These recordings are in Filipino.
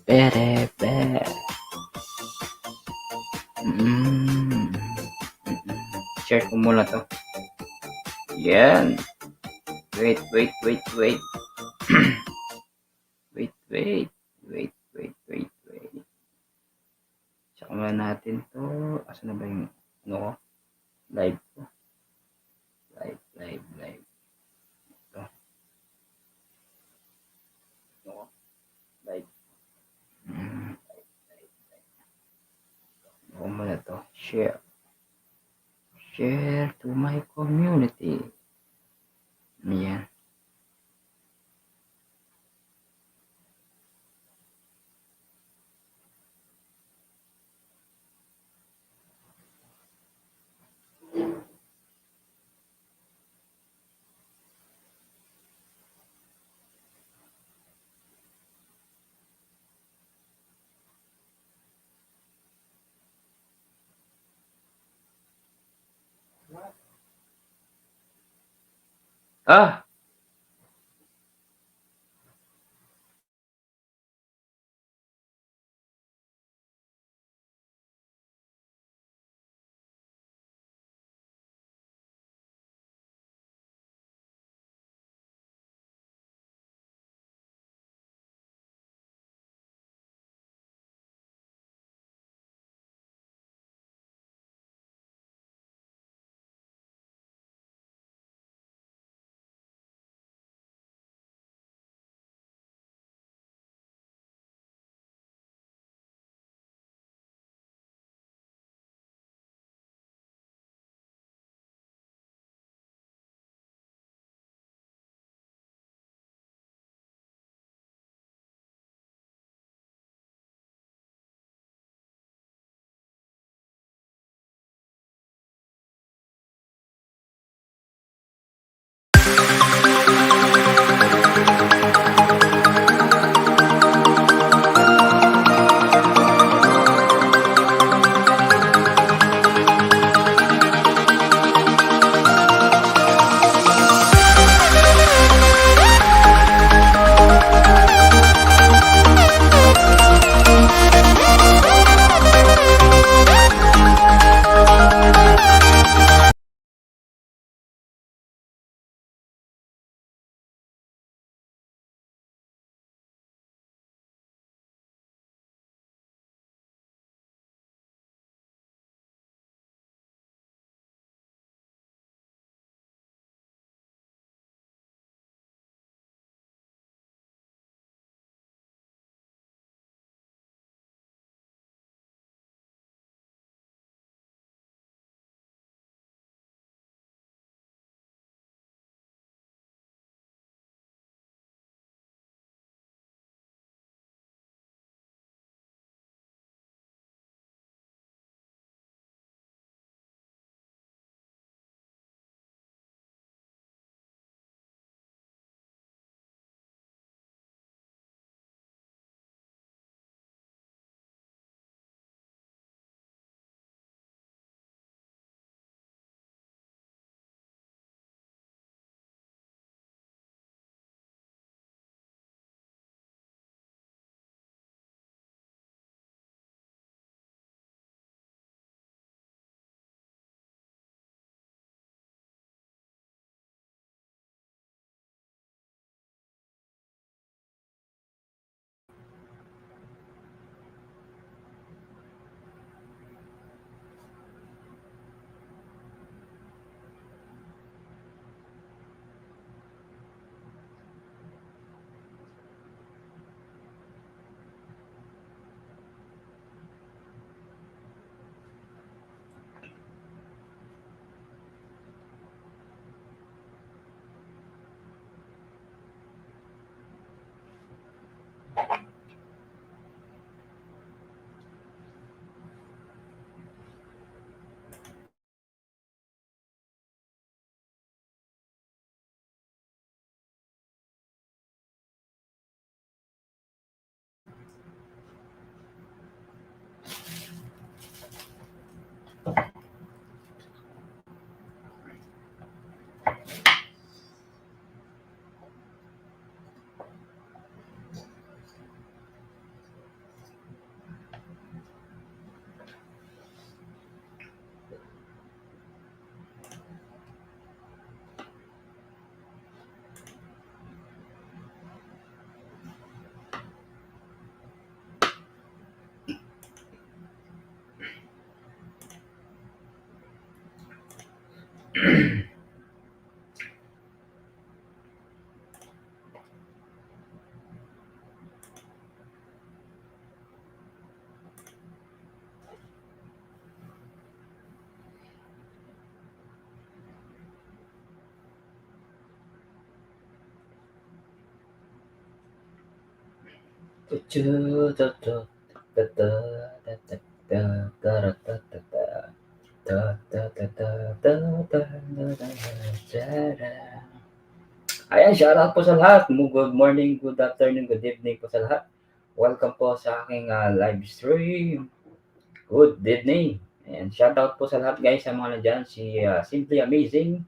Bere. Share ko muna to. Yan. Wait. Wait. Tsaka muna natin to. Asa na ba yung no? Live ko. Live. Ito. No? Live. Ako muna to. Share to my community. Yan. Ah! Ayan, shoutout po sa lahat. Good morning, good afternoon, good evening po sa lahat. Welcome po sa aking live stream. Good evening. And shoutout po sa lahat guys sa mga nandyan. Si Simply Amazing,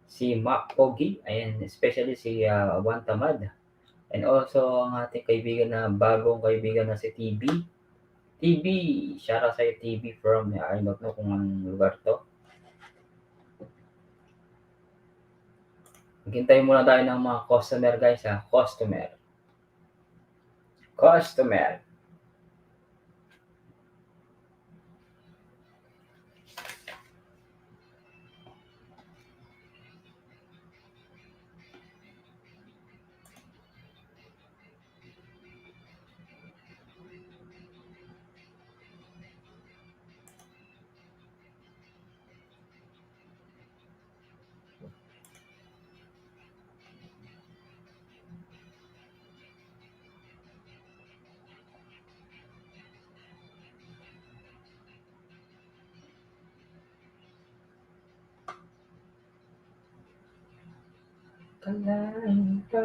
si Mac Pogi, and especially si Juan Tamad. And also ang ating kaibigan na bagong kaibigan na si TB. TB, shoutout sa TB from, I don't know kung anong lugar to. Maghintay muna tayo ng mga customer guys ha. Customer. Kalain ka.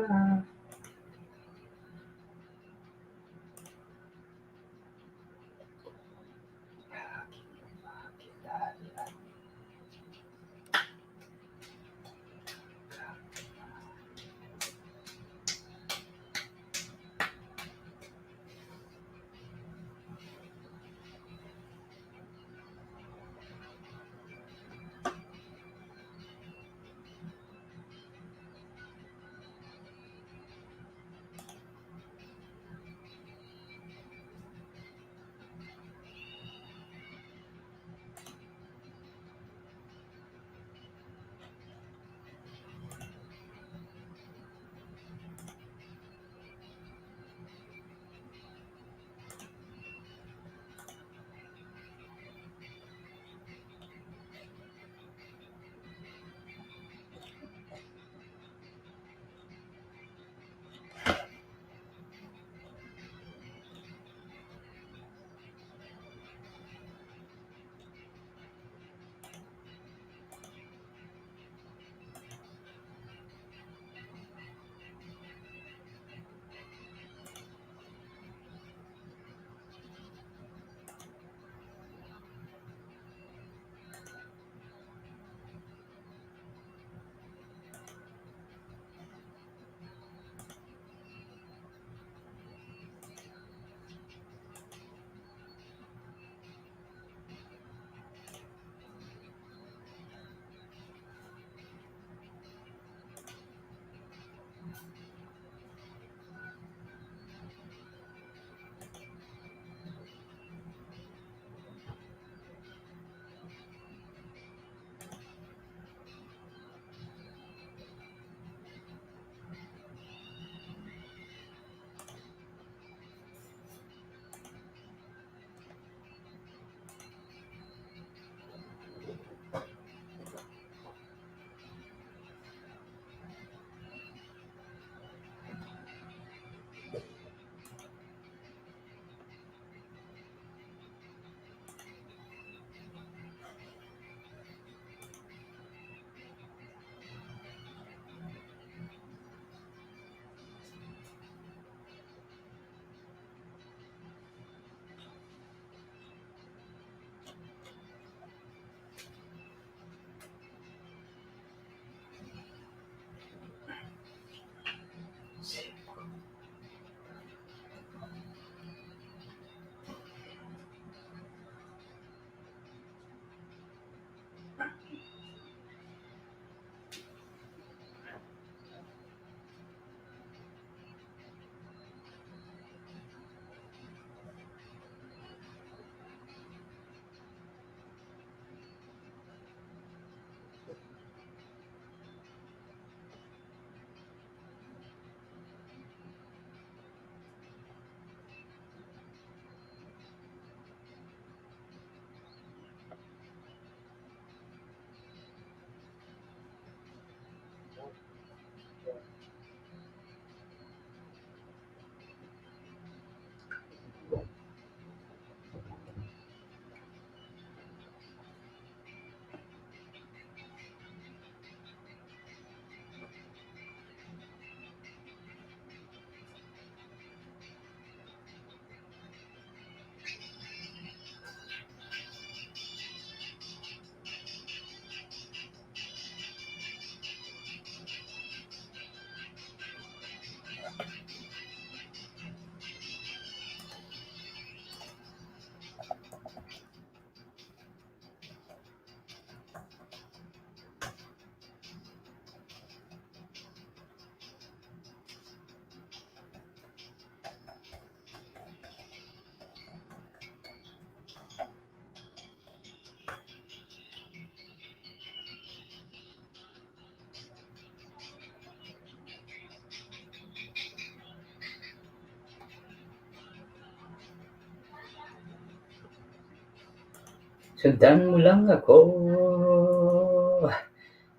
Sundan mo lang ako.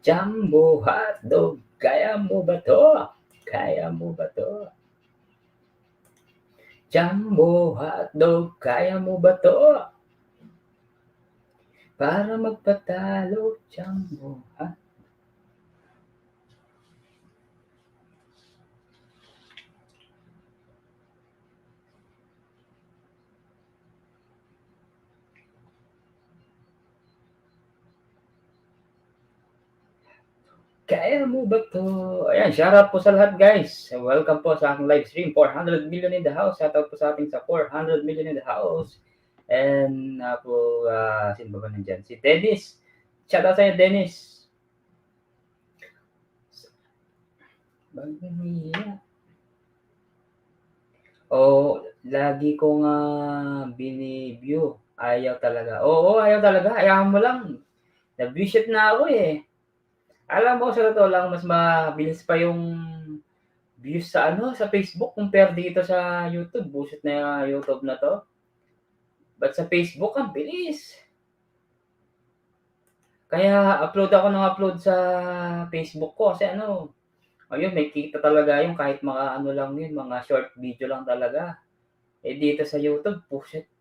Jumbo hotdog, kaya mo ba to? Kaya mo ba to? Jumbo hotdog, kaya mo ba to? Para magpatalo, Jumbo hotdog. Kaya mo ba to? Ayan, shoutout po sa lahat guys. Welcome po sa aking live stream. 400 million in the house. Shoutout po sa ating sa 400 million in the house. And sino ba nandyan? Si Dennis. Shoutout sa iyo, Dennis. Lagi ko nga biniview. Ayaw talaga. Oo, ayaw talaga. Ayaw mo lang. Na-visit na ako eh. Alam mo, sa totoo lang, mas mabilis pa yung views sa sa Facebook compare dito sa YouTube. Buset na YouTube na to. But sa Facebook, ang bilis. Kaya upload ako ng upload sa Facebook ko kasi ayun, may kita talaga yung kahit mga lang yun, mga short video lang talaga. Eh dito sa YouTube, buset.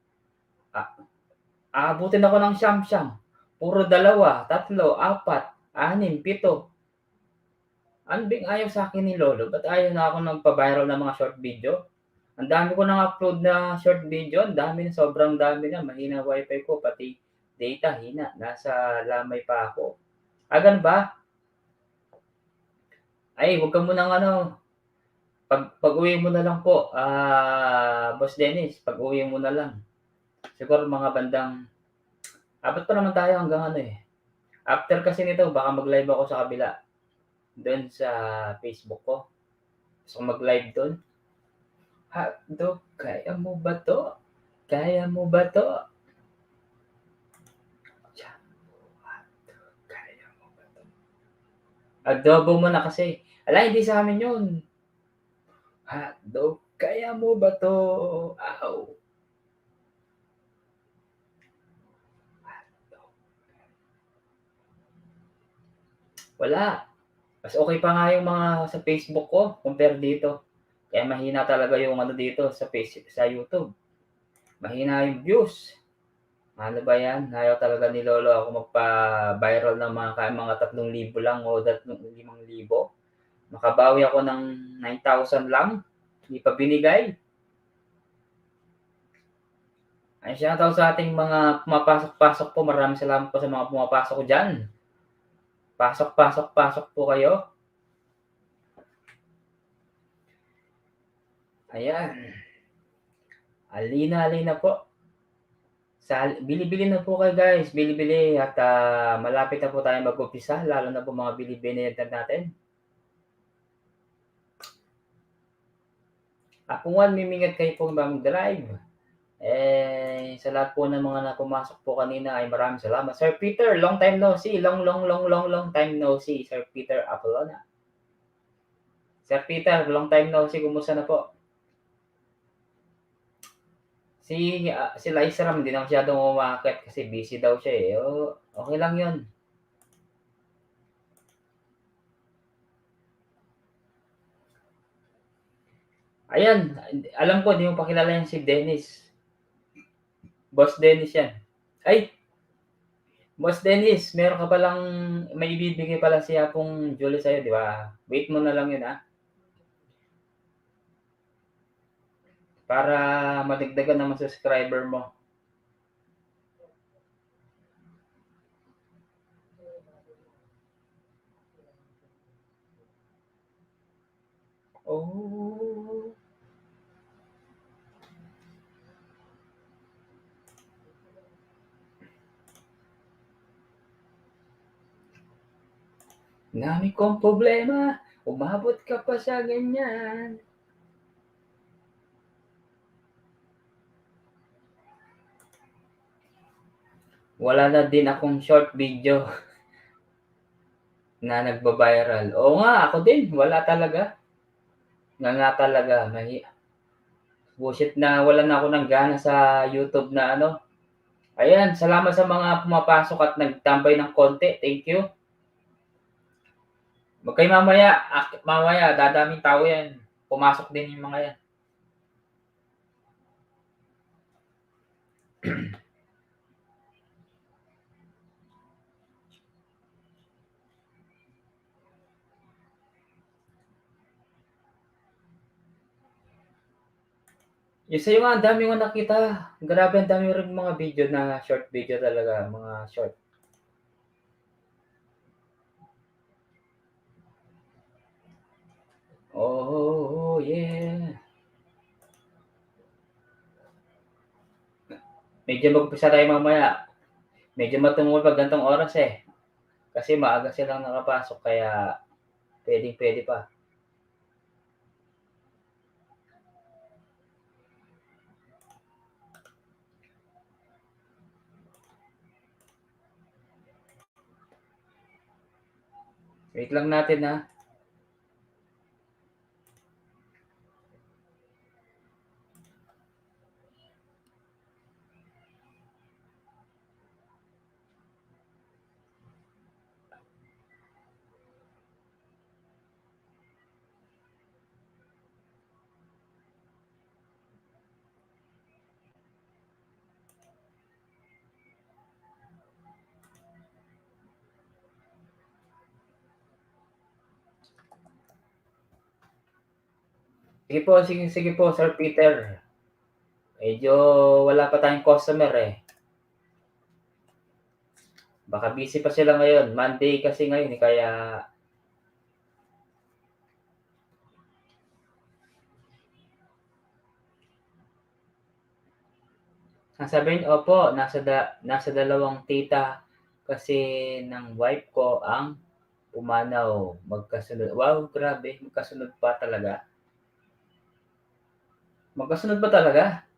Aabutin ako ng siyam-siyam. Puro 2, 3, 4, 6, 7. Ano bang ayaw sa akin ni Lolo? Ba't ayaw na ako nagpa-viral ng mga short video? Ang dami ko nang upload na short video, ang dami na, sobrang dami na. Mahina wifi ko, pati data hina. Nasa lamay pa ako. Ganun ba? Ay, huwag ka munang pag-uwi mo na lang po, Boss Dennis, pag-uwi mo na lang. Siguro mga bandang, abot pa naman tayo hanggang After kasi nito, baka mag-live ako sa kabila. Doon sa Facebook ko. Gusto ko mag-live doon. Hotdog, kaya mo ba to? Kaya mo ba to? Kaya mo ba to? Adobo mo na kasi. Ala, hindi sa amin yun. Hotdog, kaya mo ba to? Ow. Wala. Mas okay pa nga yung mga sa Facebook ko compare dito. Kaya mahina talaga yung dito sa YouTube. Mahina yung views. Ano ba yan? Ayaw talaga ni Lolo ako magpa-viral ng mga 3,000 lang o 5,000. Makabawi ako ng 9,000 lang. Hindi pa binigay. Ay, shoutout sa ating mga pumapasok-pasok po. Maraming salamat po sa mga pumapasok ko dyan. Pasok po kayo. Ayan. Alina po. Bili-bili na po kayo guys. Bili-bili at malapit na po tayo mag-umpisa. Lalo na po mga bili-bili natin. Kung mimingat kayo po mag-drive. Sa lahat po ng mga napumasok po kanina ay maraming salamat. Sir Peter, long time no see. Long time no see. Sir Peter Apolona. Sir Peter, long time no see. Kumusta na po? Si Liza Ram, hindi na masyadong umakit kasi busy daw siya eh. Okay lang yun. Ayan, alam ko, hindi mo pa kilala yan si Dennis. Boss Dennis yan. Ay! Boss Dennis, meron ka palang, may ibibigay pala si Apong Julie sa'yo, di ba? Wait mo na lang yun, para madagdagan naman subscriber mo. Oh. Dami kong problema, umabot ka pa sa ganyan. Wala na din akong short video na nagba-viral. Oo nga, ako din, wala talaga. Nga talaga, bullshit na wala na ako ng gana sa YouTube na Ayan, salamat sa mga pumapasok at nagtambay ng konti. Thank you. Huwag kayo mamaya, mamaya dadaming tao yan. Pumasok din yung mga yan. Yung sa'yo nga, ang dami ko nakita. Grabe, ang dami rin mga video na short video talaga. Mga short. Oh, yeah. Medyo mag-umpisa tayo mamaya. Medyo matungkol pag gantong oras eh. Kasi maaga silang nakapasok kaya pwedeng-pwede pa. Wait lang natin ha. Sige po, Sir Peter. Medyo wala pa tayong customer eh. Baka busy pa sila ngayon. Monday kasi ngayon eh, kaya sasabihin, opo, nasa dalawang tita kasi ng wife ko ang pumanaw. Magkasunod. Wow, grabe. Magkasunod pa talaga. Magkasunod pa talaga.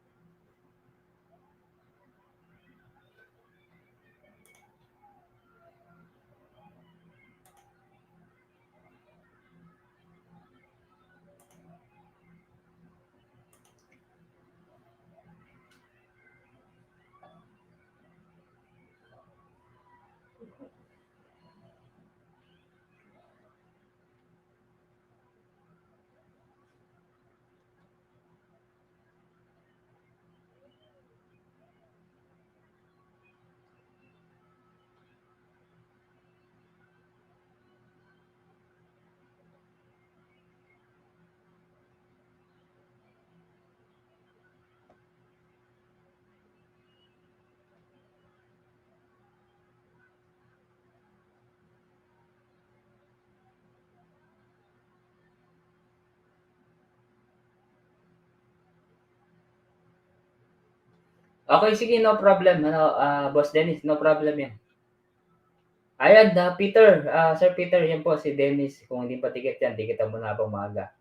Okay, sige, no problem. Boss Dennis, no problem yan. Ayan, Peter, Sir Peter, yan po si Dennis. Kung hindi pa ticket yan, tikitan mo na habang maaga.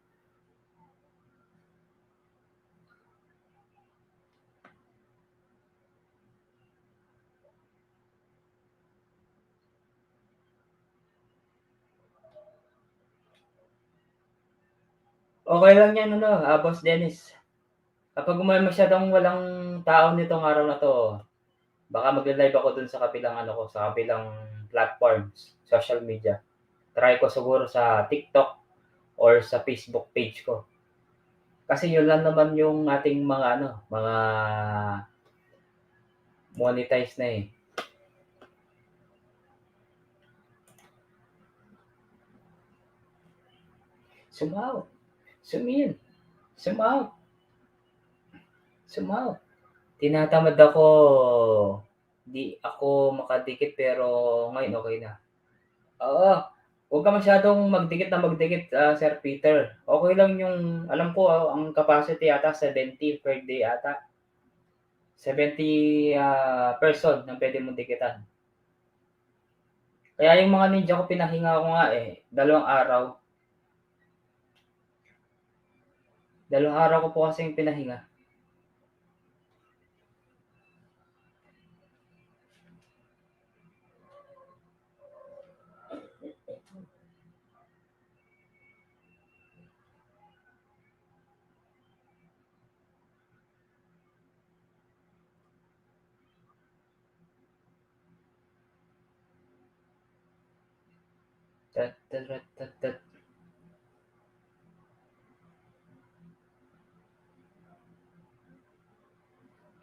Okay lang yan, Boss Dennis. Kapag masyadong walang tao nitong araw na to, baka magla-live ako dun sa kabilang sa kabilang platforms, social media. Try ko siguro sa TikTok or sa Facebook page ko. Kasi yun lang naman yung ating mga monetize na eh. Sumaw, sumin, sumaw, sumaw. Tinatamad ako, di ako makadikit pero ngayon okay na. Oo, huwag ka masyadong magdikit, Sir Peter. Okay lang yung, alam ko, ang capacity ata 70 per day ata. 70 person ang pwede mong dikitan. Kaya yung mga ninja ko pinahinga ko nga eh, 2 araw. 2 araw ko po kasing pinahinga. Tat, tat, tat, tat, tat.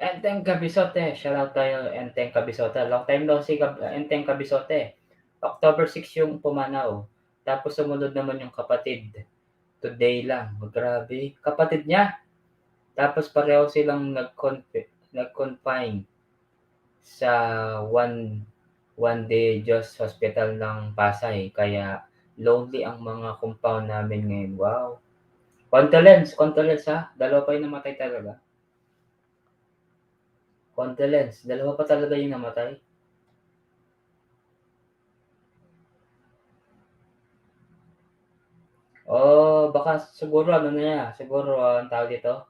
Enteng Cabisote, shoutout tayo Enteng Cabisote. Long time no see Enteng Cabisote. October 6 yung pumanaw. Tapos sumunod naman yung kapatid. Today lang. Oh, grabe. Kapatid niya. Tapos pareho silang nag-confine sa one day Diyos Hospital ng Pasay. Kaya lonely ang mga compound namin ngayon. Wow. Condolence ha. Dalawa pa yung namatay talaga. Condolence. Dalawa pa talaga yung namatay. Oh, baka siguro ano na niya, siguro ang tawag dito,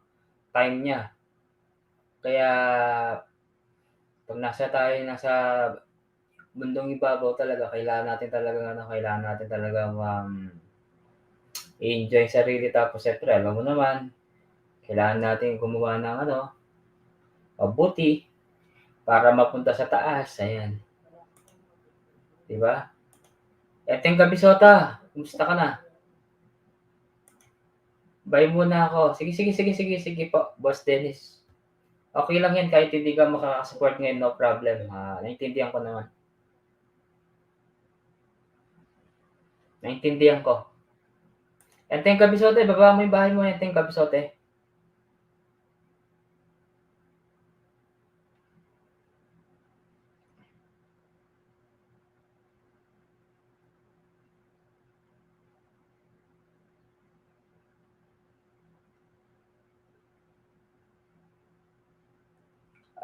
time niya. Kaya pag nasa mundong ibabaw talaga, kailangan natin talaga i-enjoy sarili. Tapos syempre, alam mo naman, kailangan natin gumawa ng mabuti para mapunta sa taas. Ayan, di ba? Eteng Kabisota, kumusta ka na? Bye muna ako. Sige po, Boss Dennis. Okay lang yan kahit hindi ka makakasupport ngayon, no problem. Naintindihan ko naman. Naintindihan ko. Enteng Kabisote, baba mo yung bahay mo, Enteng Kabisote.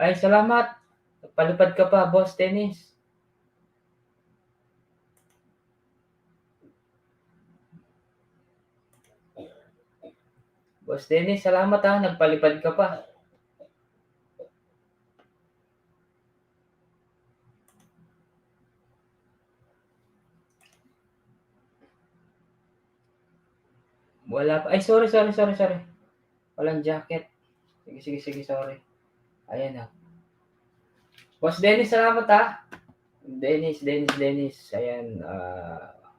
Ay, salamat. Palipad ka pa, Boss Dennis. Boss Dennis, salamat ha. Nagpalipad ka pa. Wala pa. Ay, sorry. Walang jacket. Sige, sorry. Ayan ha. Boss Dennis, salamat ha. Dennis. Ayan,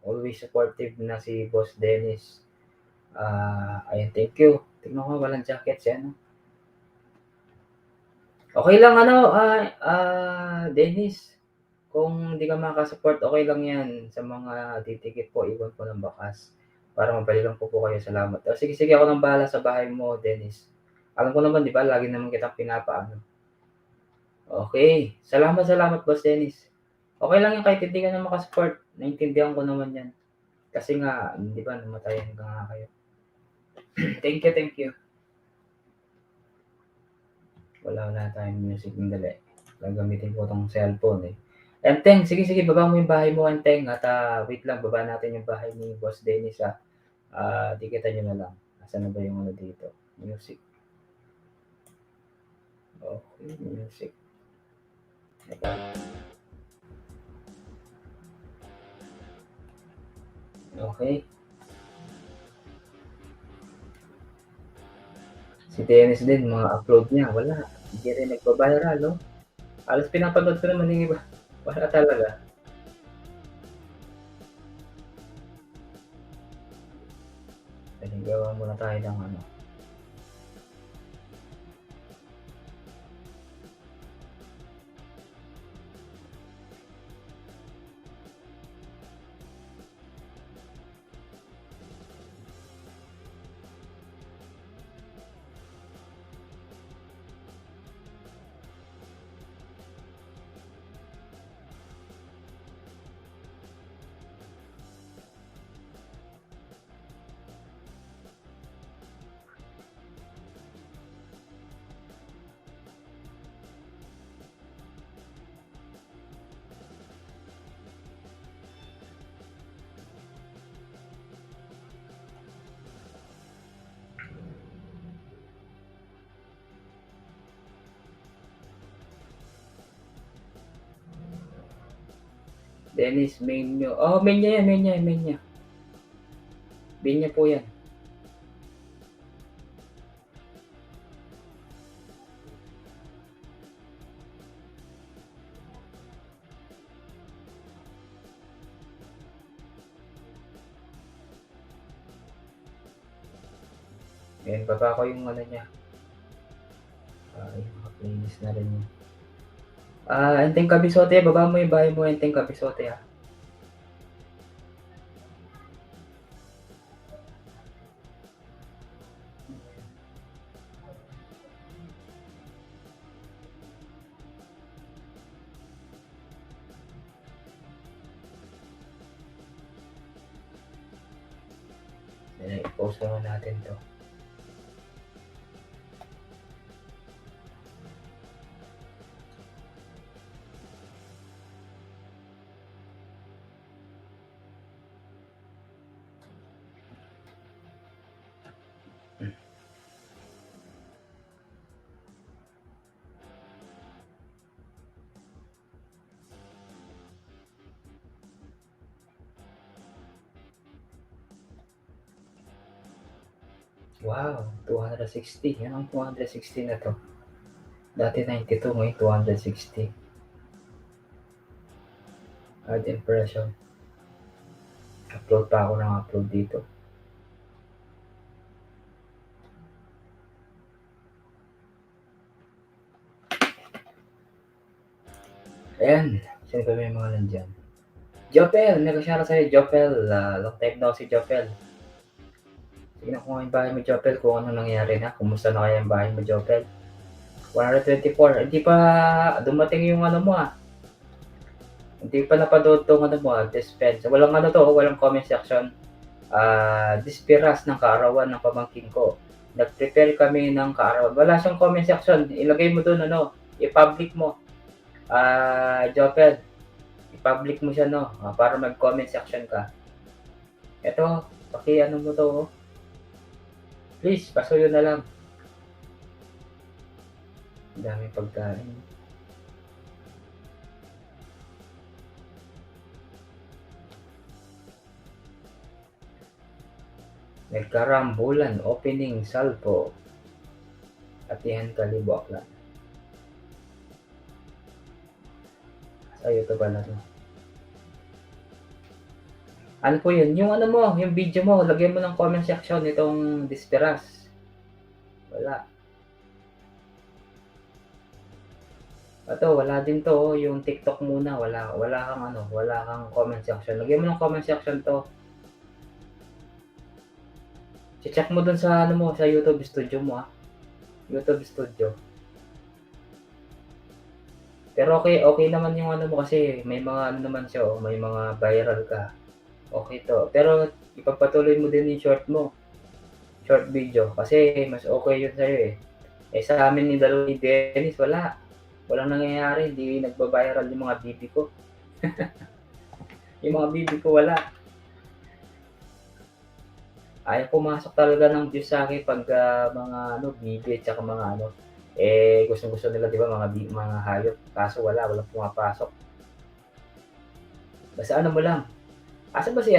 always supportive na si Boss Dennis. Ayan, thank you. Tignan ko, walang jacket siya, no? Okay lang, Dennis. Kung hindi ka makaka-support, okay lang yan. Sa mga titikit po, iwan po ng bakas. Para mabalikan po kayo. Salamat. Sige, ako nang bahala sa bahay mo, Dennis. Alam ko naman, di ba? Lagi naman kitang pinapaano. Okay. Salamat, Boss Dennis. Okay lang yan kahit hindi ka na makasupport. Naintindihan ko naman yan. Kasi nga, di ba, namatayan ka nga kayo. Thank you. Wala tayong music ng dali. Gagamitin ko tong cellphone eh. Enteng, sige, baba mo yung bahay mo, Enteng. At wait lang, baba natin yung bahay ni Boss Dennis ha. Dikitan nyo na lang. Asan na ba yung dito? Music. Okay, music. Okay. Si Dennis din, mga upload niya, wala. Hindi rin nagpa-viral, no? Halos pinapanood ko naman yung iba. Wala talaga. Gawa muna tayo ng Dennis, main nyo. Oh, main niya yan, main niya. Main niya po yan. Ayan, baba ko yung ano niya. Yung naka-playlist na rin yun. Enteng Kabisote, baba mo yung bahay mo, Enteng Kabisote ha. Ayan, i-post naman natin to. Wow, 260. Yan ang 260 na to. Dati 92, ngayon 260. Add impression. Upload pa ako ng upload dito. Ayan, sino ba may mga nandyan? Jopel, nag-share sa'yo, Jopel. Long time no si Jopel. Tignan ko nga yung bahay mo, Jopel, kung ano nangyari na. Kumusta na kaya yung bahay mo, Jopel? 124. Hindi pa dumating yung ano mo Hindi pa napanood tong ano mo dispense. Walang ano to, walang comment section. Dispiras ng kaarawan ng pamangkin ko. Nag-prepare kami ng kaarawan. Wala siyang comment section. Ilagay mo doon i-public mo. Jopel, i-public mo siya para mag-comment section ka. Ito, ano mo to. Please, pasuyo na lang. Dami pagkain. Nagkarambulan, opening salpo. Atihan Kalibo Aklan. Sa'yo to pala to. Ano po yun? Yung ano mo, yung video mo, lagyan mo ng comment section itong Dispiras. Wala. Ito, wala din to. Yung TikTok muna, wala kang comment section. Lagyan mo ng comment section to. Check mo dun sa sa YouTube Studio mo YouTube Studio. Pero okay naman yung mo kasi may mga naman siya may mga viral ka. Okay to. Pero ipagpatuloy mo din yung short video kasi mas okay yun sa'yo sa amin ni Dennis walang nangyayari, hindi nagba-viral yung mga bibi ko. Yung mga bibi ko wala. Ayaw pumasok talaga ng views sa akin pag mga bibi at saka mga gusto nila 'di ba mga hayop, kaso walang pumapasok. Basta mo lang. Asan ba si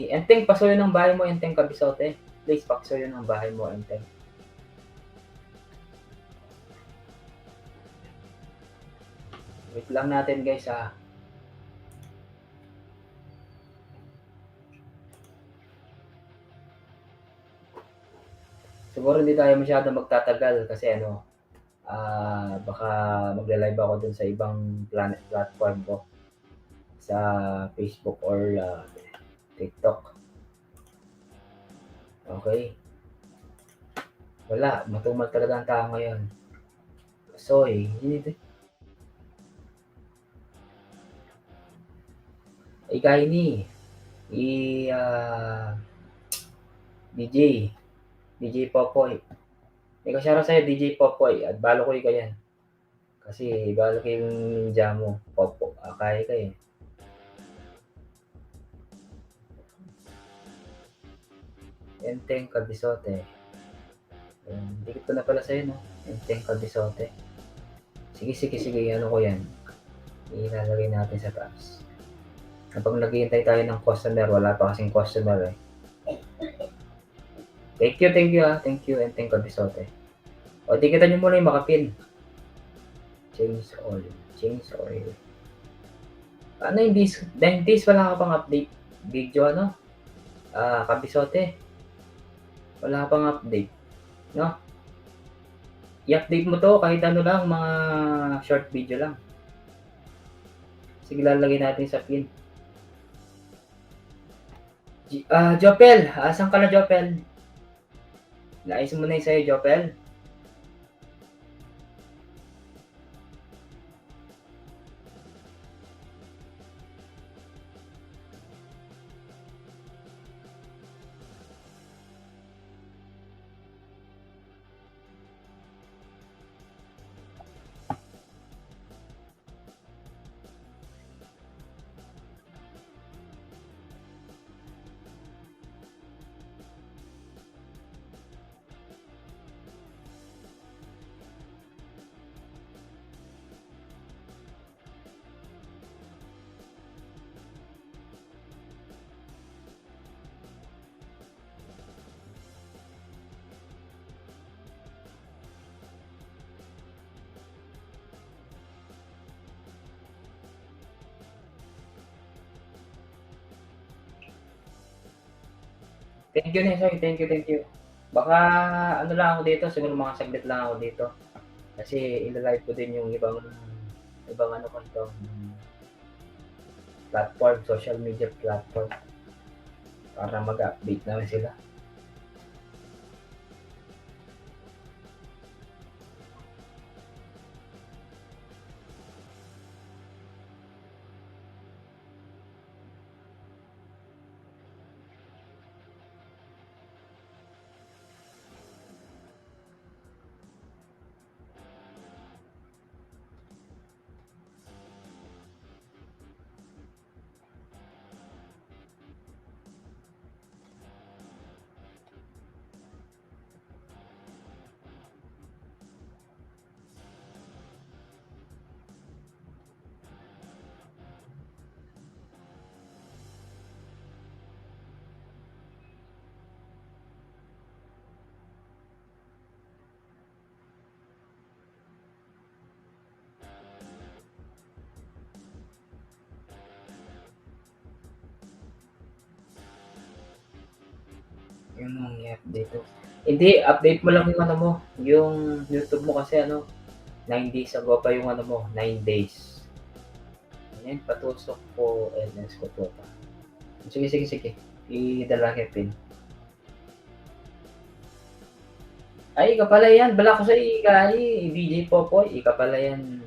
Enteng, pasuyo ng bahay mo, Enteng Kabisote. Please pasuyo ng bahay mo, Enteng. Wait lang natin guys Siguro hindi tayo masyado magtatagal kasi baka magla-live ako dun sa ibang platform ko. Sa Facebook or TikTok. Okay. Wala, matumal talaga ang tao ngayon. Soy, ikay ni DJ Popoy. Ikaw share sa'yo DJ Popoy at balo ko yan. Kasi balo ko yung ninja mo, Popo. Kaya ka Enteng Kabisote. Dikit ko na pala sa'yo, Enteng Kabisote. Sige, ano ko yan. Ilalagay natin sa taas. Kapag naghihintay tayo ng customer, wala pa kasing customer Thank you Enteng Kabisote. O, tikitan nyo muna yung makapin. Change oil. Ano yung days wala ka pang update video Kabisote. Wala pang update, 'no? I-update mo 'to kahit ano lang, mga short video lang. Sige, lalagay natin sa pin. Jopel, asan ka na, Jopel? Naayos mo na 'yung sa'yo, Jopel? Thank you, Nesoy. Thank you, thank you. Baka ano lang ako dito, siguro mga saglit lang ako dito. Kasi ila-live ko din yung ibang ibang ano ko ito, platform, social media platform para mag-update naman sila. Yung i-update ko. Hindi, update mo lang yung ano mo, yung YouTube mo kasi ano, 9 days ago pa yung ano mo, 9 days. Ayan, patusok po, LS ko po pa. Sige, sige, sige. Idala pin. Ay, ika pala yan. Bala ko sa Ikay. DJ Popoy. Ika pala yan.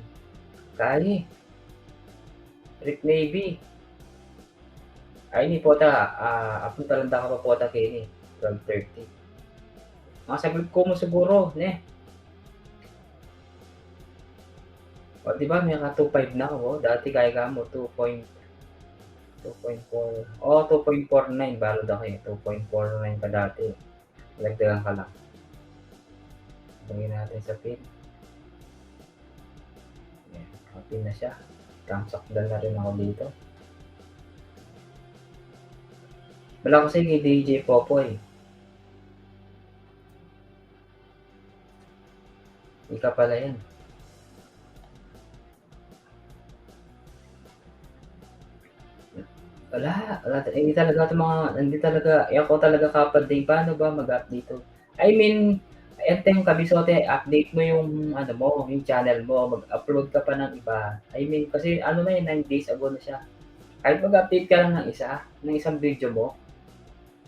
Kali. Rick Navy. Ay, ni Pota. Apong talanda ka pa Pota kini. 12:30. Mga saglit ko mo siguro. Ne. O, di ba? May ka 2.5 na ako. Dati kaya ka mo 2.4. Oh, 2.49. Balo da kayo. 2.49 ka dati. Lagdagan ka lang. Lagyan natin sa pin. Ayan. Pin na siya. Transakdal na rin ako dito. Wala ko sa DJ Popoy. Ika pala yan. Wala, hindi talaga, ako talaga kapad din. Paano ba mag-update to? I mean, eteng kabisote, update mo yung ano mo, yung channel mo, mag-upload ka pa ng iba. I mean, kasi ano na yun, 9 days ago na siya. Kahit mag-update ka lang ng isang video mo,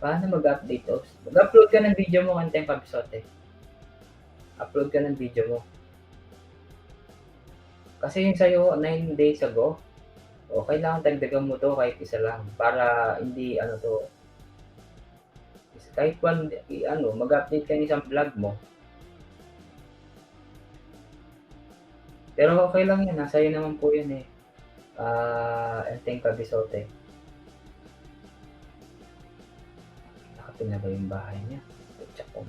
paano mag-update to? Mag-upload ka ng video mo, eteng kabisote. Upload ka ng video mo. Kasi yung sa'yo, 9 days ago, o kailangan dagdagan mo 'to kahit isa lang para hindi ano 'to, kahit ano, mag-update ka ng isang vlog mo. Pero okey lang 'yan, nasa iyo naman po 'yun, eh. Enteng Cabezote. Nakapil na ba yung bahay niya? Check ko.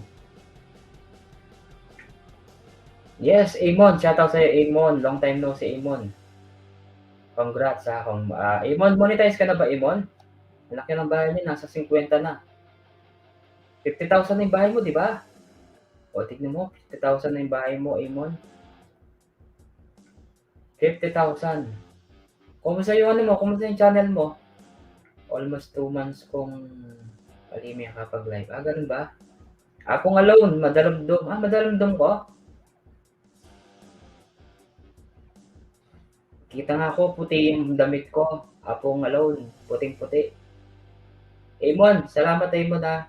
Yes, Amon, shoutout sa'yo, Amon. Long time no see, Amon. Congrats ha, Amon, monetize ka na ba, Amon? Ang laki ng bahay niyo, nasa 50 na. 50,000 na yung bahay mo, di ba? O, tignan mo, 50,000 na yung bahay mo, Amon. 50,000. Kumusta yung ano mo? Kumusta yung channel mo? Almost 2 months kong kaliming kapag live. Ganun ba? Akong alone, madaramdam. Madaramdam ko? Kita nga ako, puti yung damit ko. Akong alone, puting-puti. Amon, salamat Amon ha.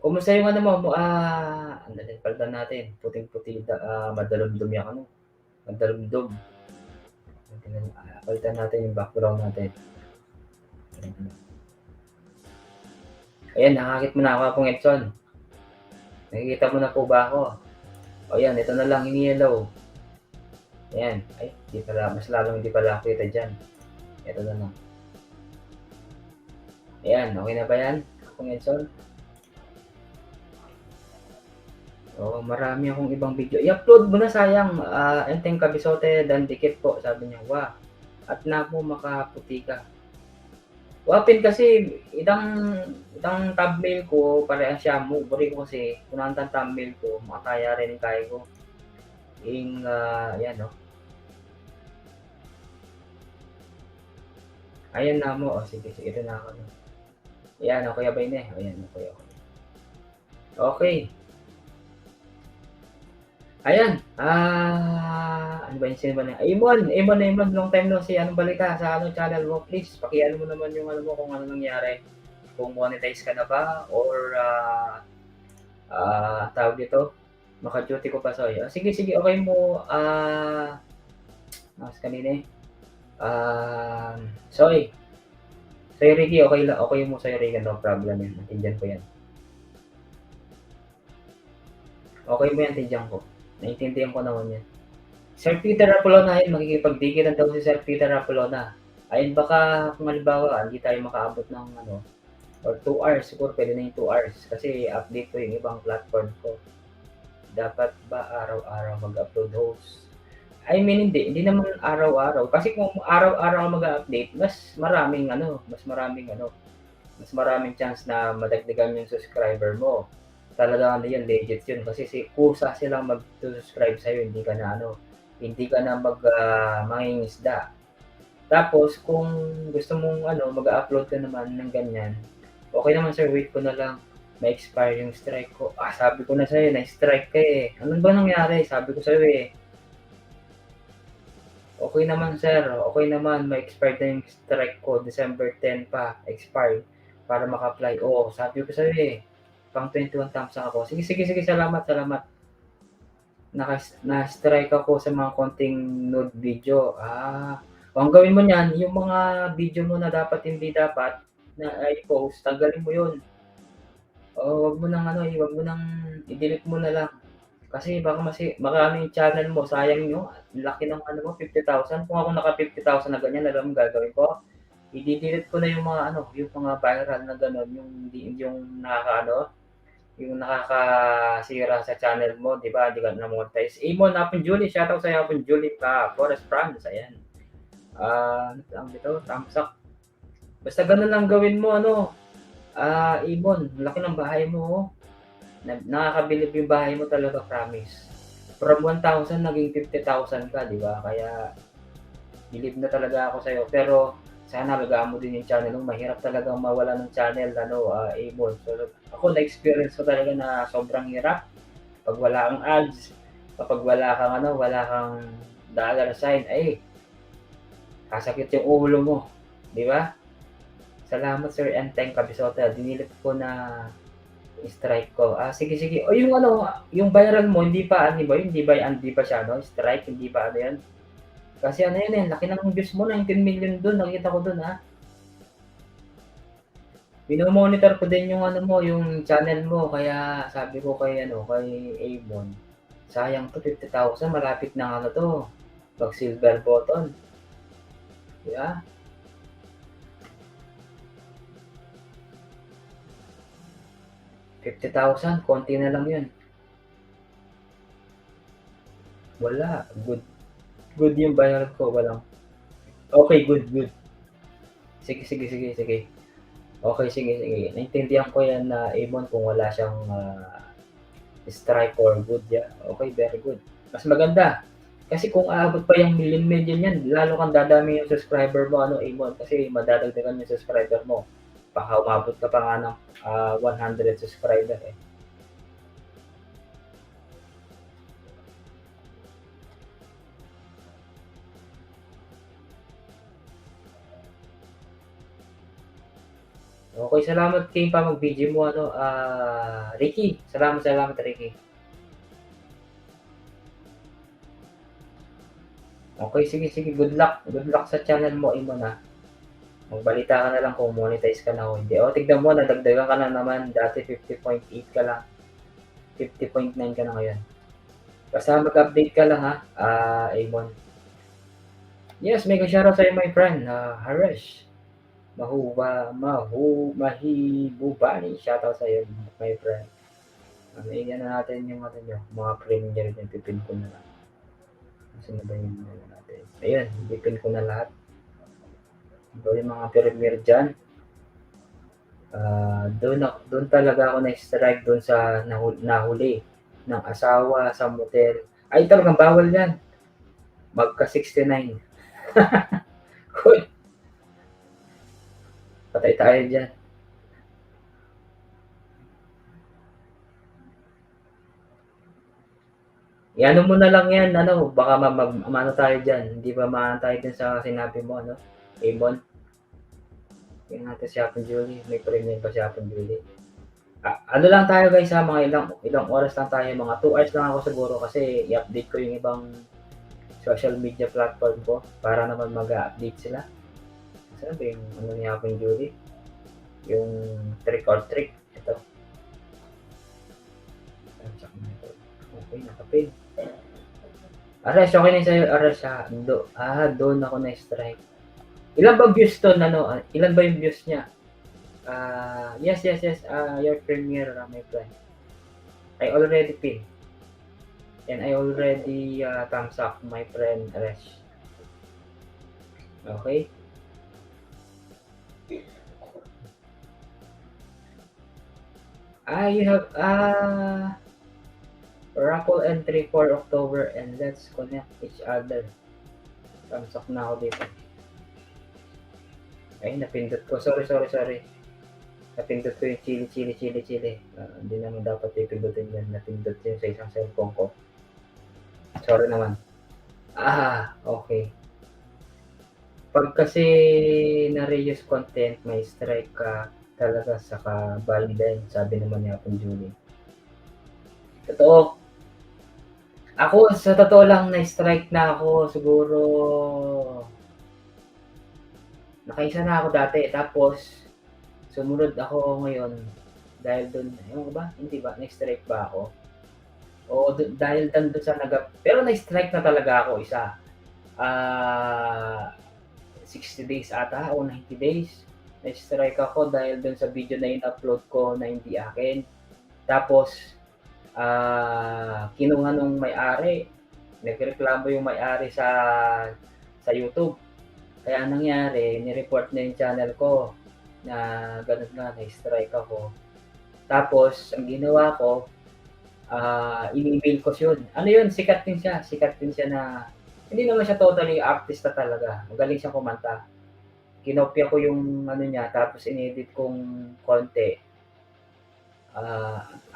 Kumusta yung ano mo? Ano din, palitan natin. Puting-puti, madaramdam yung ano. Madaramdam. Palitan natin yung background natin. Ayan, nakakit mo na ako pong Edson. Nakikita mo na po ba ako? O yan, ito na lang ini-yellow. Ayan. Ay, di pala, mas lalong hindi pala ako kita dyan. Ito na lang. Ayan, okay na ba yan? Pong Edson? Oo, marami akong ibang video. I-upload mo na sayang. Enteng kabisote dan dikit po, sabi niya. Wah, at na po makaputi ka. Wapin kasi itang thumbnail ko parehas siya mo. Buri ko kasi kunang thumbnail ko makaya rin kaya ko. Yan no. Ayan na mo. Oh, sige, sige. Ito na ako. Ayan, okay ba yun eh? Ayan, okay, okay. Okay. Ayan. Ano ba yung sino ba na? Amon, long time no see. Anong balita sa ano channel mo? Please, pakiano mo naman yung ano mo kung ano nangyari. Kung monetize ka na ba or tawag dito, maka-duty ko pa sa'yo. Sige, sige, okay mo. Mas kanina eh. Sorry. Sa'yo, Ricky, okay lang. Okay mo sa'yo, Ricky. No problem yan. Natindihan ko yan. Okay mo yan, tindihan ko. Naintindihan ko naman yan. Sir Peter Apolona, ayun, makikipagdikitan daw si Sir Peter Apolona. Ayun, baka kung halimbawa, hindi tayo makaabot ng ano, or 2 hours, siguro pwede na yung 2 hours. Kasi update ko yung ibang platform ko. Dapat ba araw-araw mag-upload host? I mean, hindi naman araw-araw. Kasi kung araw-araw mag-update, mas maraming chance na madagdagan yung subscriber mo. Talaga ano yun, legit yun. Kasi kusa silang mag-subscribe sa'yo, hindi ka na mangingisda. Tapos, kung gusto mong mag-upload ka naman ng ganyan, okay naman sir, wait ko na lang. Ma-expire yung strike ko. Sabi ko na sa'yo, na-strike ka eh. Ano ba nangyari? Sabi ko sa'yo eh. Okay naman sir, okay naman, ma-expire na yung strike ko, December 10 pa, expire, para maka-apply. Oo, sabi ko sa'yo eh, pang 21 thumbs ako. Sige, sige, sige, salamat, salamat. Na-strike ako sa mga konting nude video. Kung gawin mo niyan, yung mga video mo na dapat hindi dapat na i-post, tanggalin mo yun. Wag mo nang wag mo nang i-delete mo na lang. Kasi baka yung channel mo, sayang yung laki ng ano mo, 50,000. Kung ako naka 50,000 na ganyan, alam mo gagawin ko? I-delete ko na yung mga yung mga viral na gano'n, yung yung nakakasira sa channel mo, di ba? Di ka na monetize. Amon, Apon Julie, shoutout sa Apon Julie pa, Forest France, ayan. Ano lang dito, thumbs up. Basta ganun lang gawin mo, Amon, laki ng bahay mo, oh. Nakakabilib yung bahay mo talaga, promise. From 1,000 naging 50,000 ka, di ba? Kaya believe na talaga ako sa'yo. Pero sana alagaan mo din yung channel mo. Mahirap talaga mawala ng channel, Amon. So, ako na-experience ko talaga na sobrang hirap. Pag wala kang ads, kapag wala kang dollar sign, kasakit yung ulo mo, di ba? Salamat Sir Enteng Cabisota. Dinilit ko na strike ko. Sige, sige. O yung yung viral mo, hindi pa siya, strike, hindi pa yan? Kasi yun laki ng views mo, 19 million dun, nakita ko dun, Mino-monitor ko din yung yung channel mo, kaya sabi ko kay Amon, sayang to 50,000, malapit na to, pag silver button. Di ba? 50,000, konti na lang yun. Wala, good yung viral ko, walang. Okay, good. Sige. Okay, sige. Naintindihan ko yan na Amon kung wala siyang strike or good yan. Okay, very good. Mas maganda. Kasi kung aabot pa yung million yan, lalo kang dadami yung subscriber mo, Amon, kasi madadagdagan yung subscriber mo. Baka umabot ka pa nga ng 100 subscriber eh. Okay, salamat kay pa mag-video mo ano, Ricky. Salamat Ricky. Okay, sige, sige. Good luck. Good luck sa channel mo, Imon ha. Magbalita ka na lang kung monetize ka na o hindi. O, tignan mo, nadagdagan ka na naman. Dati 50.8 ka lang. 50.9 ka na ngayon. Basta mag-update ka lang ha, Amon. Yes, may shoutout sa'yo, my friend. Haresh. Mahibubani. Shoutout sa'yo, my friend. Iyan na natin yung ano nyo, mga premier yung pipin ko na lang. Sino ba yung ano natin? Ayun, pipin ko na lahat. Ito yung mga premier dyan. Doon talaga ako na-strike doon sa nahuli ng asawa sa motel. Ay, talagang bawal yan. Magka 69. Hoy, patay tayo dyan. Iano mo na lang yan, ano, baka ano tayo dyan. Hindi ba maano tayo dun sa sinabi mo, ano, Amon? Tingnan natin si Apple Julie. May premium pa si Apple Julie. Ano lang tayo guys ha, mga ilang oras lang tayo, mga 2 hours lang ako siguro kasi i-update ko yung ibang social media platform ko para naman mag-update sila. Saan ba yung ano ni Apple Julie? Yung trick or trick. Ito. Okay, nakapin. Ares, okay na sa'yo, Ares ha. Doon ako na-strike. Ilan ba views to? Ano, ilan ba yung views niya? Yes. Your premiere, my friend. I already pin. And I already thumbs up, my friend, Ares. Okay? You have raffle entry for October and let's connect each other. Thumbs up na ako dito. Ay, napindot ko. Sorry. Napindot ko yung chili. Hindi naman dapat ipindutin yan. Napindot yun sa isang cellphone ko. Sorry naman. Okay. Pag kasi na-reuse content, may strike ka talaga sa ka-valid, sabi naman ni Apple Julie. Totoo. Ako, sa totoo lang, na-strike na ako siguro nakaisa na ako dati. Tapos, sumunod ako ngayon dahil doon, ewan ba? Hindi ba? Na-strike ba ako? O dahil doon sa pero na-strike na talaga ako isa. 60 days ata o 90 days. Na-strike ako dahil doon sa video na in-upload ko na hindi akin. Tapos, kinuha nung may-ari. Nagreklamo yung may-ari sa YouTube. Kaya nangyari, ni-report na yung channel ko na ganun nga, na-strike ako. Tapos, ang ginawa ko, in-email ko yun. Ano yun, sikat din siya na, hindi naman siya totally artista talaga. Magaling siya kumanta. Kinopya ko yung ano niya, tapos inedit kong konti.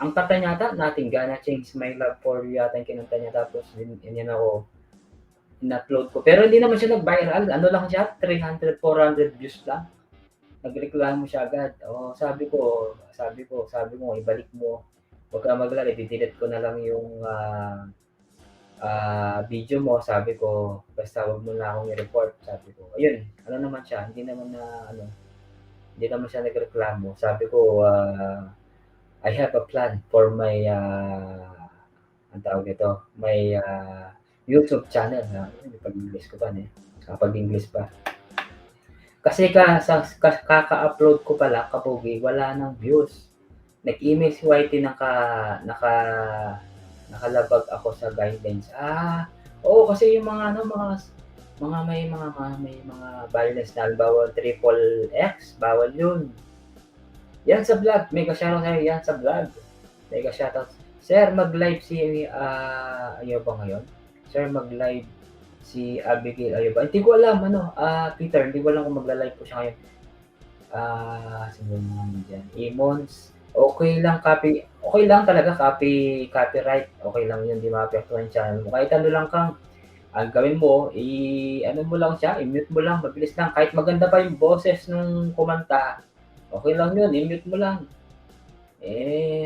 Ang kanta niya ata, Nothing Gonna Change My Love For You yata yung kinanta niya. Tapos, yun ako, in-upload ko. Pero hindi naman siya nag-viral. Ano lang siya, 300, 400 views lang. Nagreklamo siya agad. Sabi ko, ibalik mo. Huwag ka maglala, i-delete ko na lang yung video mo. Sabi ko, basta huwag mo na akong i-report. Sabi ko, ayun, ano naman siya, hindi naman siya nagreklamo. Sabi ko, I have a plan for my, ang tawag ito, my YouTube channel. Pag-English ko pa pag-English pa. Kasi kaka-upload ko pala, kapugi, wala nang views. Nag-email si YT nakalabag ako sa guidelines. Oo, kasi yung mga may mga violence na bawal triple X, bawal yun. Yan sa vlog, mega shoutout sa'yo, yan sa vlog. Mega shoutout. Sir, mag-live si Ayoba ngayon? Sir, mag-live si Abigail Ayoba. Hindi ko alam, Peter, hindi ko alam kung magla-live po siya ngayon. Sino naman dyan? Emons. Okay lang talaga, copyright. Okay lang yun, di ma-apektuhan yung channel mo. Kahit ano lang kang, ang gawin mo, i-mute mo lang siya, i-mute mo lang, mabilis lang. Kahit maganda pa yung boses nung kumanta, Okay lang yun, i-mute mo lang.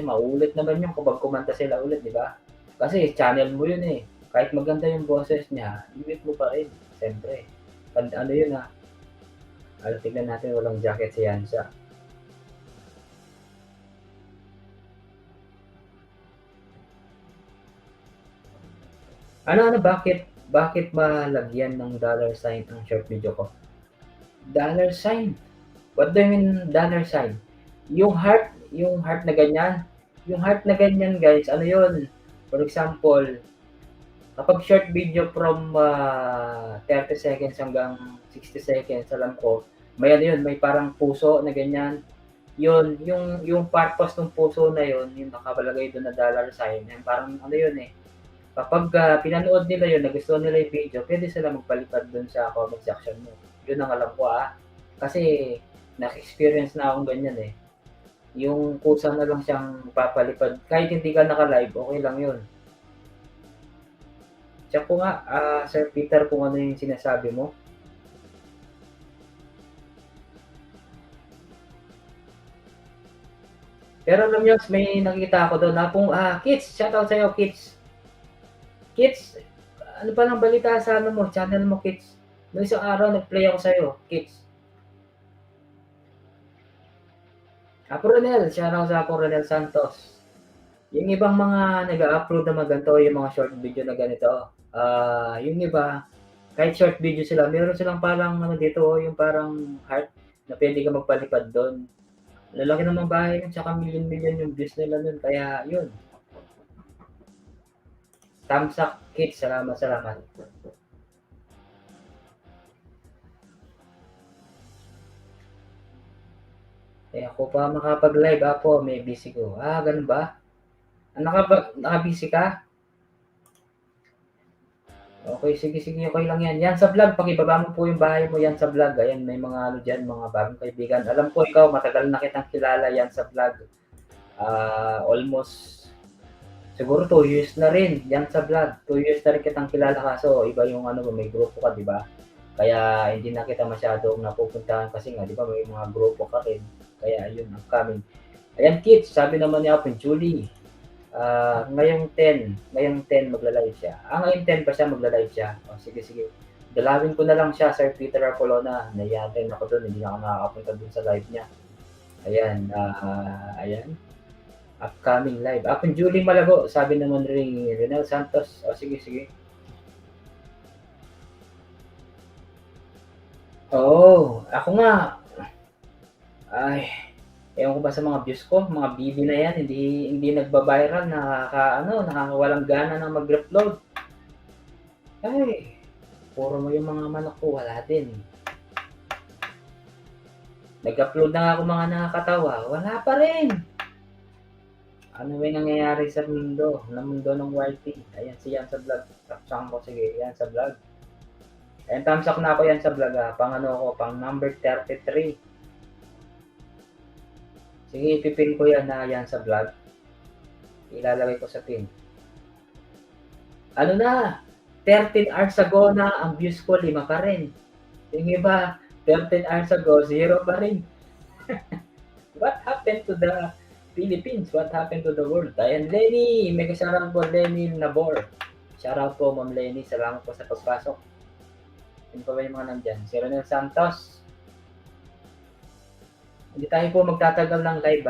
Maulit naman yun kapag kumanta sila ulit, di ba? Kasi channel mo yun eh. Kahit maganda yung boses niya, i-mute mo pa rin. Siyempre. Ano yun ha? Tignan natin, walang jacket si Yansa. Ano, bakit malagyan ng dollar sign ang short video ko? Dollar sign? What do you mean dollar sign? Yung heart na ganyan. Yung heart na ganyan guys, ano yun? For example, kapag short video from 30 seconds hanggang 60 seconds, alam ko, may ano yun, may parang puso na ganyan. Yun, yung purpose ng puso na yun, yung nakalagay doon na dollar sign, yung parang ano yun eh, kapag pinanood nila yun, nagustuhan nila yung video, pwede sila magpalipad doon sa comment section mo. Yun ang alam ko ah. Kasi, na-experience na akong ganyan eh. Yung kusa na lang siyang papalipad. Kahit hindi ka naka-live, okay lang yun. Check ko nga, Sir Peter, kung ano yung sinasabi mo. Pero alam nyo, may nakikita ako doon na Kids, shoutout sa'yo, Kids. Kids, ano pa lang balita sa ano mo, channel mo, Kids. Noong isang araw, nag-play ako sa'yo, Kids. Apo Ronel, shoutout sa Apo Ronel Santos. Yung ibang mga nag-upload na ganito, yung mga short video na ganito, yung iba, kahit short video sila, meron silang parang ano dito, yung parang heart na pwede ka magpalipad doon. Lalaki ng mga bahay yun, tsaka million-million yung views nila nun, kaya yun. Thumbs up, Kids, salamat, salamat. Ako pa makapag-live, Apo, may busy ko. Ganun ba? Naka-busy ka? Okay, sige, sige, okay lang yan. Yan sa vlog, pakibaba mo po yung bahay mo yan sa vlog. Ayan, may mga ano dyan, mga bagong kaibigan. Alam ko ikaw, matagal na kitang kilala yan sa vlog. Almost, siguro 2 years na rin yan sa vlog. 2 years na rin kitang kilala kaso iba yung ano, may grupo ka, di ba? Kaya hindi na kita masyadong napupuntahan kasi nga, di ba, may mga grupo ka rin. Kaya yun, ang coming. Ayan, kids, sabi naman ni Apon Julie, ngayong 10 magla-live siya. Ngayong 10 pa siya magla-live siya. Sige, sige. Dalawin ko na lang siya, Sir Peter Apolona. Naiyatin ako doon, hindi na ako nakakapunta doon sa live niya. Ayan, ayan. Upcoming live. Apon Julie Malago, sabi naman rin Renel Santos. Sige, sige. Oo, ako nga. Ay, ewan ko ba sa mga views ko, mga bibi na yan, hindi nagba-viral, nakakawalang gana na mag-upload. Ay, puro mo yung mga manok ko, wala din. Nag-upload na nga ako mga nakakatawa, wala pa rin. Ano ba yung nangyayari sa mundo ng YT? Ayan, siyan sa vlog. Tapsakan ko, sige, yan sa vlog. Ayan, tamsak na ako yan sa vlog pang ano ko, pang number 33. Sige, ipipin ko yan na yan sa vlog. Ilalagay ko sa pin. Ano na, 13 hours ago na ang views ko 5 pa rin. Yung iba, 13 hours ago, 0 pa rin. What happened to the Philippines? What happened to the world? Ayan, Lenny, may kasarang po Lenny Nabor. Shoutout po, Ma'am Lenny. Salamat po sa pagpasok. Ano pa ba yung mga nandyan? Si Ronel Santos. Hindi tayo po magtatagal ng live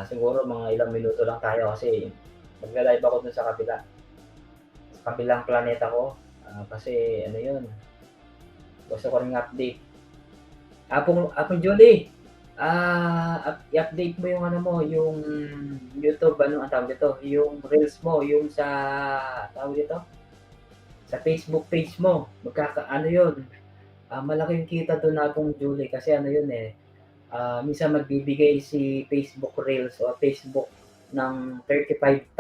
siguro mga ilang minuto lang tayo kasi magla-live ako dun sa kabila. Sa kabilang planeta ko. Kasi ano yun, gusto ko ring update. Apong Julie, i-update mo yung ano mo, yung YouTube, ano ang tawag dito, yung Reels mo, yung sa, tawag dito, sa Facebook page mo. Ano yun, malaki yung kita doon na Apong Julie kasi ano yun minsan magbibigay si Facebook Reels o Facebook ng $35,000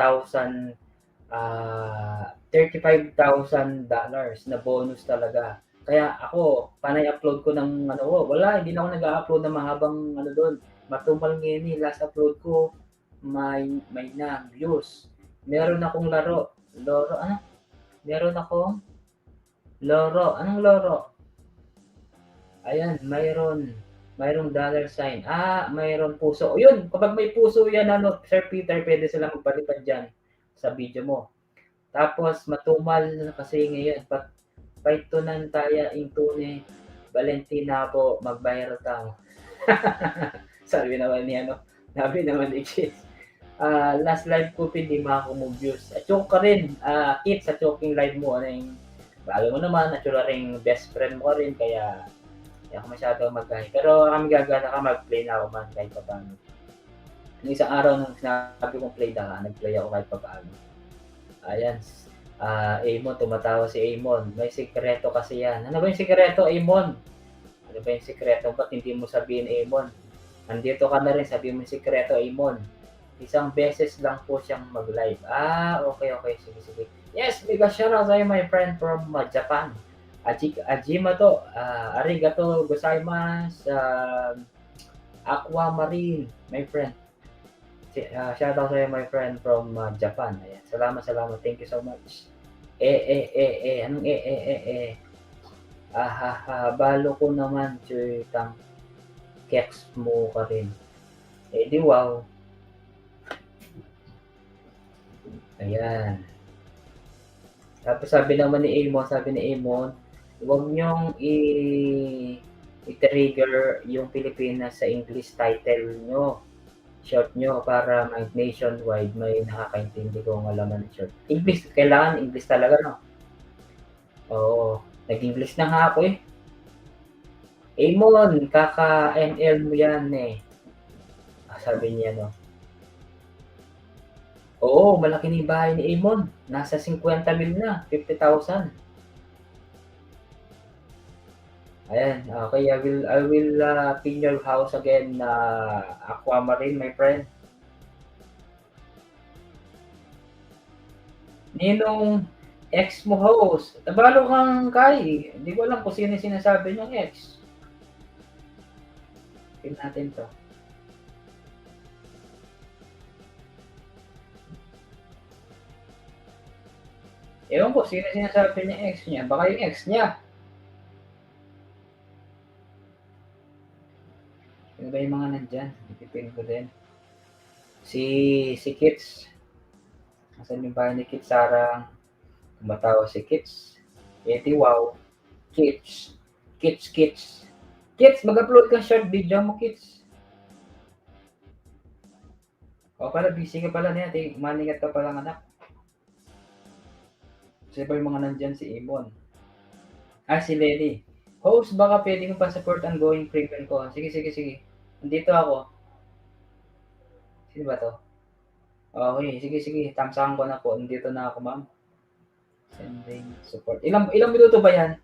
na bonus talaga. Kaya ako, panay upload ko ng ano ko, wala, hindi na ako nag-upload ng mahabang ano doon. Matumal ngayon last upload ko, may na views. Meron akong loro, ano? Meron akong loro, anong loro? Ayan, mayroon. Mayroong dollar sign. Mayroong puso. Yun, kapag may puso yan, ano, Sir Peter, pwede sila magpalipad dyan sa video mo. Tapos, matumal kasi ngayon, paitunan tayo ing tunay, Valentina po, mag-viral tao. Sabi naman ni ano, sabi naman ni Chis. Last live ko hindi makakumog-views. At choke ka rin, Kit, sa choking live mo, ano yung, alam mo naman, natural ring best friend mo ka rin, kaya hindi ako masyadong mag-hype. Pero kami gagana ka, mag-play na ako man kahit pa paano. Yung isang araw nung sinabi kong play na ka, nag-play ako kahit pa paano. Ayan, Amon, tumatawa si Amon. May sikreto kasi yan. Ano ba yung sikreto, Amon? Ano ba yung sikreto? Ba't hindi mo sabihin, Amon? Nandito ka na rin, sabihin mo yung sikreto, Amon. Isang beses lang po siyang mag-live. Okay. Sige, sige. Yes, mega shoutout sa'yo, my friend from Japan. Ajima to, arigato gozaimasu, Aquamarine, my friend. Shoutout sa'yo, my friend from Japan. Ayan. Salamat. Thank you so much. Anong balo ko naman, Choy Tang. Keks mo ka rin. Di wow. Ayan. Tapos sabi ni Amon, huwag niyong i-trigger yung Pilipinas sa English title nyo. Short nyo para nationwide may nakakaintindi kung alaman ng short. English, kailangan English talaga, no? Oo. Nag-English na nga ako eh. Amon, kaka-NL mo yan eh. Sabi niya, no? Oo, malaki na yung bahay ni Amon. Nasa 50 mil na, 50,000. Ayan, okay, I will pin your house again, Aquamarine, my friend. Ninong ex mo host. Tabalo kang Kai. Hindi ko alam kung sino sinasabi niyong ex. Pin natin to. Ewan ko, sino sinasabi niya ex niya? Baka yung ex niya. Sino ba yung mga nandyan? Ipipin ko din. Si Kits. Asan yung bahay ni Kits? Sarang tumatawa si Kits. Wow. Kits. Kits, mag-upload ka short video mo, Kits. O pala, busy ka pala niya. Maningat ka pala anak. Sino ba yung mga nandyan? Si Amon. Si Lenny. Host, baka pwede mo pa support ang going premium ko. Sige. Nandito ako. Sino ba to? Okay, sige. Tamsahan ko na po. Nandito na ako, ma'am. Sending support. Ilang minuto ba yan?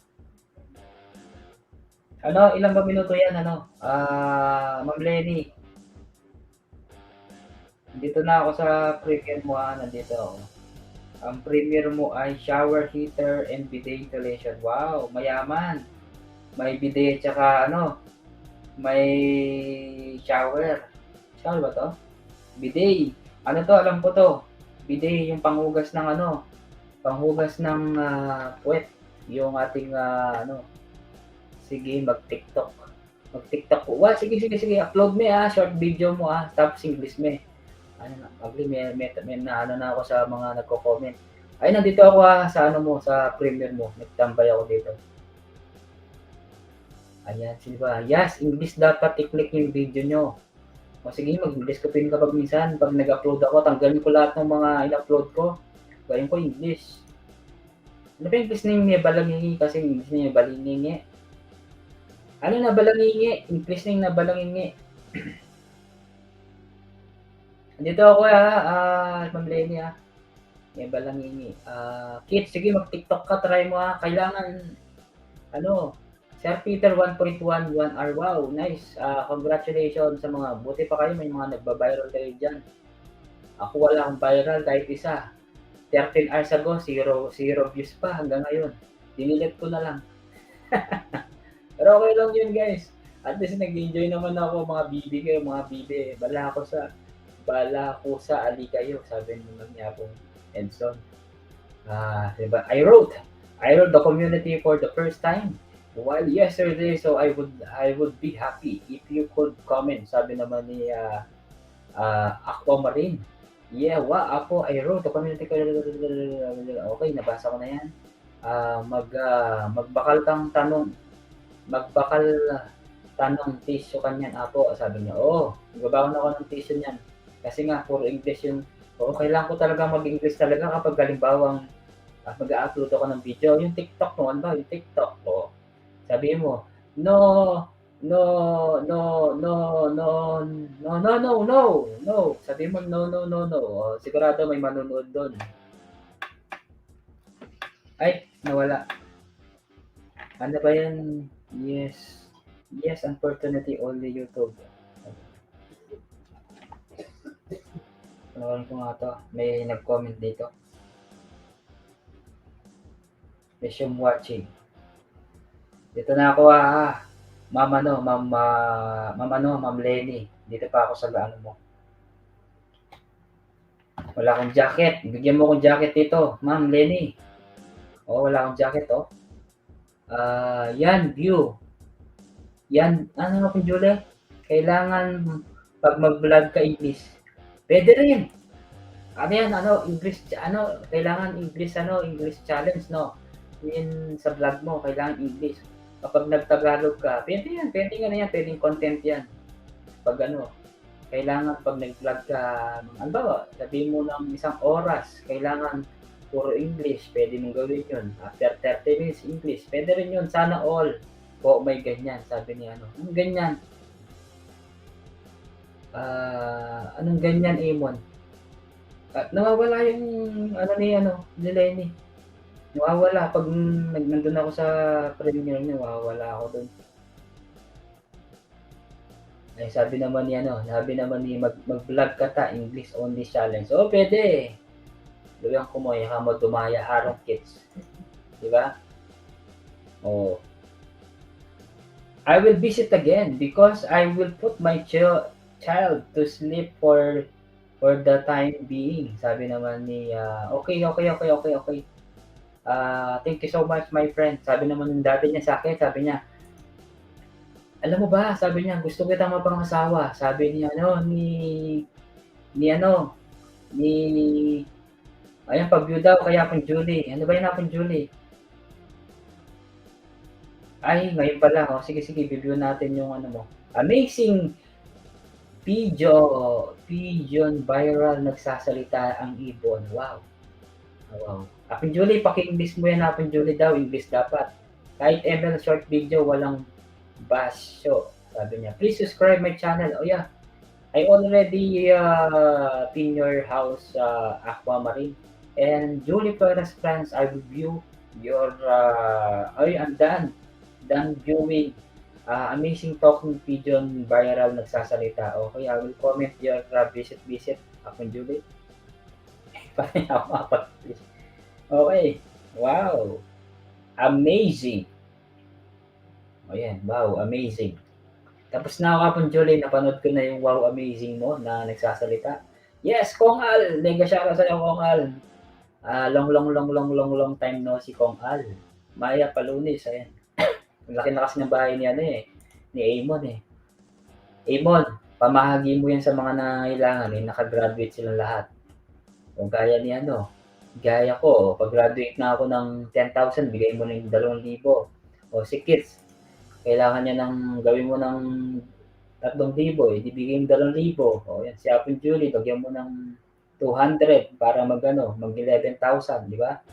Ilang ba minuto yan? Ma'am Lenny. Nandito na ako sa premium mo. Nandito ako. Ang premier mo ay shower heater and bidet installation. Wow, mayaman. May bidet tsaka may shower. Shower ba to? Bidet. Ano to? Alam ko to. Bidet yung panghugas ng panghugas ng puwet. Yung ating sige, mag-TikTok. Mag-TikTok po. Sige. Upload mo short video mo tapos English mo may na ako sa mga nagko-comment. Ay, nandito ako sa sa premiere mo. Nagtambay ako dito. Ayan, sino ba? Yes, English dapat i-click yung video nyo. O sige, mag-English ko pin kapag minsan. Pag nag-upload ako, tanggalin ko lahat ng mga in-upload ko. Gawin ko English. Ano ba English na yung balangingi? Kasi English na yung balangingi. Ano na balangingi? English na yung nabalangingi. Dito ako Ma'am Lenny May balangingi. Kit, sige mag-TikTok ka, try mo Kailangan, Sir Peter 1.1 hour. Wow, nice. Congratulations sa mga, buti pa kayo, may mga nagba-viral kayo dyan. Ako wala akong viral kahit isa. 13 hours ago, zero views pa hanggang ngayon. Dinilit ko na lang. Pero okay lang yun guys. At least nag-enjoy naman ako mga bibi. Bala ko sa ali kayo, sabi naman niya po Edson. Diba? I wrote the community for the first time. While yesterday, so I would be happy if you could comment, sabi naman ni Aquamarine. Yeah, Apo, I wrote a community. Okay, nabasa ko na yan. Magbakal tanong tissue kanyan, Apo, sabi niya. Oo, magbabaon ako ng tissue niyan. Kasi nga, puro English yung, oo, kailangan ko talaga mag-English talaga kapag halimbawang mag-a-upload ako ng video. Yung TikTok mo, ano ba, yung TikTok, o, sabi mo, no, no, no, no, no, no, no, no, no, no. Sabi mo, no, no, no, no. O, sigurado may manonood doon. Ay, nawala. Ano ba yan? Yes. Yes, unfortunately, only YouTube. Panoorin ko nga to. May nag-comment dito. Resume watching. Dito na ako Ma'am Lenny. Dito pa ako sa ano mo. Wala akong jacket. Bigyan mo akong jacket dito, Ma'am Lenny. Oh, wala akong jacket, oh. Yan, view. Yan, ano po, Julie? Kailangan pag mag-vlog ka English. Pwede rin. Ano yan, English, kailangan English challenge, no? Yun sa vlog mo, kailangan English. Kapag nagtagalog ka, pwede yan, pwedeng content yan. Pag kailangan pag nag-vlog ka, ano ba, sabihin mo ng isang oras, kailangan puro English, pwede mong gawin yun. After 30 minutes English, pwede rin yun, sana all. O may ganyan, sabi niya, anong ganyan? Anong ganyan, Amon? Nawawala yung, ni Lenny. Nawawala, pag nandun ako sa premiere niya, nawawala ako dun. Ay, sabi naman ni mag-vlog ka ta, English only challenge. Oo, pwede. Luwang kumoy, mo dumaya harong kids. Di ba? Oh. I will visit again because I will put my child to sleep for the time being. Sabi naman ni, okay. Thank you so much, my friend. Sabi naman dati niya sa akin, sabi niya, alam mo ba, sabi niya, gusto kitang mapangasawa. Sabi niya, ayan, pag-view daw, kaya pang Julie. Ano ba yun na pang Julie? Ay, ngayon pala. Oh, sige, review natin yung mo. Amazing pigeon viral nagsasalita ang ibon. Wow. Wow. Apin Julie, paki-English mo yan. Apin Julie daw, English dapat. Kahit ML short video, walang basyo. Sabi niya, please subscribe my channel. Oh yeah, I already pin your house, Aquamarine. And Julie Flores friends, I will view your, I'm done viewing amazing talking pigeon viral nagsasalita. Okay, I will comment your visit, Aqua Julie. Paano ako mapag-please? Okay, wow. Amazing. O yan, wow, amazing. Tapos na ako Kapon Julie, napanood ko na yung wow amazing mo na nagsasalita. Yes, Kong Al, mega shoutout sa iyo Kong Al. Long time no si Kong Al. Maya Palunis, ayan. Ang laki na kasi ng bahay ni Amon eh. Amon, pamahagi mo yan sa mga nangangailangan eh, nakagraduate silang lahat. O gaya ni gaya ko, pag-graduate na ako ng 10,000, bigay mo ng 2,000. O si Kids, kailangan niya gawin mo ng 3,000, di bigay mo 2,000. O yan, si Apple Julie, bagyan mo ng 200 para mag 11,000, di ba?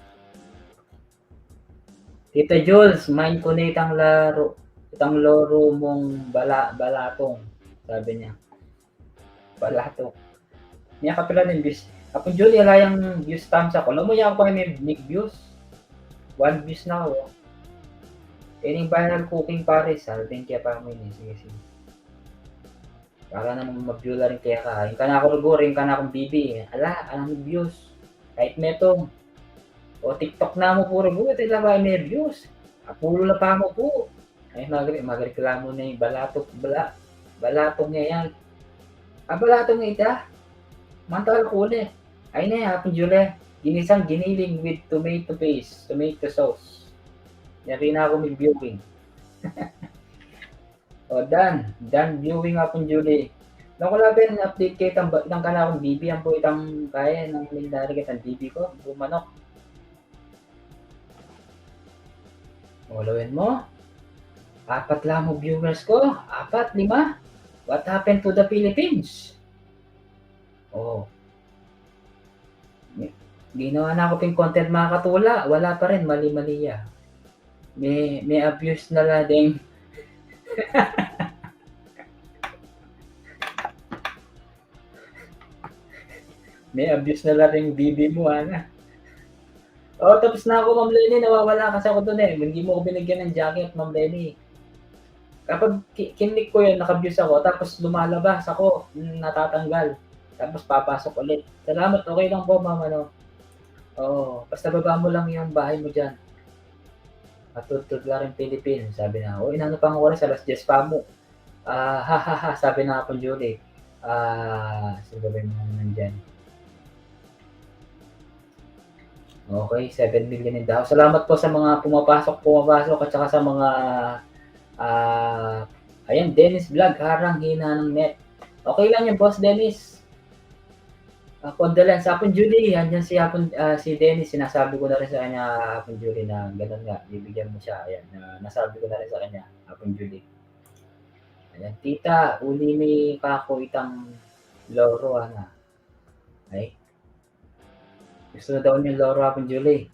Tita Jules, mind ko na itang laro mong balatong, sabi niya. Balatong. Niya kapila ng views. Apong Julie, alayang views thumbs up. Alam mo yan ako may views? 1 views na ako. Ining viral cooking pares, thank you pa mo yun. Sige. Para naman mag-view na rin kaya ka. Yung ka na ako lugurin, ka na akong bibi. Alam views. Kahit metong. O TikTok na mo puro buo, tila ba may views? Pulo na pa mo po. Ay, magreklamo na yung balatong niya yan. Balatong niya ita. Mantal ko ulit. Ay na yan, Apong Julie. Giniling with tomato paste, tomato sauce. Yan rin ako may viewing. O, Dan viewing hapon Julie. Nung kalaban update kay itang kanakong bibi ang po itang kaya ng legendary kitang bibi ko, bumanok. Followin mo. 4 lang mo viewers ko. 4, 5. What happened to the Philippines? Oh. Ginawa na ako ping content mga katula. Wala pa rin. Mali-mali ya. May abuse na la ding. May abuse na la ring bibi mo, ana. Oh, tapos na ako, Ma'am Lenny. Nawawala kasi ako doon eh. Hindi mo ko binigyan ng jacket, Ma'am Lenny. Kapag kinik ko yun, naka-views ako, tapos lumalabas ako, natatanggal. Tapos papasok ulit. Salamat, okay lang po, Ma'am, ano. Oo, basta baba mo lang yung bahay mo dyan. Matutod ka rin Philippines. Sabi na, o inano pa ang oras, alas 10 pa mo. Ha, sabi na ako, Julie. Sabi mo nandyan. Okay, 7 million din daw. Salamat po sa mga pumapasok at saka sa mga ayan, Dennis Vlog, harang hina ng net. Okay lang yung boss Dennis. Condolence Hapon Julie, andyan si Dennis, sinasabi ko na rin sa kanya Hapon Julie na gano'n nga, bibigyan mo siya. Ayan, nasabi ko na rin sa kanya Hapon Julie. Ayan, tita, uli ni kako itang loro ana. Ay. Gusto na daw niya loro Hapon Julie.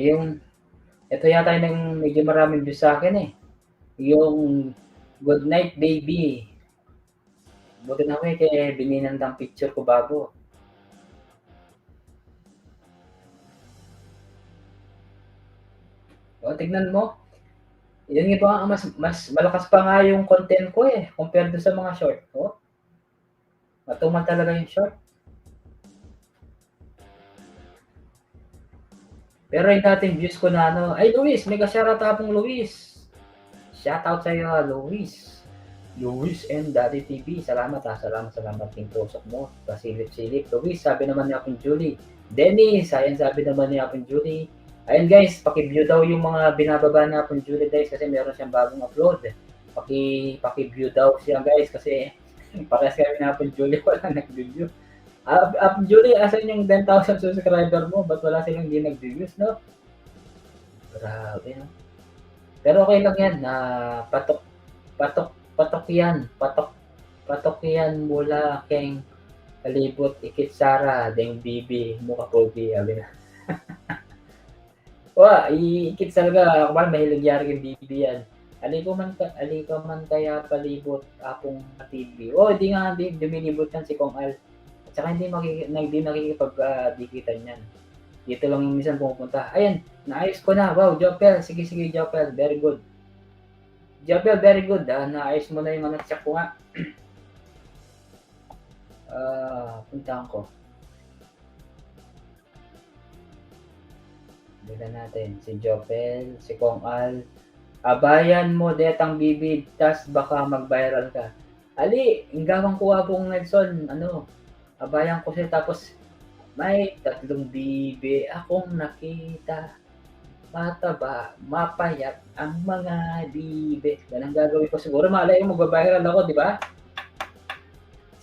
Yung ito yata yung medyo maraming views sa akin eh. Yung Good Night Baby. Buti na ako eh, kaya bininandang picture ko bago. O, tignan mo. Yun nga pa, mas malakas pa nga yung content ko eh, compared do sa mga short. O, matumal talaga yung short. Pero yung dating views ko na ano, ay Luis, mega shoutout tapong Luis. Shoutout sa iyo, Luis. Luis and Daddy TV. Salamat ha. Salamat yung tusok mo. Pasilip-silip. Luis, sabi naman ni Apong Julie. Dennis, ayan sabi naman ni Apong Julie. Ayun guys, paki-view daw yung mga binababa na Apong Julie guys kasi meron siyang bagong upload. Paki-view daw siya guys kasi parehas kami na Apong Julie wala nag-review. Apong Julie, asan yung 10,000 subscriber mo? Ba't wala silang hindi nag-reviews, no? Grabe, no? Pero okay lang yan. Patok yan mula keng kalibot ikit Sara deng bibi muka pogi sabi na. Wa ikit talaga kamal mahilig yari kay bibi yan. Ali ko man kaya palibot akong TV. Oh, di duminibot yan si Kong Al. At saka hindi nakikipag-dikitan yan. Dito lang yung minsan pumupunta. Ayan, naayos ko na. Wow, Jopel. Sige, Jopel. Very good. Jopel, very good. Naayos mo na yung ano, check ko nga. Puntahan ko. Dila natin. Si Jopel, si Kong Al. Abayan mo detang bibid, tas baka mag-viral ka. Ali, ingawang ko abong Nelson, ano, abayan ko siya tapos may 3 bibi akong nakita. Mataba, mapayat ang mga bibi. Yan ang gagawin ko siguro. Malay mo, mag-viral ako, di ba?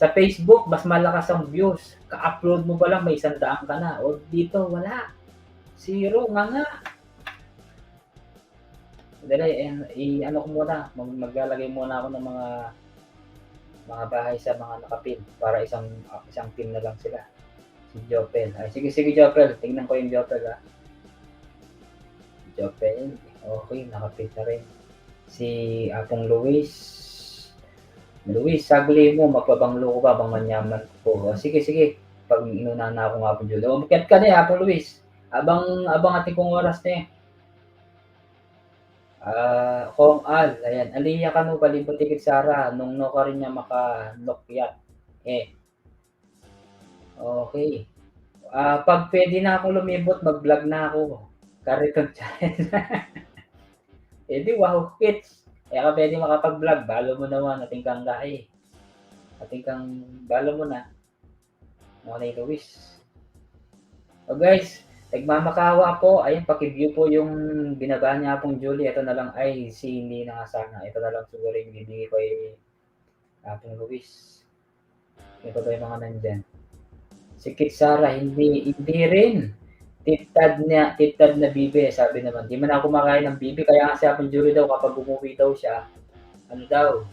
Sa Facebook, mas malakas ang views. Ka-upload mo pa lang, may 100 ka na. O dito, wala. 0 nga. Dali, ano ko muna, maglalagay muna ako ng mga bahay sa mga nakapin para isang team na lang sila. Si Jopel. Ay, sige, Jopel. Tingnan ko yung Jopel, ha. Jopel. Okay, nakapit na rin. Si Apong Luis. Luis, sagli mo. Magpabanglo ko ba? Bang manyaman ko. O, sige. Pag inuna na ako nga po, Julie. O, makiat ka na, Apong Luis. Abang ating kong oras na eh. Kong Al, ayan. Aliya ka no, palibot tikit Sara. Nung no ka rin niya maka-nokyat. Okay. Pag pwede na ako lumibot, mag-vlog na ako. Kariton channel. Di wow, kids. Kaya ka pwede makapag-vlog. Balo mo naman, ating kang gahi. Balo mo na. Okay, Luis. O guys, Nagmamakawa po, ayun paki-view po yung binaba niya pong Julie, ito na lang ay si hindi na nga sana, ito na lang siguro yung ibibigay ko kay Apong Luis. Ito ba yung mga nandyan? Si Kit Sara, hindi rin. Titad na bibe, sabi naman. Di man ako kumakain ng bibe, kaya nga si Apong Julie daw kapag umuwi daw siya, ano daw,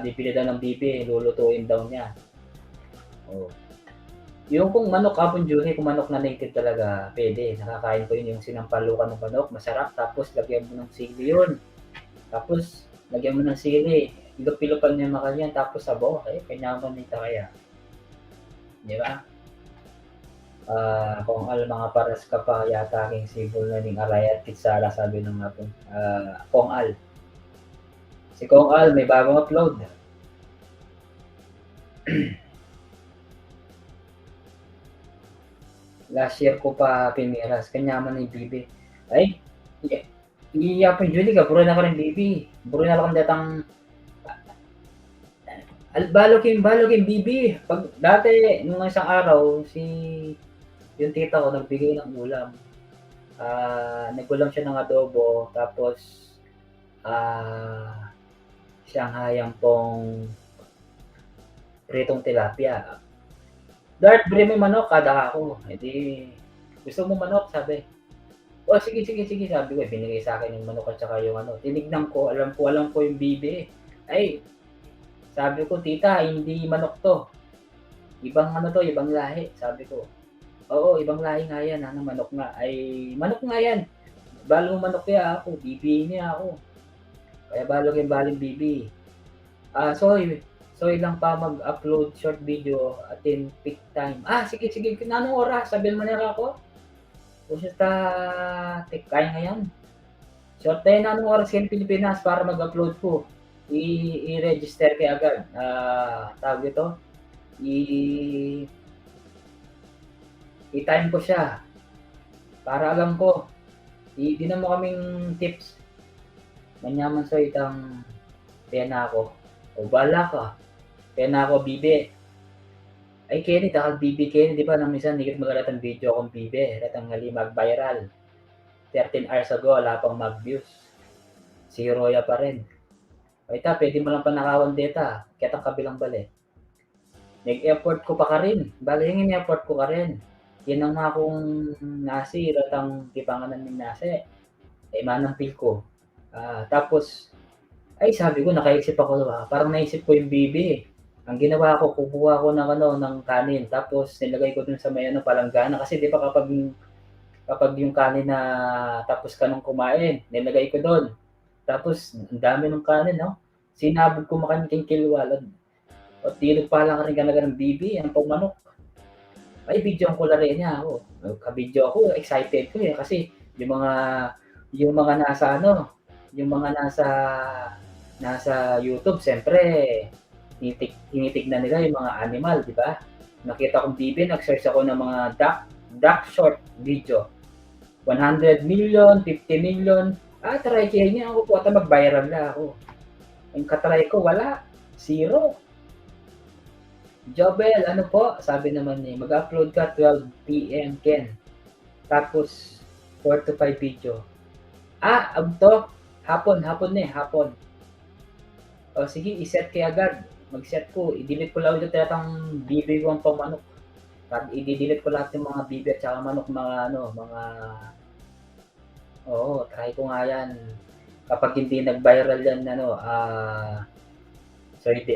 bibili daw ng bibe, lulutuin daw niya. Oh. Yung kung manok Apong Julie, kung manok na native talaga, pwede. Nakakain ko yun, yung sinampalukan ng manok, masarap. Tapos lagyan mo ng sili yun. Tapos lagyan mo ng sili. Ilup-ilupan mo yung makalyan, tapos sabaw. Ay, kanyaman nito kaya. Di ba? Kung al mga paras ka pa yata aking sibol na ning arayat kitsala sabi ng ating Kong Al. Si Kong Al may bagong upload. Last year ko pa piniras, kanyaman ni Bibi. Ay, iya pa Julie ka, puro na ka rin Bibi. Puro na lang datang balog yung Bibi. Pag dati, nung isang araw, yung tita ko nagbigay ng ulam. Nag-ulam siya ng adobo, tapos Shanghaian pong pritong tilapia. Dart, bili mo manok, kada ako. Edi, gusto mo manok, sabi. Oh, sige, sabi ko. Binigay sa akin yung manok at saka yung ano. Tinignan ko, alam ko yung bibi. Ay, sabi ko, tita, hindi manok to. Ibang ano to, ibang lahi, sabi ko. Oo, ibang lahi nga yan, ano, manok nga. Ay, manok nga yan. Balong manok kaya ako, bibi niya ako. Kaya balong yung baling bibi. So ilang pa mag-upload short video atin peak time. Sige, anong oras? Sabihin mo na ako. Kung siya kaya ngayon. Short tayo na anong oras yan Pilipinas para mag-upload ko. I-register kaya agad. Tawag ito. I-time ko siya. Para alam ko. Di mo kaming tips. Manyaman sa itang kaya na ako. O bala ka. Kaya na ako bibe. Ay Kenny, dahil bibe Kenny, di ba? Nang minsan, hindi ko magalat ang video akong bibe. Ratang hali mag-viral. 13 hours ago, wala pang mag-views. Si Roya pa rin. Ay pwede mo lang panakawan data. Kaya ang kabilang bali. Nag-effort ko pa ka rin. Bali yung effort ko ka rin. Yan ang mga kong nasi, ratang kipanganan ng nasi. Manang feel ko. Tapos, ay sabi ko, nakaisip ako, parang naisip ko yung bibi. Ang ginawa ko, kukuha ko ng kanin, tapos nilagay ko dun sa may palanggana. Kasi di ba kapag yung kanin na tapos ka nung kumain, nilagay ko doon. Tapos, ang dami ng kanin, no? Sinabog ko makaniking kilwalad. O tilog pa lang rin ka ng bibi, ang pagmanok. Ay, video ko na rin niya ako. Ka-video ako, excited ko kasi yung mga nasa YouTube, siyempre, tinitignan nila yung mga animal, di ba? Nakita kong TV, nag-search ako ng mga duck short video. 100 million, 50 million. Try kaya niya ako po at mag-viral na ako. Yung katry ko, wala. Zero. Jobel, ano po? Sabi naman niya, mag-upload ka 12 PM, Ken. Tapos, 4 to 5 video. Hapon. O sige, i-set kaya agad. Mag-set ko. I-delete ko lang ulit ang bibi ko ang pamanok. I-delete ko lahat yung mga bibi at saka manok, try ko nga yan. Kapag hindi nag-viral yan,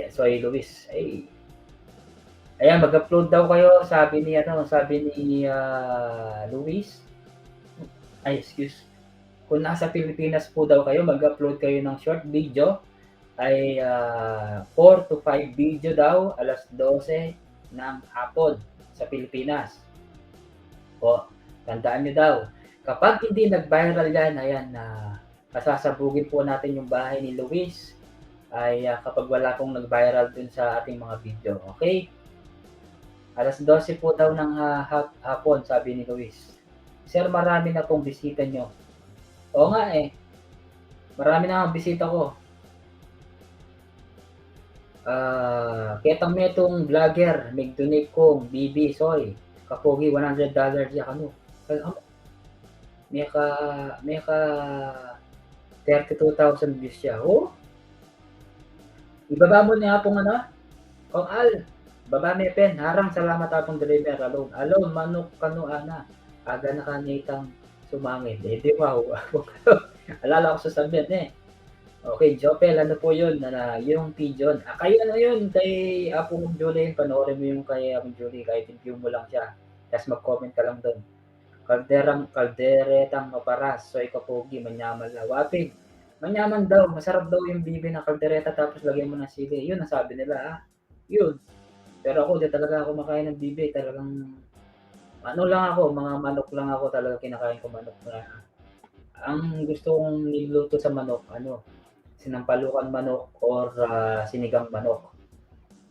Soy Luis, ayan, mag-upload daw kayo, sabi ni Luis. Kung nasa Pilipinas po daw kayo, mag-upload kayo ng short video. 4 to 5 video daw, alas 12 ng hapon sa Pilipinas. Tandaan nyo daw, kapag hindi nag-viral yan, ayan, pasasabugin po natin yung bahay ni Luis kapag wala pong nag-viral dun sa ating mga video. Okay? Alas 12 po daw ng hapon, sabi ni Luis. Sir, marami na pong bisita nyo. Oo nga marami na ang bisita ko. Ketang metong vlogger, mag-donate kong BB, sorry. kapogi $100 ya kanu. Meka meka 32,000 views siya. Oh, ibaba mo niya pong ano, kung al, baba mi pen, harang salamat apong driver alone. Alone manok kanu ana. Aga na kanitang sumangit. Eh, di wow. Alala ko sa sabihan eh. Okay, Jopel, ano po yun? Yung pigeon. Kayo ano yun, kay Apong Julie, panoorin mo yung kay Apong Julie, kahit review mo lang siya. Tapos mag-comment ka lang doon. Kalderetang maparas, soy kapogi, manyaman na. Wapig, manyaman daw, masarap daw yung bibi ng kaldereta tapos lagyan mo ng sili. Yun, nasabi nila Yun. Pero ako, di talaga ako makain ng bibi. Talagang, ano lang ako, mga manok lang ako talaga kinakain ko manok na. Ang gusto kong niluto sa manok, sinampalukan manok or sinigang manok.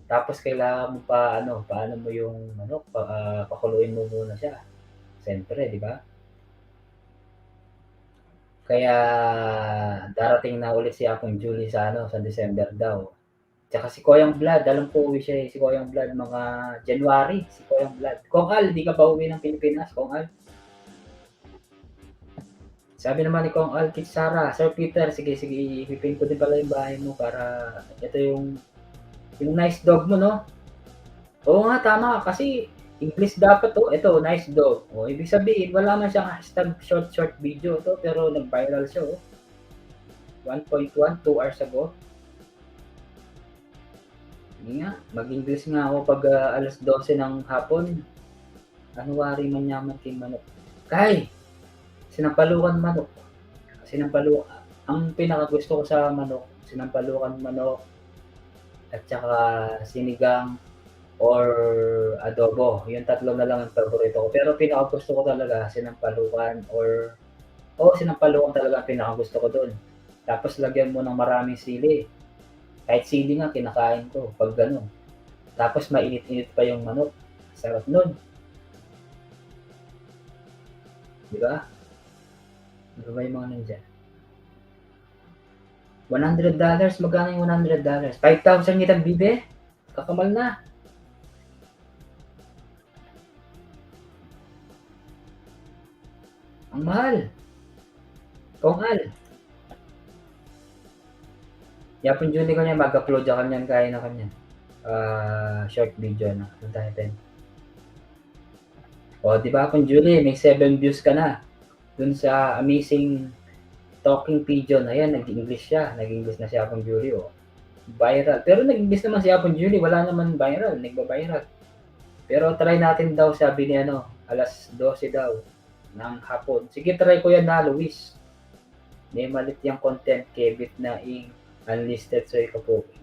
Tapos kailangan mo pa paano mo yung manok, pakuluin mo muna siya. Siyempre, di ba? Kaya darating na ulit si Apong Julie sa sa December daw. Tsaka si Koyang Vlad, alam ko uwi siya si Koyang Vlad mga January, si Koyang Vlad. Kung Al, di ka ba uwi ng Pilipinas, Kung Al? Sabi naman ni Kong Al Sara, Sir Peter, sige, ipipin ko din pala yung bahay mo para ito yung nice dog mo, no? Oo nga, tama. Kasi English dapat to. Ito, nice dog. O, ibig sabihin, wala man siyang hashtag short video to, pero nag-viral siya, 1.1, 2 hours ago. Hindi nga, mag-English nga ako pag alas 12 ng hapon. January manyaman king manok. Kay, sinampalukan manok. Ang pinakagusto ko sa manok, sinampalukan manok, at saka sinigang or adobo. Yung tatlo na lang ang paborito ko. Pero pinakagusto ko talaga sinampalukan sinampalukan talaga ang pinakagusto ko doon. Tapos lagyan mo ng maraming sili. Kahit sili nga kinakain ko pag gano'n. Tapos mainit-init pa yung manok. Sarap nun. Di ba? Ano ba yung mga nandyan? $100? Magkano yung $100? 5,000 kitang bibe? Kakamal na. Ang mahal. Kung Al. Yapon Juni ko niya mag-upload ako niyan kaya na kanya. Short video na. Ang tayo O, di ba kung Julie, may 7 views ka na. Dun sa amazing talking pigeon. Ayan, nag-English siya. Nag-English na si Apong Julie, Viral. Pero nag-English naman si Apong Julie. Wala naman viral. Nagba-viral. Pero try natin daw, sabi ni alas 12 daw ng hapon. Sige, try ko yan na, Luis. May malit yung content, kebit na unlisted soy kapogi.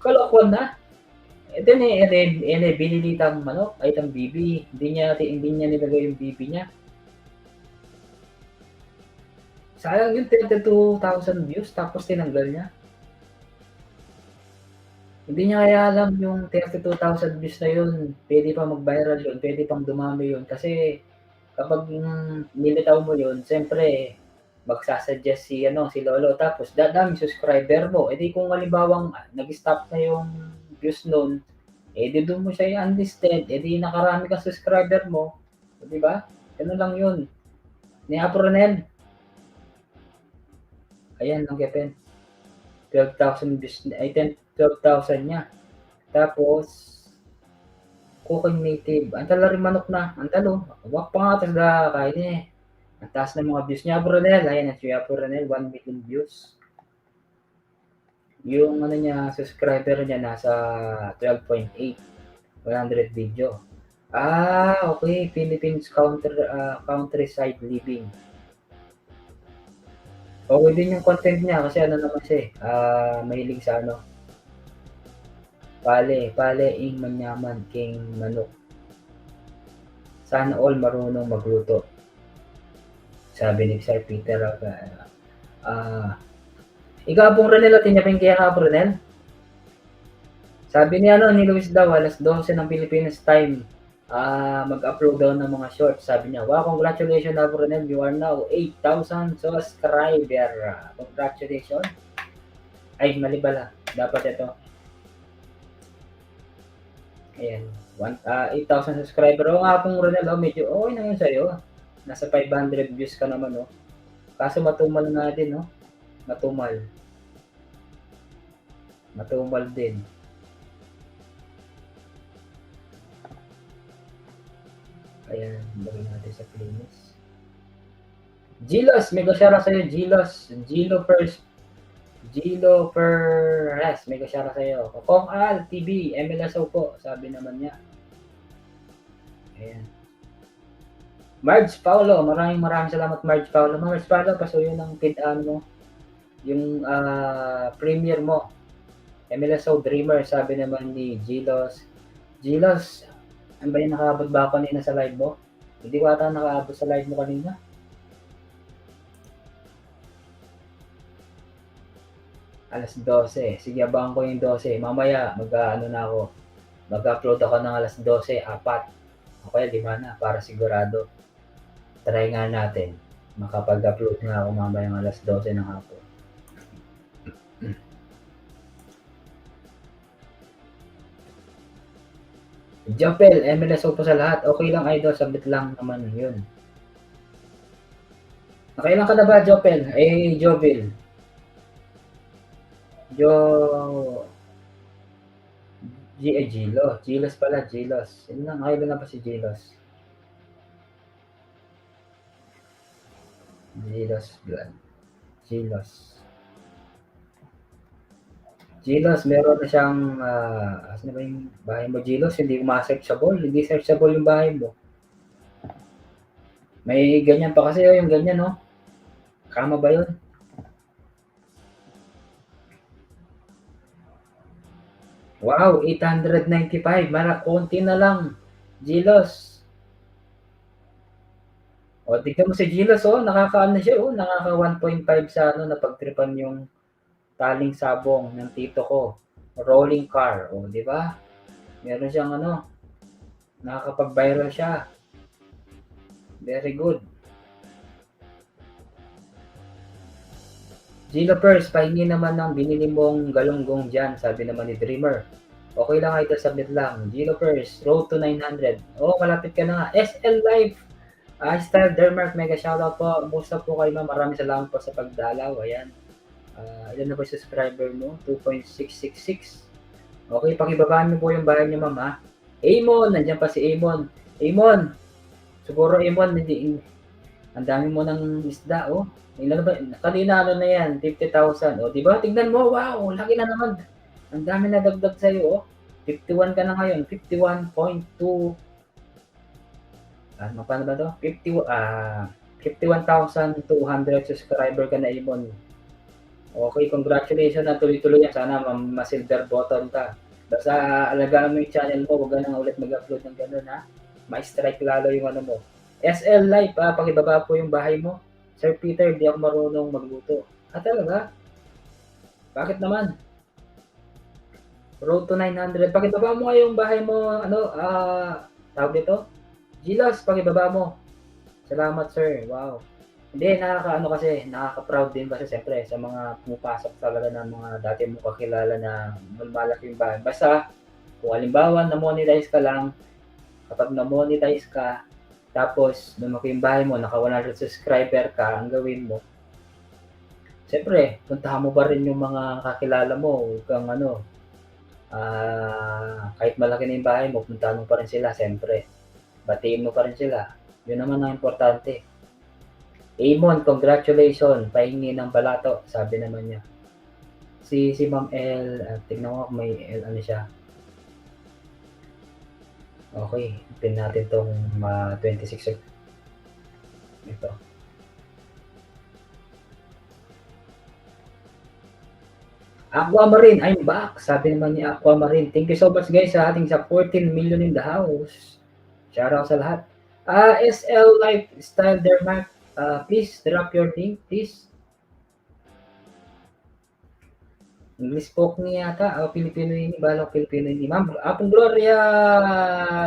Kalokohan na. Ito binilitang manok, ay itang bibi. Hindi niya nilagay yung bibi niya. Sayang yung 32,000 views tapos tinanggal niya. Hindi niya kaya alam yung 32,000 views na yun, pwede pa mag-viral yun, pwede pang dumami yun. Kasi kapag nilitaw mo yun, siyempre, magsasuggest si Lolo. Tapos, dadami subscriber mo. E di kung halimbawang nag-stop na yung views nun, eh di doon mo siya i-unlisted, eh di nakarami kang subscriber mo. Di ba? Ganun lang yun. Ni Apronel. Ayan, ang Kepen. 12,000 views, ay 12,000 niya. Tapos, cooking native. Ang tala rin manok na. Ang talo. Wak pa nga talaga kain eh. Ang taas ng mga views niya, Apronel. Ayan, si Apronel, 1 million views. Yung niya, subscriber niya nasa 12.8. 100 video. Okay. Philippines countryside living. Okay din yung content niya kasi naman siya mahilig sa pale ing manyaman king manok. Sana all marunong magluto. Sabi ni Sir Peter Igabong Renel at inyapin kaya ka, Renel? Sabi ni Luis daw, alas 12 ng Philippines time, mag-upload daw ng mga shorts. Sabi niya, wow, congratulations, Renel, you are now 8,000 subscriber. Congratulations. Ay, mali pala. Dapat ito. Ayan. 8,000 subscriber. Oo nga pong Ronel, medyo okay na yun sa'yo. Nasa 500 views ka naman, oh. Kaso matumal nga din, no? Matumal. Matumal din. Ayan, lagay natin sa playlist. Gilos, may gusyara sa'yo, Gilos. Gilo Perez, may gusyara sa'yo. Kong Al, TV, MLSO po, sabi naman niya. Ayan. Marge Paulo, maraming salamat Marge Paulo. Marge Paulo, pasuyo ng mo. Yung premiere mo. MLSO Dreamer, sabi naman ni Gilos. Gilos, ano ba yung nakaabot ba ako kanina sa live mo? Hindi ko ata nakaabot sa live mo kanina. Alas 12. Sige, abangan ko yung 12. Mamaya, mag-upload ako ng alas 12, 4. O kaya 5 na, para sigurado. Try nga natin. Makapag-upload nga ako mamaya ng alas 12 ng hapon. Jopel, MLSO po sa lahat. Okay lang idol, sabit lang naman yun. Nakailan ka na ba, Jopel? Jovel. Gilos. Gilos pala, Gilos. Yun lang, nakailan na pa si Gilos. Gilos, meron na siyang, asan na ba yung bahay mo, Gilos? Hindi ma-searchable. Hindi searchable yung bahay mo. May ganyan pa kasi, yung ganyan, no? Kama ba yun? Wow, 895. Konti na lang. Gilos. O, tignan mo si Gilos, nakaka-ano siya, nakaka 1.5 sa napagtripan yung taling sabong ng tito ko. Rolling car, di ba? Meron siyang nakakapag-viral siya. Very good. Gilo Pers, pahingi naman ng binili mong galunggong dyan, sabi naman ni Dreamer. Okay lang ito, submit lang. Gilo Pers, road to 900. Malapit ka na nga. SL Live, Style Dermark, mega shoutout po. Musta po kayo, ma'am. Maraming salamat po sa pagdalaw. Ayan. Ilan na po yung subscriber mo? 2.666. Okay, pakibabaan mo po yung bahay niyo, ma'am, ha? Amon, nandiyan pa si Amon. Amon, siguro Amon, hindi, ang dami mo ng isda, Ilan ba? Kanina na yan, 50,000. Di ba? Tignan mo, wow, laki na naman. Ang dami na dagdag sa'yo, 51 ka na ngayon, 51.2. Paano ba to? 51,200 subscriber ka na, Ibon. Okay, congratulations na tuloy-tuloy yan. Sana ma-silver button ka. Basta alagaan mo yung channel mo, huwag ka na ulit mag-upload ng gano'n, ha? Ma-strike lalo yung mo. SL Live, pakibaba po yung bahay mo. Sir Peter, di ako marunong magluto. Talaga? Bakit naman? Road to 900. Pakibaba mo nga yung bahay mo, tawag dito? Gilos, pakibaba mo. Salamat, sir. Wow. Hindi, nakaka-proud din kasi siyempre sa mga pumapasok talaga ng mga dati mo kakilala na malaki yung bahay. Basta, kung halimbawa na-monetize ka lang, kapag na-monetize ka, tapos lumaki yung bahay mo, naka 100 subscriber ka, ang gawin mo, siyempre, puntahan mo pa rin yung mga kakilala mo, kung kahit malaki na yung bahay mo, puntahan mo pa rin sila, siyempre. Batiin mo pa rin sila. Yun naman ang importante. Amon, congratulations, pahingi ng balato, sabi naman niya. Si Ma'am L, tignan mo kung may L, siya. Okay, pin natin tong 26. Ito. Aquamarine, I'm back. Sabi naman ni Aquamarine. Thank you so much guys sa ating sa 14 million in the house. Shout out sa lahat. SL Lifestyle Dermark, please drop your name, please. English spoke niya yata, Pilipino ini, balok Pilipino ini. Ma'am, Apong Gloria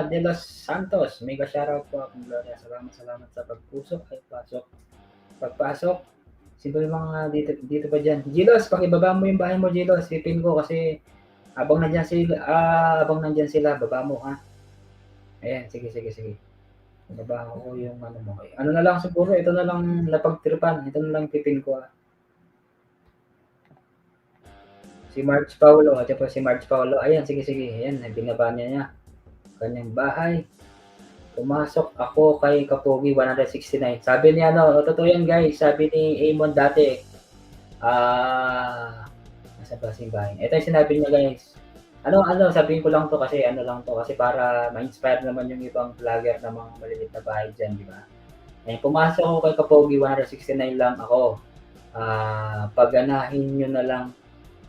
de los Santos, mega shoutout po Apong Gloria. Salamat sa pagpasok. Sino yung mga dito pa dyan? Gilos, pakibaba mo yung bahay mo, Gilos. Sipin ko kasi abang nandyan sila, baba mo, ha? Ayan, sige, sige, sige. Binabahan ko yung ano mo. Ano na lang siguro, ito na lang napagtripan. Ito na lang pipin ko. Si March Paulo, at po si March Paulo. Ayan, sige, sige. Ayan, binaba niya kanyang bahay. Pumasok ako kay Kapogi 169. Sabi niya, ano, totoo yan guys. Sabi ni Amon dati, nasa ba simbahan? Ito yung sinabi niya guys. Ano, sabihin ko lang to kasi ano lang to kasi para ma-inspire naman yung ibang vlogger na mga maliliit na bahay dyan, di ba? Eh, pumasok ako kay Kapogi 169 lang ako. Pagganahin nyo na lang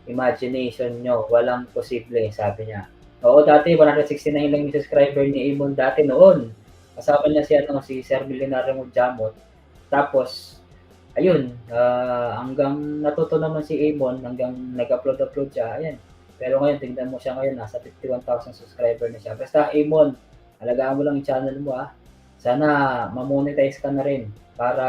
imagination nyo, walang posible, sabi niya. Oo, dati 169 lang yung subscriber ni Amon dati noon. Kasama niya si, ano, si Sir Milenario Mujamot. Tapos, ayun, hanggang natuto naman si Amon, hanggang nag-upload siya, ayan. Pero ngayon, tingnan mo siya ngayon, nasa 51,000 subscriber na siya. Basta, Amon, alagaan mo lang yung channel mo, ah. Sana ma-monetize ka na rin para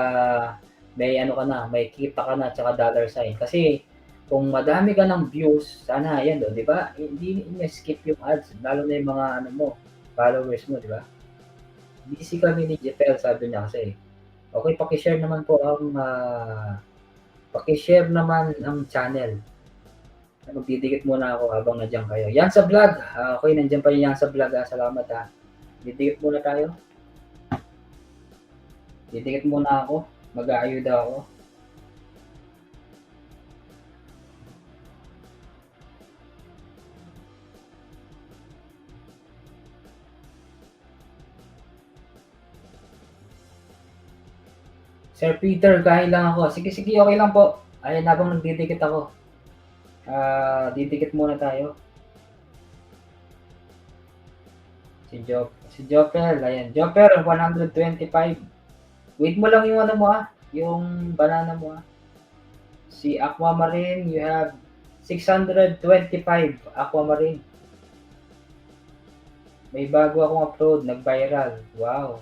may ano ka na, may kita ka na, tsaka dollar sign. Kasi, kung madami ka ng views, sana yan, di ba? Hindi skip yung ads, lalo na yung mga ano mo, followers mo, di ba? Busy kami ni Jepel, sabi niya kasi. Okay, paki-share naman ang channel. Magdidikit muna ako habang nandiyan kayo. Yan sa vlog. Okay, nandiyan pa yan sa vlog. Salamat ha. Didikit muna tayo. Didikit muna ako. Mag-aayuda ako. Sir Peter, kain lang ako. Sige, sige, okay lang po. Ayan, habang nagdidikit ako. Didikit muna tayo. Si Jopper, ayan. Jopper, 125. Wait mo lang yung ano mo yung banana mo Si Aquamarine, you have 625 Aquamarine. May bago akong upload, nag-viral. Wow.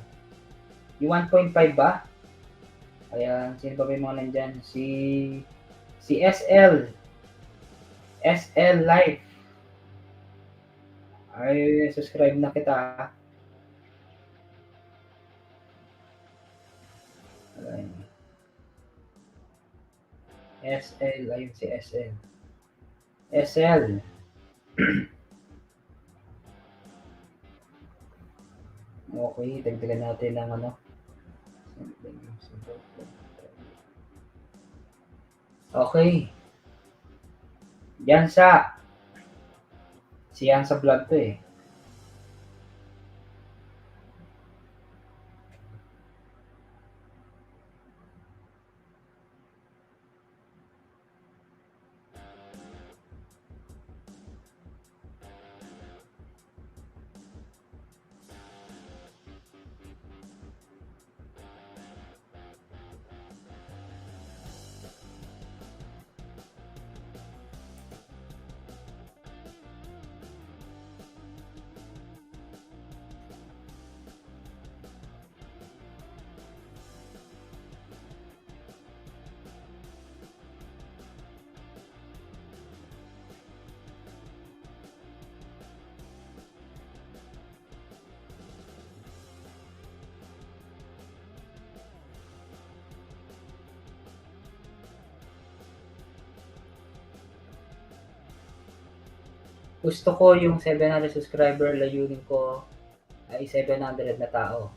Yung 1.5 ba? Ayan, sino ba yung mga nandyan? Si SL. SL Life. Ay, subscribe na kita. Ayan. SL, ayun si SL. SL. Okay, dagdagan natin ng ano. Okay. Yan sa siyan sa vlog to eh. Gusto ko yung 700 subscriber, layunin ko ay 700 na tao.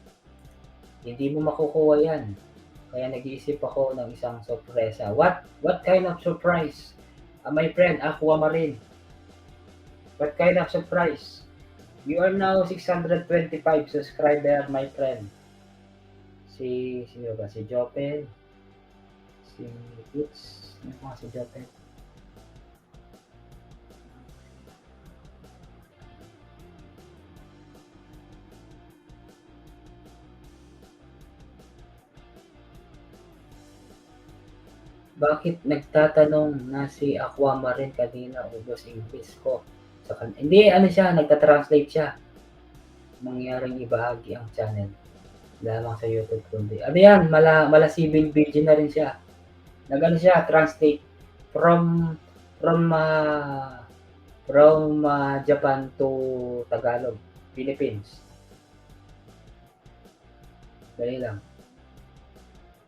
Hindi mo makukuha yan. Kaya nag-iisip ako ng isang sorpresa. What kind of surprise? My friend, Aquamarine. What kind of surprise? You are now 625 subscriber, my friend. Sino ba? Si Jopel. Si Boots. Ano pa si Jopel? Bakit nagtatanong na si Aquamarine kanina ubos English ko? Hindi, ano siya, nagta-translate siya. Mangyaring ibahagi ang channel lamang sa YouTube kundi. Ano yan, mala civil video na rin siya. Nagano siya, translate from Japan to Tagalog, Philippines. Dali lang.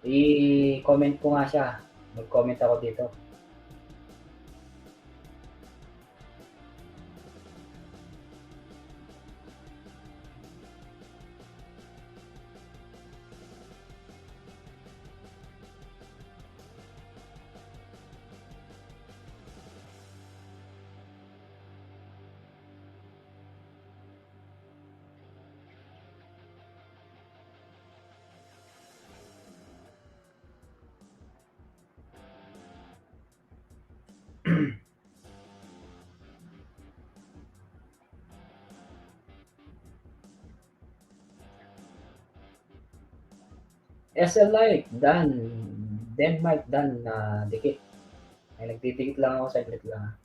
I-comment ko nga siya. Mag-comment ako dito. SLI, done. Denmark, done na dikit. Ay, nagdidikit lang ako, saglit lang.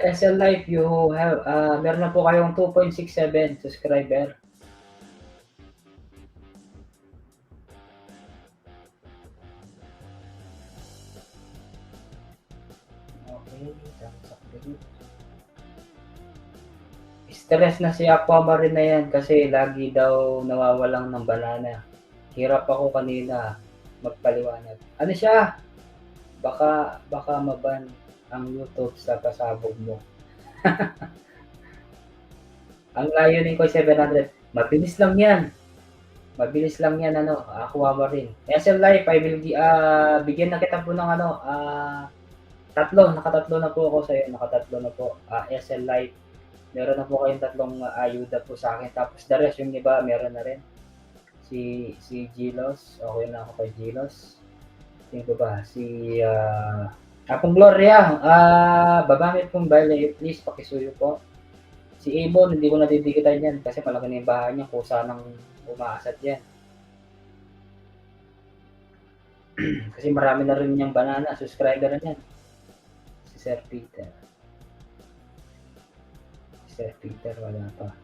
SL Life, you have, meron na po kayong 2.67 subscriber. Okay, sakit. Stress na si Aquamarine na yan kasi lagi daw nawawalan ng banana. Hirap ako kanina magpaliwanag. Ano siya? Baka maban ang YouTube sa pasabog mo. Ang layunin ko 700. Mabilis lang yan. Mabilis lang yan, ano, Aquamarine. SL Life, I will, bigyan na kita po ng ano, nakatatlo na po ako sa iyo, nakatatlo na po. SL Life, meron na po kayong tatlong ayuda po sa akin. Tapos the rest, yung iba, meron na rin. Si Gilos, okay na ako kay Gilos. Sino ba ba? Si Apong Gloria, babangit pong bale, please pakisuyo po. Si Ebon, hindi ko nadidikitan yan kasi malaki na yung bahay niya, kusa nang umaasat yan. Kasi marami na rin niyang banana, subscriber na yan. Si Sir Peter. Sir Peter, wala pa.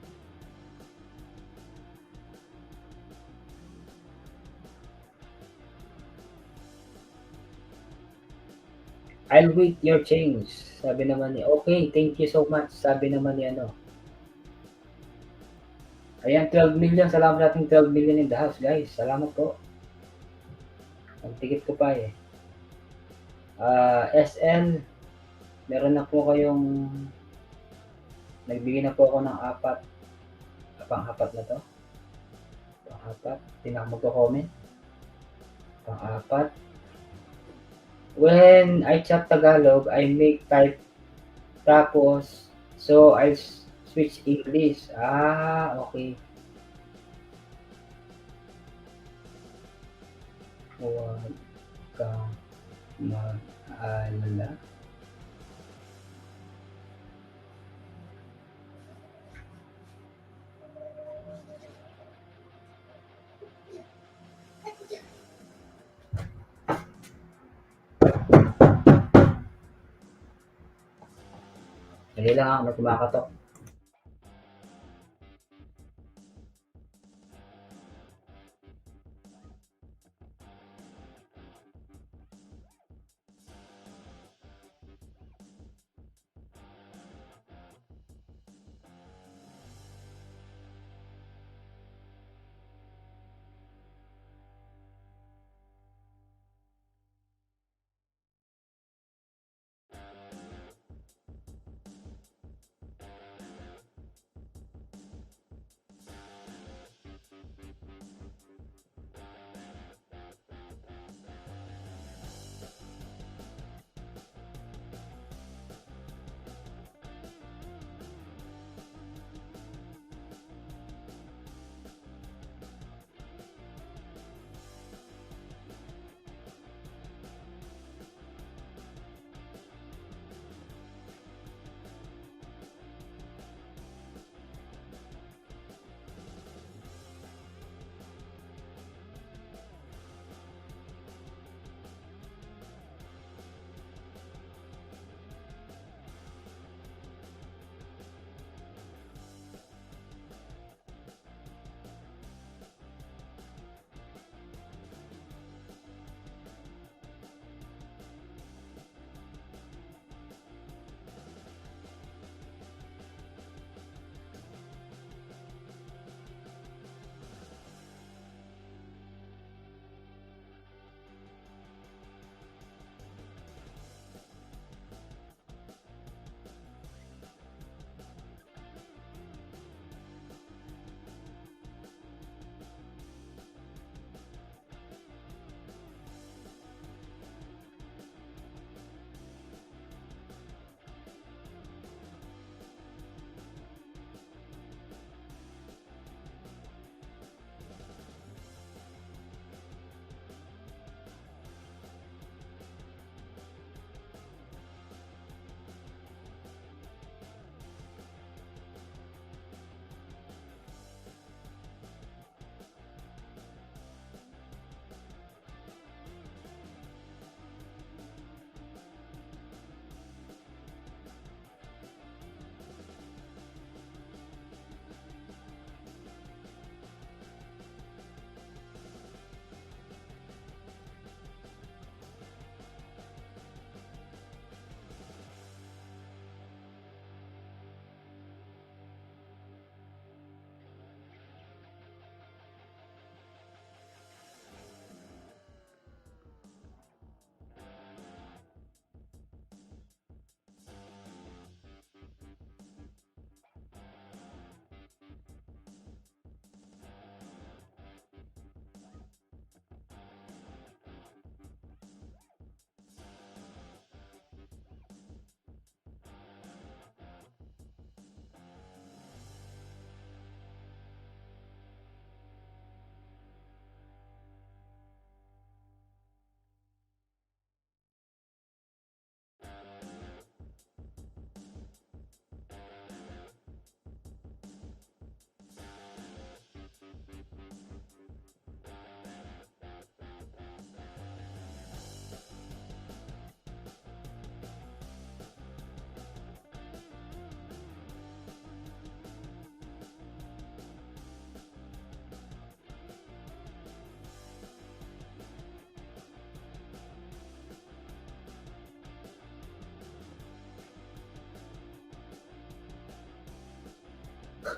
I'll wait your change. Sabi naman ni, okay, thank you so much. Sabi naman ni ano. Ayan, 12 million. Salamat natin 12 million in the house, guys. Salamat po. Ang tikit ko pa eh. SN, meron na po kayong, nagbigay na po ako ng apat. Pang-apat na to. Pang-apat. Hindi na ako magko-comment. Pang-apat. When I chat Tagalog, I make type tapos, so I switch English. Okay. Huwag kang mag-alala. Dali lang ako, may kumakatok.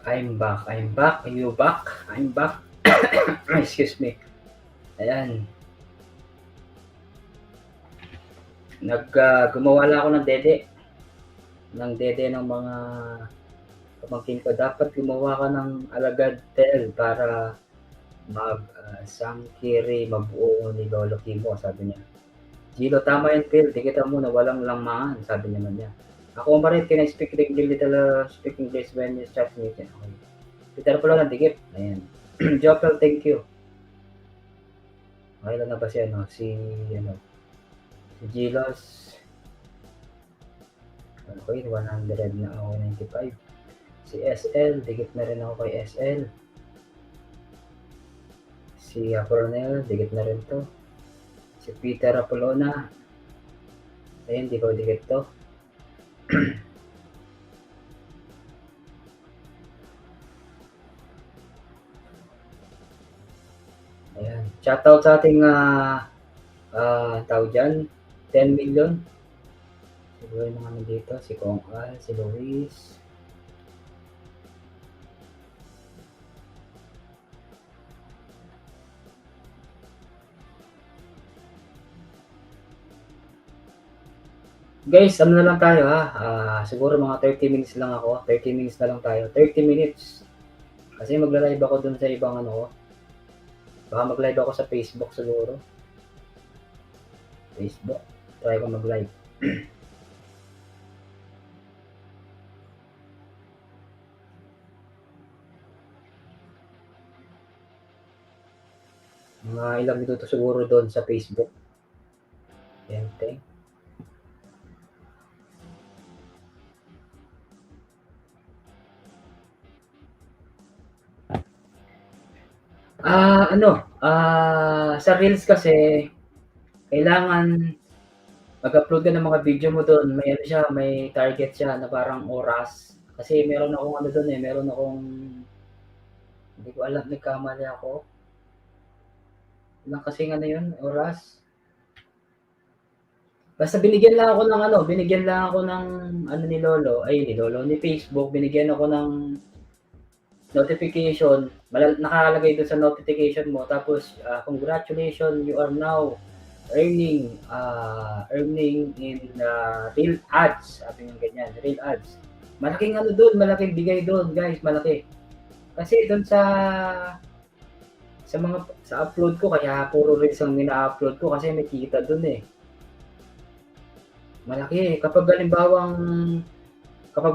I'm back. I'm back. Are you back? I'm back. Excuse me. Ayan. Gumawa lang ako ng dede ng mga pamangkin ko. Dapat gumawa ka ng alagad tel para sangkiri mabuo ni Lolo Kimo, sabi niya. Gilo, tama yan, Phil. Tikita mo na walang lamaan, sabi naman niya. Ako marit, can I speak speak English when you chat me? Okay. Peter pala ng dikit. Ayan. Jopel, thank you. Okay lang na ba siya, no? Si Gilos. Okay, 100 na ako, 95. Si SL, dikit na rin ako kay SL. Si Coronel, dikit na rin to. Si Peter Apolona. Ayun, di ko dikit to. Ayan. Shoutout sa ating tao dyan, 10 million. Siguro yung mga dito, si Kong Al, si Luis. Guys, ano na lang tayo ha. Siguro mga 30 minutes lang ako. 30 minutes na lang tayo. 30 minutes. Kasi magla-live ako dun sa ibang ano ko. Baka mag-live ako sa Facebook siguro. Facebook. Try ko mag-live. Mga ilang minuto siguro doon sa Facebook. Yan, thank. Sa Reels kasi, kailangan mag-upload ka ng mga video mo doon. May ano siya, may target siya na parang oras. Kasi meron akong ano doon eh, meron akong, hindi ko alam, nagkamali ako. Ilang kasing ano yun, oras. Basta binigyan lang ako ng ni Facebook, binigyan ako ng notification, nakalagay doon sa notification mo, tapos congratulations, you are now earning in real ads, sabi ng ganyan, real ads. Malaking ano doon, malaking bigay doon, guys, malaki. Kasi doon sa upload ko, kaya puro reels ang ina-upload ko kasi may kita doon eh. Malaki. Kapag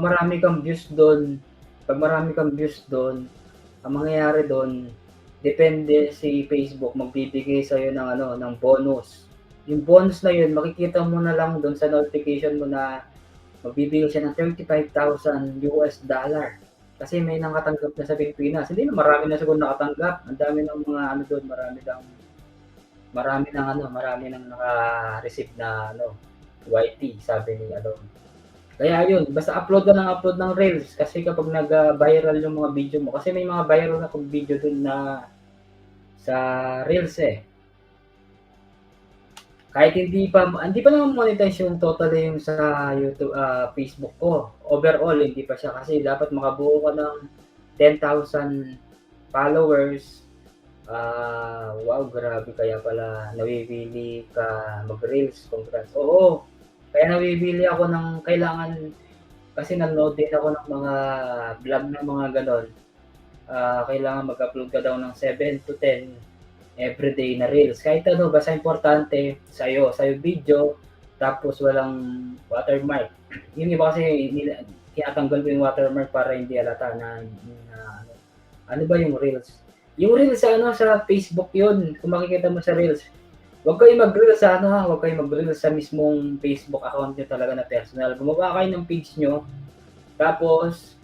marami kang views doon, ang mangyayari doon, depende si Facebook magbibigay sa'yo ng bonus. Yung bonus na yun, makikita mo na lang doon sa notification mo na magbibigay siya ng $35,000. Kasi may nakatanggap na sa Pilipinas. Hindi na marami na siguro nakatanggap. Ang dami ng mga ano doon, marami nang naka-receive na YT, sabi ni Kaya yun, basta upload ng reels kasi kapag nag-viral yung mga video mo, kasi may mga viral na video dun na sa reels eh. Kahit hindi pa naman monetize yung totally yung sa YouTube, Facebook ko. Overall, hindi pa siya kasi dapat makabuo ka ng 10,000 followers. Wow, grabe, kaya pala nawibili ka mag-reels. Congrats. Oo, kaya nawibili ako ng kailangan, kasi nanood din ako ng mga vlog ng mga ganon. Kailangan mag-upload ka daw ng 7 to 10 everyday na reels. Kahit ano, basta importante sa'yo video, tapos walang watermark. Yung iba kasi tinatanggal ko yung watermark para hindi halata na ano ba yung reels. Yung reels sa Facebook yun, kung makikita mo sa reels. Huwag kayong mag-reels sa mismong Facebook account nyo talaga na personal. Gumawa kayo ng page nyo, tapos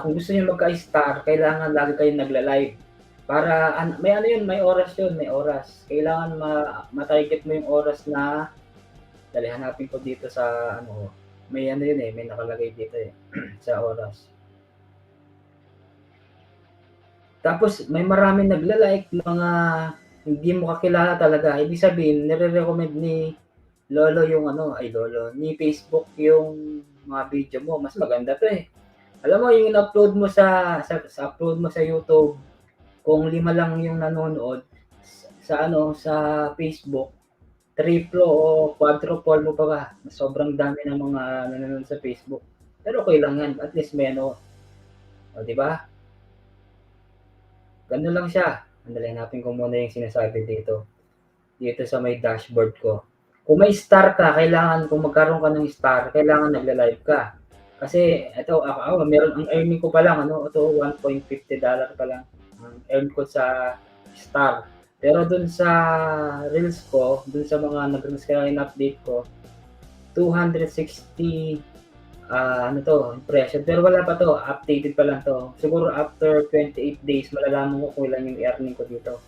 kung gusto niyo magka-star, kailangan lagi kayong nagla-live. Para may oras yun, may oras. Kailangan ma-target mo yung oras na, dali hanapin ko dito sa may may nakalagay dito eh, sa oras. Tapos may maraming nagla-like, mga hindi mo kakilala talaga. Ibig sabihin, nire-recommend ni Lolo ni Facebook yung mga video mo. Mas maganda to eh. Alam mo yung in-upload mo sa upload mo sa YouTube, kung 5 lang yung nanonood, sa ano, sa Facebook, triplo o quadruple mo pa ba, sobrang dami ng mga nanonood sa Facebook. Pero okey lang yan, at least may ano, oh, 'di ba? Gano'n lang siya. Sandali hanapin ko muna yung sinasabi dito. Dito sa may dashboard ko. Kung may star ka, kailangan kung magkaroon ka ng star, kailangan nagla-live ka. Kasi ito, ako meron ang earning ko pa lang ano, ito $1.50 pa lang ang earn ko sa star. Pero dun sa reels ko, dun sa mga nag-reels kaya in-update ko, 260 ano 'to, impression. Pero wala pa 'to, updated pa lang 'to. Siguro after 28 days malalaman ko kung ilan yung earning ko dito.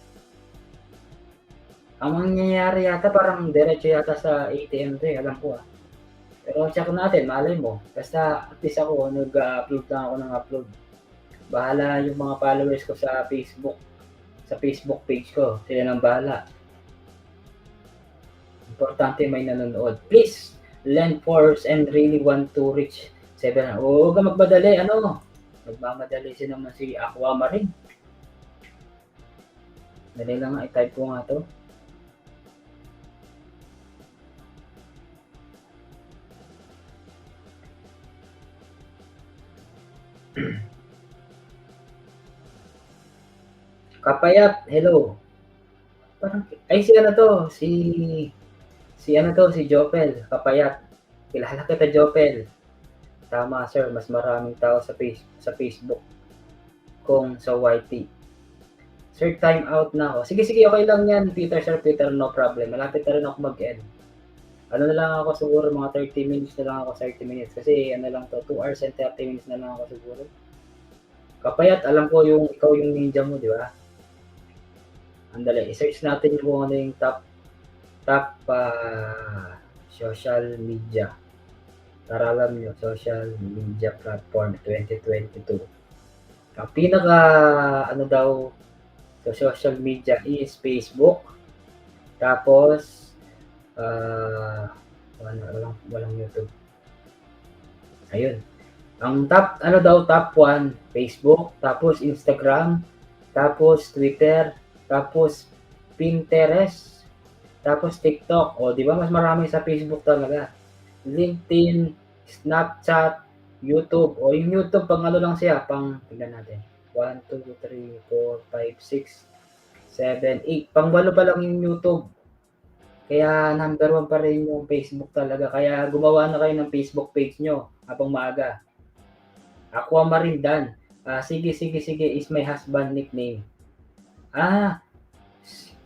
Ang mangyayari yata parang diretso yata sa ATM 'to, alam ko, Pero check natin, malay mo. Basta at least ako nag-a-upload lang ako ng upload. Bahala yung mga followers ko sa Facebook page ko, sila ng bahala. Importante may nanonood. Please, lend force and really want to reach 7. Huwag kang magmadali, ano? Nagmamadali si naman si Aquamarine. Dali lang nga, i-type ko nga to. Kapayat, hello. Parang, ay si ano to, si ano to, si Jopel, Kapayat. Kilala kita, Jopel. Tama sir, mas maraming tao sa Facebook kung sa YT. Sir, time out na ako. Sige, sige, okay lang yan. Peter, sir, Peter, no problem. Malapit na rin ako mag-end. Ano na lang ako siguro, mga 30 minutes na lang ako, 30 minutes. Kasi ano lang to, 2 hours and 30 minutes na lang ako siguro. Kapayat, alam ko yung ikaw yung ninja mo, di ba? Andali, i-search natin yung kung ano yung top social media. Para alam nyo, social media platform 2022. Ang pinaka, ano daw, sa social media is Facebook. Tapos, walang YouTube. Ayun. Ang top, ano daw, top 1, Facebook, tapos Instagram, tapos Twitter, tapos Pinterest, tapos TikTok. O, di ba mas marami sa Facebook talaga. LinkedIn, Snapchat, YouTube. O, yung YouTube, pang ano lang siya, pang, tignan natin. 1, 2, 3, 4, 5, 6, 7, 8. Pang 8 pa lang yung YouTube. Kaya number 1 pa rin yung Facebook talaga. Kaya gumawa na kayo ng Facebook page nyo habang maaga. Aquamarine Dan. Sige, sige, sige is my husband nickname. Ah,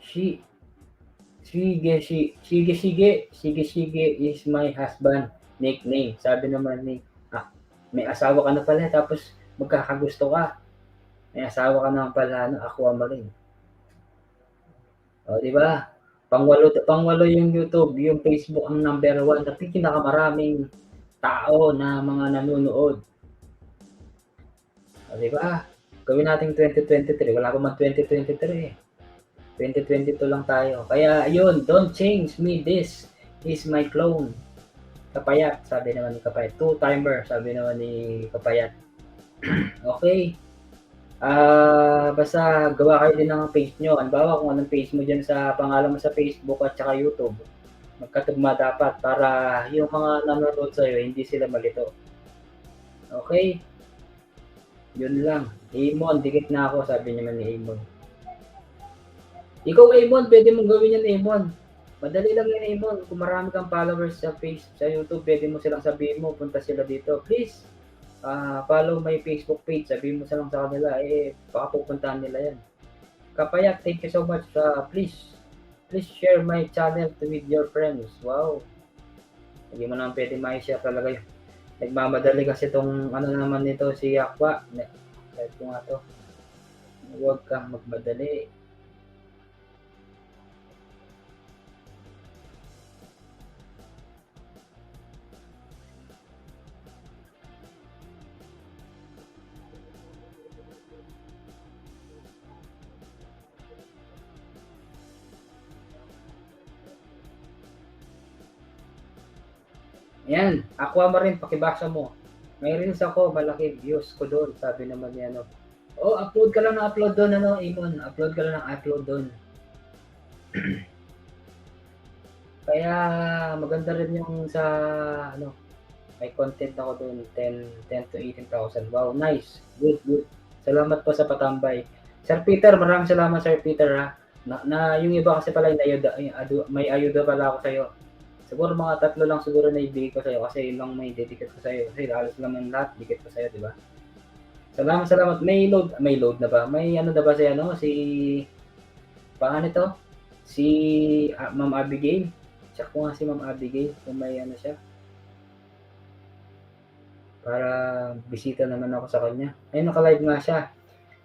she, sige is my husband nickname. Sabi naman ni, may asawa ka na pala tapos magkakagusto ka. May asawa ka naman pala, ano, Aquamarine. O, di ba? Pangwalo yung YouTube, yung Facebook ang number 1 at pinakamaraming tao na mga nanonood. O, di ba? Gawin natin 2023, wala pa man 2023 eh. 2022 lang tayo. Kaya yun, don't change me, this is my clone. Kapayat, sabi naman ni Kapayat. Two-timer, sabi naman ni Kapayat. Okay. Basta gawa kayo din ng page nyo. Halimbawa kung anong page mo dyan sa pangalan mo sa Facebook at saka YouTube. Magkatugma dapat para yung mga nanonood sa'yo, hindi sila malito. Okay? Yun lang. Amon, dikit na ako, sabi naman ni Amon. Ikaw, Amon, pwede mong gawin yan, Amon. Madali lang yan, Amon. Kung marami kang followers sa YouTube, pwede mo silang sabihin mo, punta sila dito. Please, follow my Facebook page. Sabihin mo lang sa kanila, baka pupuntahan nila yan. Kapayat, thank you so much. Please share my channel with your friends. Wow. Hindi mo naman pwede ma-share talaga yun. Nagmamadali kasi itong ano naman nito si Aqua. Kahit ko nga to. Huwag kang magmadali. Ayan, Aquamarine, pakibasa mo. May reels ako, malaki views ko doon. Sabi naman niya, ano, oh, upload ka lang ng upload doon, ano, Imon. Upload ka lang ng upload doon. Kaya maganda rin yung sa, ano, may content ako doon, 10 to 18,000. Wow, nice. Good, good. Salamat po sa patambay. Sir Peter, maraming salamat Sir Peter ha. Yung iba kasi pala may ayuda pala ako sa'yo. Siguro mga 3 lang siguro na ibigay ko sa'yo kasi yun lang may dedicate ko sa'yo. Kasi halos naman lahat, dikit ko sa'yo, di ba? Salamat, salamat. May load na ba? May ano na ba si ano, si, paano ito? Si Ma'am Abigail. Check ko nga si Ma'am Abigail kung may ano siya. Para bisita naman ako sa kanya. Ayun, naka-live nga siya.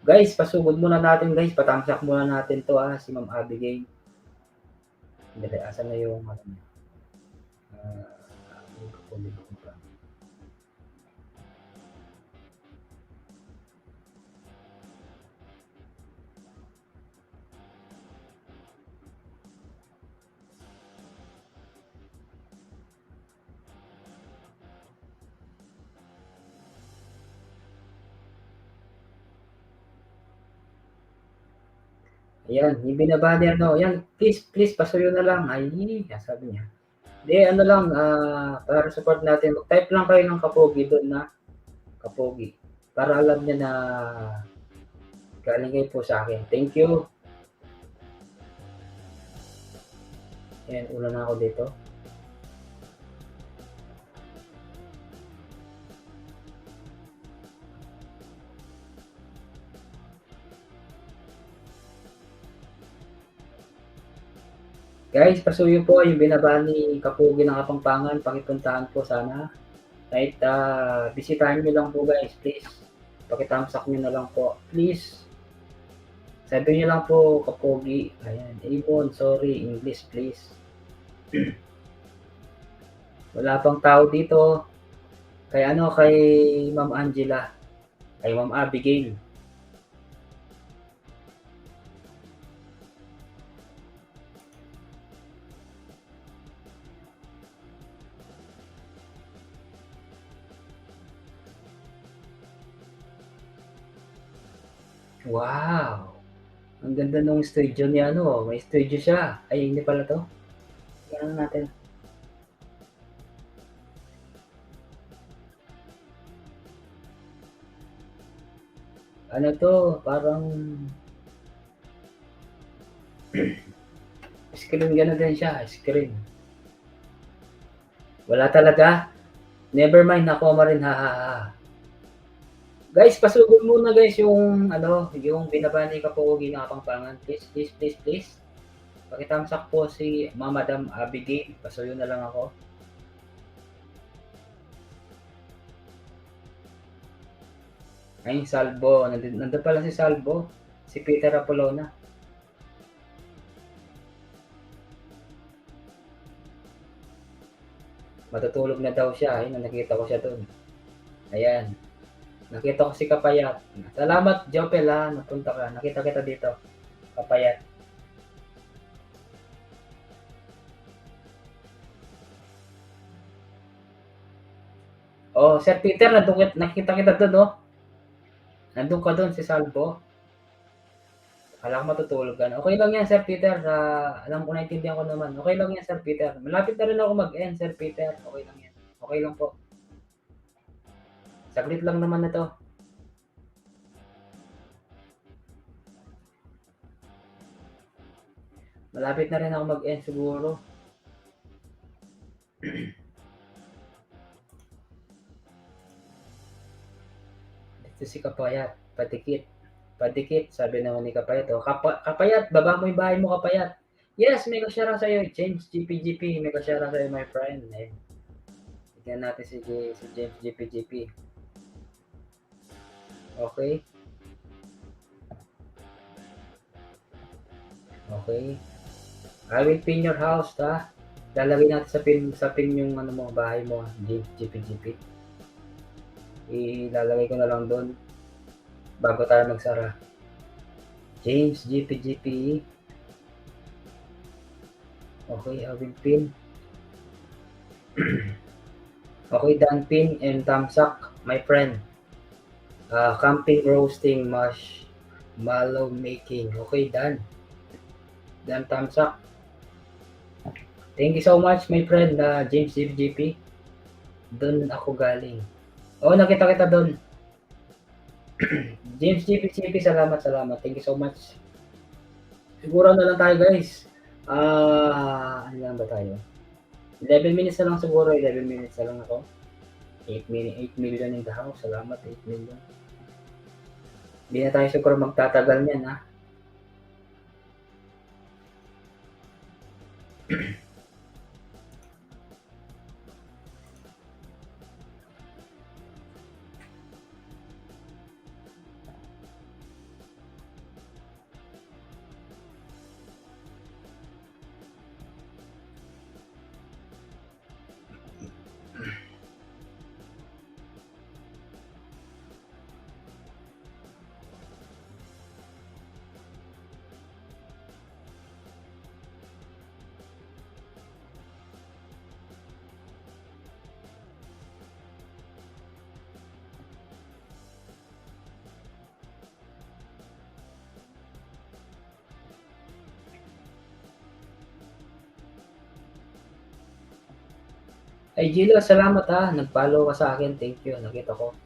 Guys, pasugod muna natin guys. Patamsak muna natin to si Ma'am Abigail. Dali, asan na yung ano niya? Ayan, yung binabanner no. Ayan, please, pasuyo na lang. Ay, sabi niya. Hindi, ano lang, para support natin. Type lang kayo ng Kapogi doon na Kapogi. Para alam niya na galing kayo po sa akin. Thank you. Ayan, una na ako dito. Guys, pasuyo po yung binaba ni Kapugi ng Kapampangan. Pakipuntahan po sana. Kahit bisitahin nyo lang po guys, please. Pakitamsak nyo na lang po. Please. Sabi nyo lang po, Kapugi. Ayan. Ibon, sorry. English, please. Wala pang tao dito. Kay ano, kay Ma'am Angela. Kay Ma'am Abigail. Wow! Ang ganda nung studio niya, ano, may studio siya. Ay, hindi pala to. Tingnan natin. Ano to, parang screen gano'n din siya, screen. Wala talaga? Never mind, nakuha mo rin, ha, ha, ha. Guys, pasugod muna guys yung ano, yung binaba ni Kapogi ng Kapampangan. Please, please, please, please. Pakitamsak po si Madam Abigail. Pasuyo na lang ako. Ay, Salvo. Nandun pala si Salvo. Si Peter Apolona. Matutulog na daw siya. Ayun, nakita ko siya doon. Ayan. Nakita ko si Kapayat. Salamat, Jopel ha. Napunta ka. Nakita kita dito. Kapayat. Oh, Sir Peter, nakita kita doon, oh. Nandun ka doon, si Salvo. Akala ko matutulog ka na. Okay lang yan, Sir Peter. Alam ko, naintindihan ko naman. Okay lang yan, Sir Peter. Malapit na rin ako mag-end, Sir Peter. Okay lang yan. Okay lang po. Saglit lang naman na to. Malapit na rin ako mag-end siguro. Dito si Kapayat. Padikit, sabi naman ni Kapayat. Oh, Kapayat, baba mo yung bahay mo, Kapayat. Yes, may kasyara sa'yo. James GPGP, may kasyara sa'yo, my friend. Eh. Tignan natin si James GPGP. Okay. Okay. I will pin your house, ta. Lalagay natin sa pin yung ano mo, bahay mo, James GPGP. Ilalagay ko na lang doon bago tayo magsara. James GPGP. Okay, I will pin. Okay, done pin and thumbs up. my friend. Camping, roasting, mash, mallow making. Okay, done. Done, thumbs up. Thank you so much, my friend, James GP. Doon ako galing. Oo, nakita kita doon. James GP, salamat, salamat. Thank you so much. Siguro na lang tayo, guys. Ano lang ba tayo? 11 minutes na lang siguro, 11 minutes na lang ako. 8 million in the house. Salamat, 8 million. Hindi na tayo siguro magtatagal niyan, ha? Ay, Gilo, salamat ha. Nag-follow ka sa akin. Thank you. Nakita ko.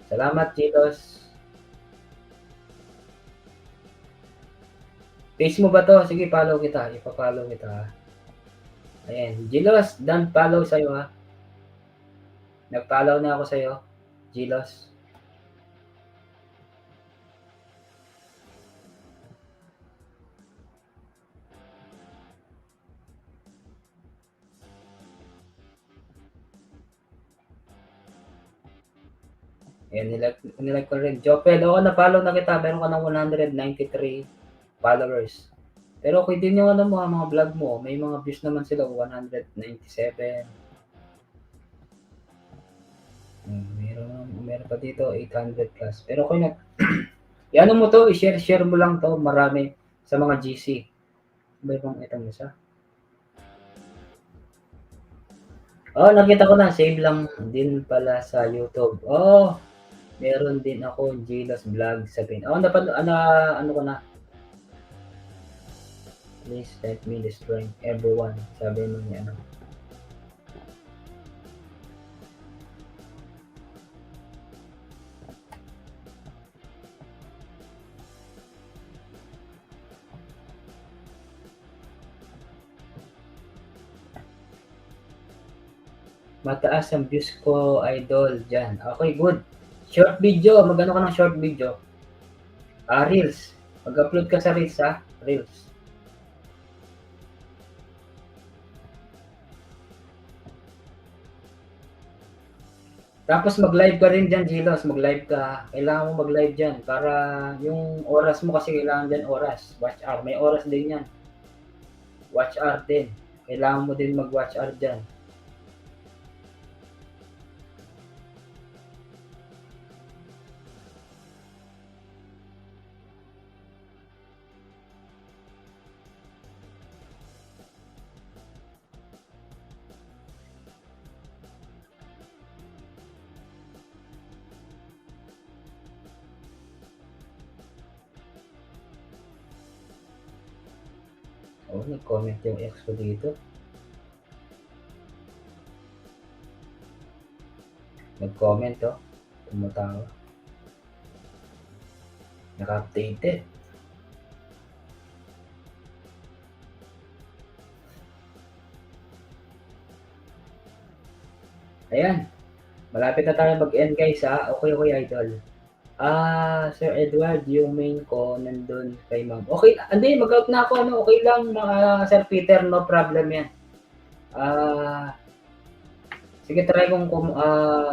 Salamat, Gilos. Page mo ba to? Sige, follow kita. Ipa-follow kita ha. Ayan. Gilos, done follow sa'yo ha. Nag-follow na ako sa'yo. Gilos. Ayan, nilike ko rin. Jopel, oo, na-follow na kita. Meron ka ng 193 followers. Pero okay din yung ano mo, mga vlog mo. May mga views naman sila, 197. Meron pa dito, 800 plus. Pero kung ano mo to, i-share mo lang to, marami sa mga GC. May bang itong isa? Oh, nakita ko na, save lang din pala sa YouTube. Oh, meron din ako Gilos Vlog 7. Oh, ano ko na. Please let me destroy everyone. Sabi mo niya ano. Mataas ang views ko, idol, dyan. Okay, good. Short video, magano ka ng short video? Reels. Mag-upload ka sa Reels, ha? Reels. Tapos mag-live ka rin dyan, Gilos. Mag-live ka. Kailangan mo mag-live dyan para yung oras mo kasi kailangan dyan oras. Watch hour. May oras din yan. Watch hour din. Kailangan mo din mag-watch hour dyan. Oh, nag-comment yung ex ko dito. Nag-comment, oh. Tumatawa. Naka-updated. Ayan. Malapit na tayo mag-end, guys, ha? Okay, idol. Sir Edward, yung main ko nandun kay ma'am. Okay, hindi, mag-out na ako, ano, okay lang, mga Sir Peter, no problem yan. Sige, try kong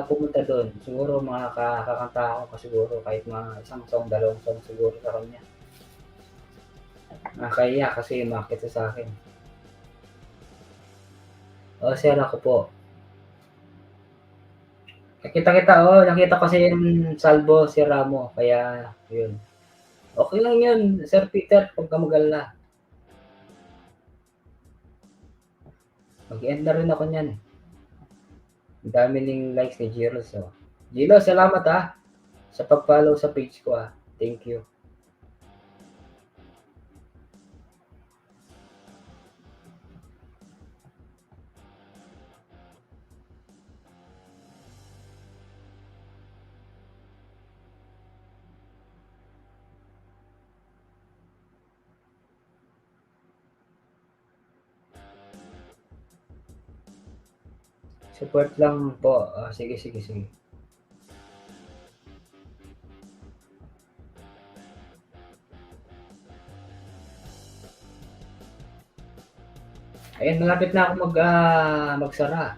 pumunta doon. Siguro makakakanta ako ka siguro kahit mga isang song, dalawang song siguro sa kanya. Nakakahiya kasi umakyat siya sa akin. Sir, ako po. Nakita ko kasi yung salbo si Ramo, kaya yun. Okay lang yun, Sir Peter, huwag ka mag-alala. Mag-end na rin ako niyan. Ang dami ning likes ni Jiros, oh. Jiros, salamat sa pag-follow sa page ko Thank you. Support lang po. Sige, sige, sige. Ayan, malapit na ako magsara.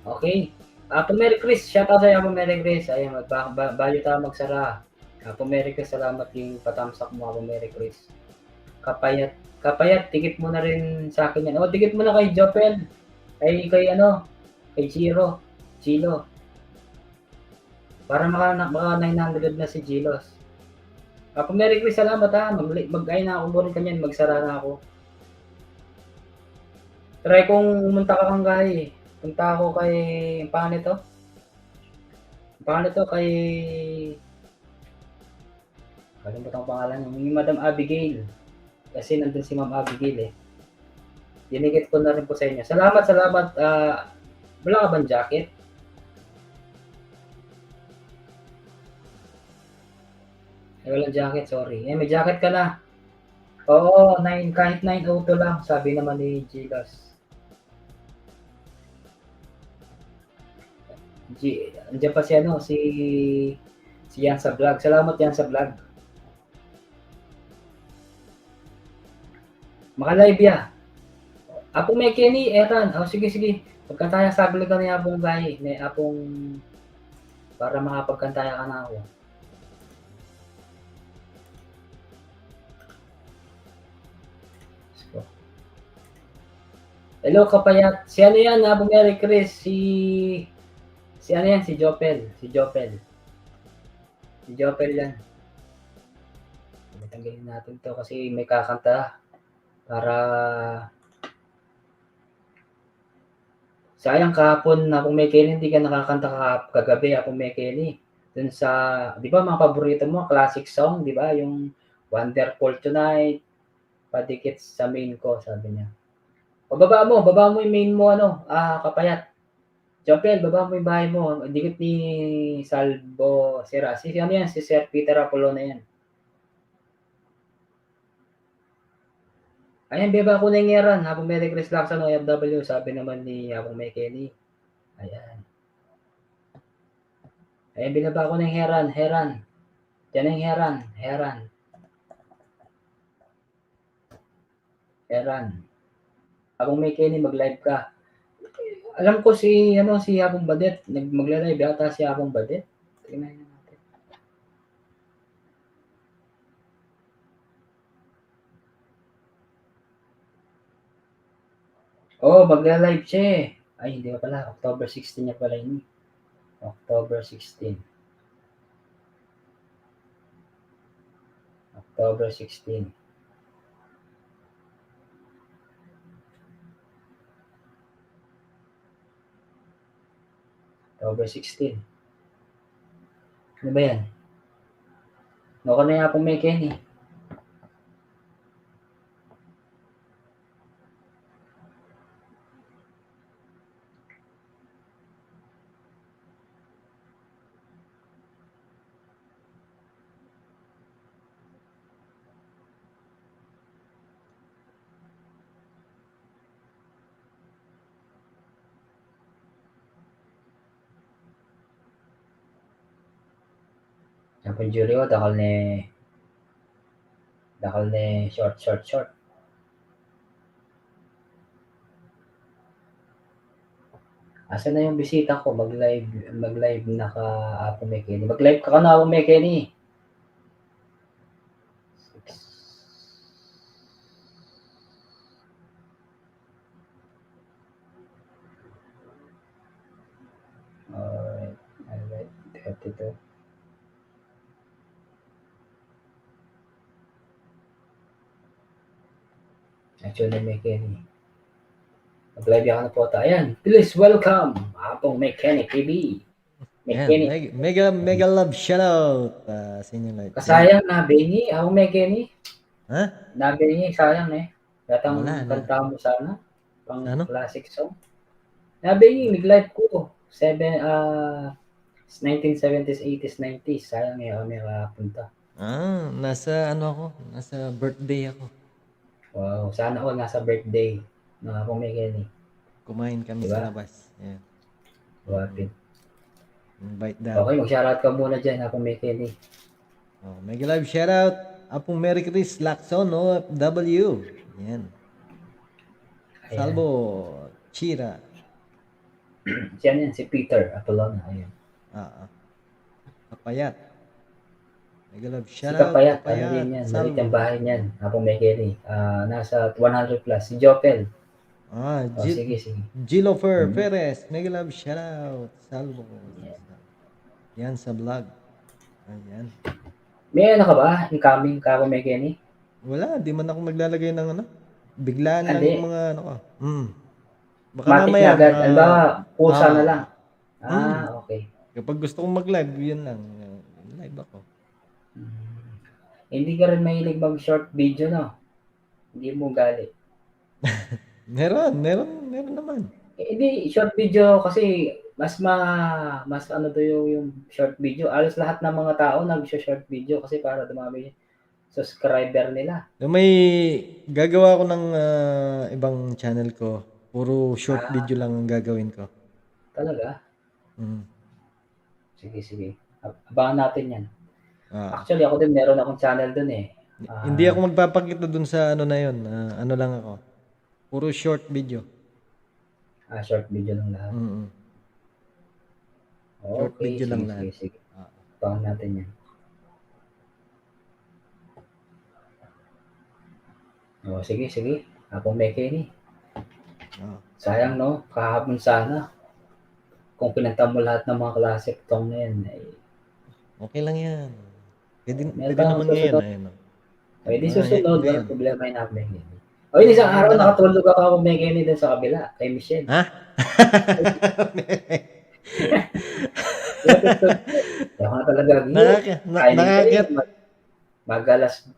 Okay. Apo Mary Chris, shoutout sa'yo Apo Mary Chris. Ayan, bayo tayo magsara. Apo Mary Chris, salamat yung patamsak mo Apo Mary Chris. Kapayat, kapayat, tikit mo na rin sa akin yan. O, tikit mo na kay Jopel. Kay kay Chilo. Para maka 900 na si Gilos. Apo Mary Chris, salamat Mag-ay na ako muna kanyan, magsara na ako. Try kong umunta ka kang gay. Punta ako kay, paano ito? Kay, kalimutan ko pangalan yung Madam Abigail. Kasi nandun si Ma'am Abigail Dinikit ko na rin po sa inyo. Salamat. Wala ka bang jacket? Ay, walang jacket, sorry. May jacket ka na. Oo, kahit 9:02 lang, sabi naman ni Gilas. Andiyan pa si Yan sa vlog. Salamat Yan sa vlog. Maka-live Apong may Kenny, Eran. Sige. Pagkantaya sagli ka ni Apong Gayi. May Apong para makapagkantaya ka na ako. Hello kapayat. Si ano yan, Apong Mary Chris? Si ano yan? Si Jopel yan. Tanggalin natin to kasi may kakanta para sayang kahapon Apong may Kenny, hindi ka nakakanta kagabi Apong may Kenny. Dun sa, di ba mga paborito mo, classic song, di ba? Yung Wonderful Tonight, padikit sa main ko, sabi niya. Baba mo yung main mo, kapayat. Jopel, baba mo yung bahay mo. Dikit ni Salvo Sera. Ano yan? Si Sir Peter Apollo na yan. Ayan, beba ko na yung Heran. Habang Merry Chris Lacson, OFW, sabi naman ni Habang May Kenny. Ayan. Ayan, binaba ko na yung Heran. Yan yung Heran. Habang May Kenny, mag-live ka. Alam ko si Habang Badet. Magla-live yata si Habang Badet. Tingnan natin. Magla-live siya Ay, hindi pa pala. October 16 niya pala yun. October 16. October 16. October 16. Ano ba yan? Noko na yung Apong May Kenny. Apong Julio, dakal ni short. Asa na yung bisita ko? Mag-live na ka Apong May Kenny. Mag-live ka na Apong May Kenny. Alright. 32. Actually, May Kenny. Mag-live ako na po tayo. Ayan, please welcome Apong Mechanic TV. Yan, Mechanic. mega love shoutout sa inyo lahat dyan. Kasayang nabingi. Apong Mechanic. Ha? Nabingi, sayang eh. Wala Datang na. kanta mo sana. Pang Ano? classic song. Nabingi, nag-live ko. 1970s, 80s, 90s. Sayang kami makapunta. Nasa ano ako? Nasa birthday ako. Wow, sana all nasa birthday ng Apong Mechanic. Kumain kami Diba? sa labas. Yan. Wapit. Invite daw. Okay, mag-shoutout ka muna dyan, Apong Mechanic. Mega love shoutout. Apong Merry Chris Lacson, OFW. Yan. Ayan. Salvo. Chira. Siya yan, si Peter Apolona. Ayan. Kapayat. Mega love Si shoutout. Kapayat, ano din yan, malit ang bahay niyan, Apong Mechanic. Nasa 100 plus. Si Jopel. Sige. Gilofer Perez. Mega love shoutout. Salvo. Yan sa vlog. Ayan. May ano ka ba? Incoming ka Apong Mechanic? Wala, di man ako maglalagay ng ano. Biglaan lang yung mga ano ko. Baka Matik mamaya. na agad. Pusa na lang. Okay. Kapag gusto kong mag-live, yun lang. Live ako. Hindi ka rin mahilig mag-short video, no? Hindi mo galit. Meron naman. Hindi, short video kasi mas ano to yung short video. Alos lahat ng mga tao nag-short video kasi para dumami subscriber nila. May gagawa ko ng ibang channel ko. Puro short video lang ang gagawin ko. Talaga? Sige. Abangan natin yan. Actually, ako din meron akong channel dun eh. Hindi ako magpapakita dun sa ano na yun. Ano lang ako. Puro short video. Short video lang lahat. Short video lang lahat. Sige. Abangan natin yan. Sige. Apong Mechanic. Sayang no, kahapon sana. Kung pinanta mo lahat ng mga classic song na yan. Okay lang yan. Pwede naman ngayon. Pwede susunod. Walang problema yun Apong Mechanic. Isang araw nakatulog ako Apong Mechanic din sa kabila. Kay Michelle. Ha? Ako na talaga.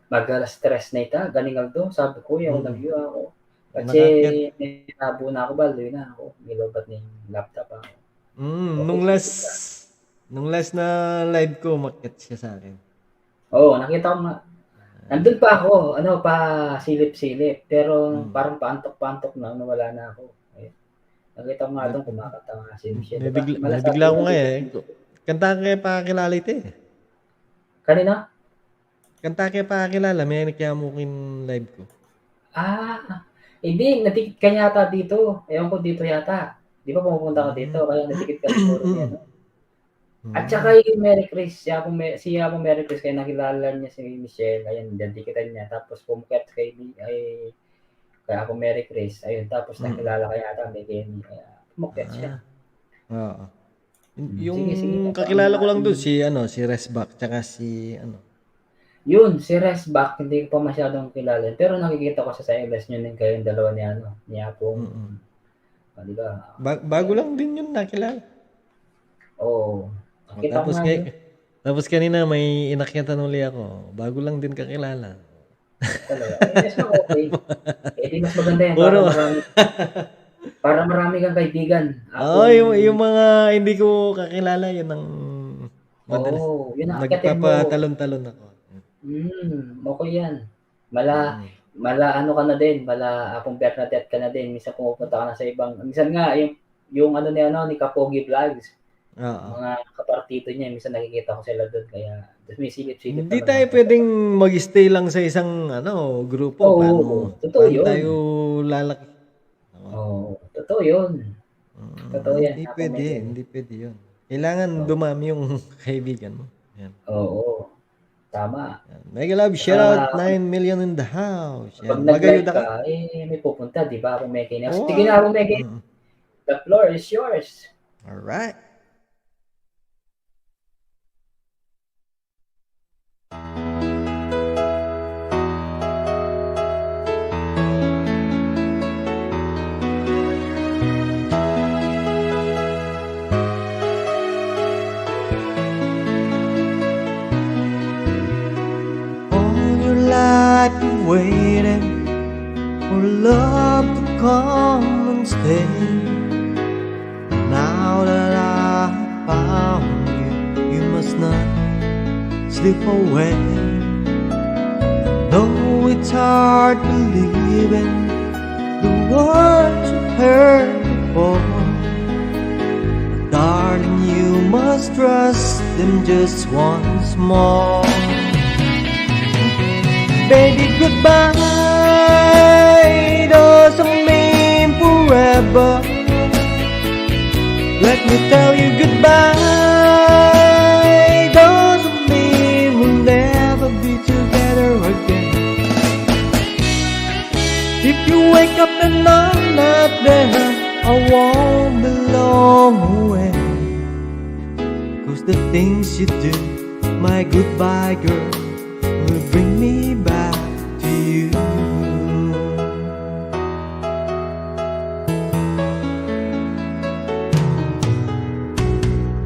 Magalas stress na ita. Ganing agdo. Sabi ko, yung nag-view ako. Kasi nabo na ako ba? Luwi na ako. Nilobat na yung laptop ako. Nung last na live ko, makit siya sa akin. Nakita ko nga. Nandun pa ako, silip-silip. Pero parang paantok na, nawala na ako. Ayun. Nakita ko nga doon, kumakata nga si Michelle. Nabigla ko nga Kanta kaya pakakilala ito eh. Kanina? Kanta kaya pakakilala, may nakiyamukin live ko. Hindi, natikit ka yata dito. Ewan ko dito yata. Di ba pumupunta ka dito, kaya natikit ka siguro niya, no? At saka yung Merry Chris, si Apong Merry Chris, kaya nakilala niya si Michelle, ayun, dedikitan niya. Tapos pumukat kay Apong Merry Chris, ayun, tapos nakilala kaya ata may Kenny, kaya pumukat siya. Yung kakilala ko lang doon, si Resback, tsaka si Yun, si Resback, hindi ko pa masyadong kilala. Pero nakikita ko sa LS nyo din kayong dalawa ni Apong. Di ba? Bago lang din yun nakilala. Tapos kanina may inakyatan uli ako. Bago lang din kakilala. Talaga. Mas okay. Di mas maganda yan. Para marami kang kaibigan. Yung mga hindi ko kakilala, yun ang madalas. Yun ang akyatin mo. Nagpapatalon-talon ako. Okay yan. Mala ano ka na din, mala Apong Bernadette ka na din. Minsan pumupunta ka na sa ibang, minsan nga yung ni Kapogi Vlogs. Mga kapartito niya, minsan nakikita ko sila doon, kaya may silip-silip. Hindi tayo pwedeng mag-stay lang sa isang grupo. Totoo yun. Tayo lalaki. Totoo yun. Totoo yan. Hindi pwede yun. Kailangan dumami yung kaibigan mo. Yan. Tama. Mega love, shoutout 9 million in the house. Pag nag-live ka, may pupunta, di ba? Apong Mechanic. Sige na, Apong Mechanic. The floor is yours. Alright. for love to come and stay. Now that I have found you, you must not slip away. Though it's hard believing the words you heard before, but darling, you must trust them just once more. Baby, goodbye doesn't mean forever. Let me tell you, goodbye doesn't mean we'll never be together again. If you wake up and I'm not there, I won't be long away. 'Cause the things you do, my goodbye girl, will bring me back to you.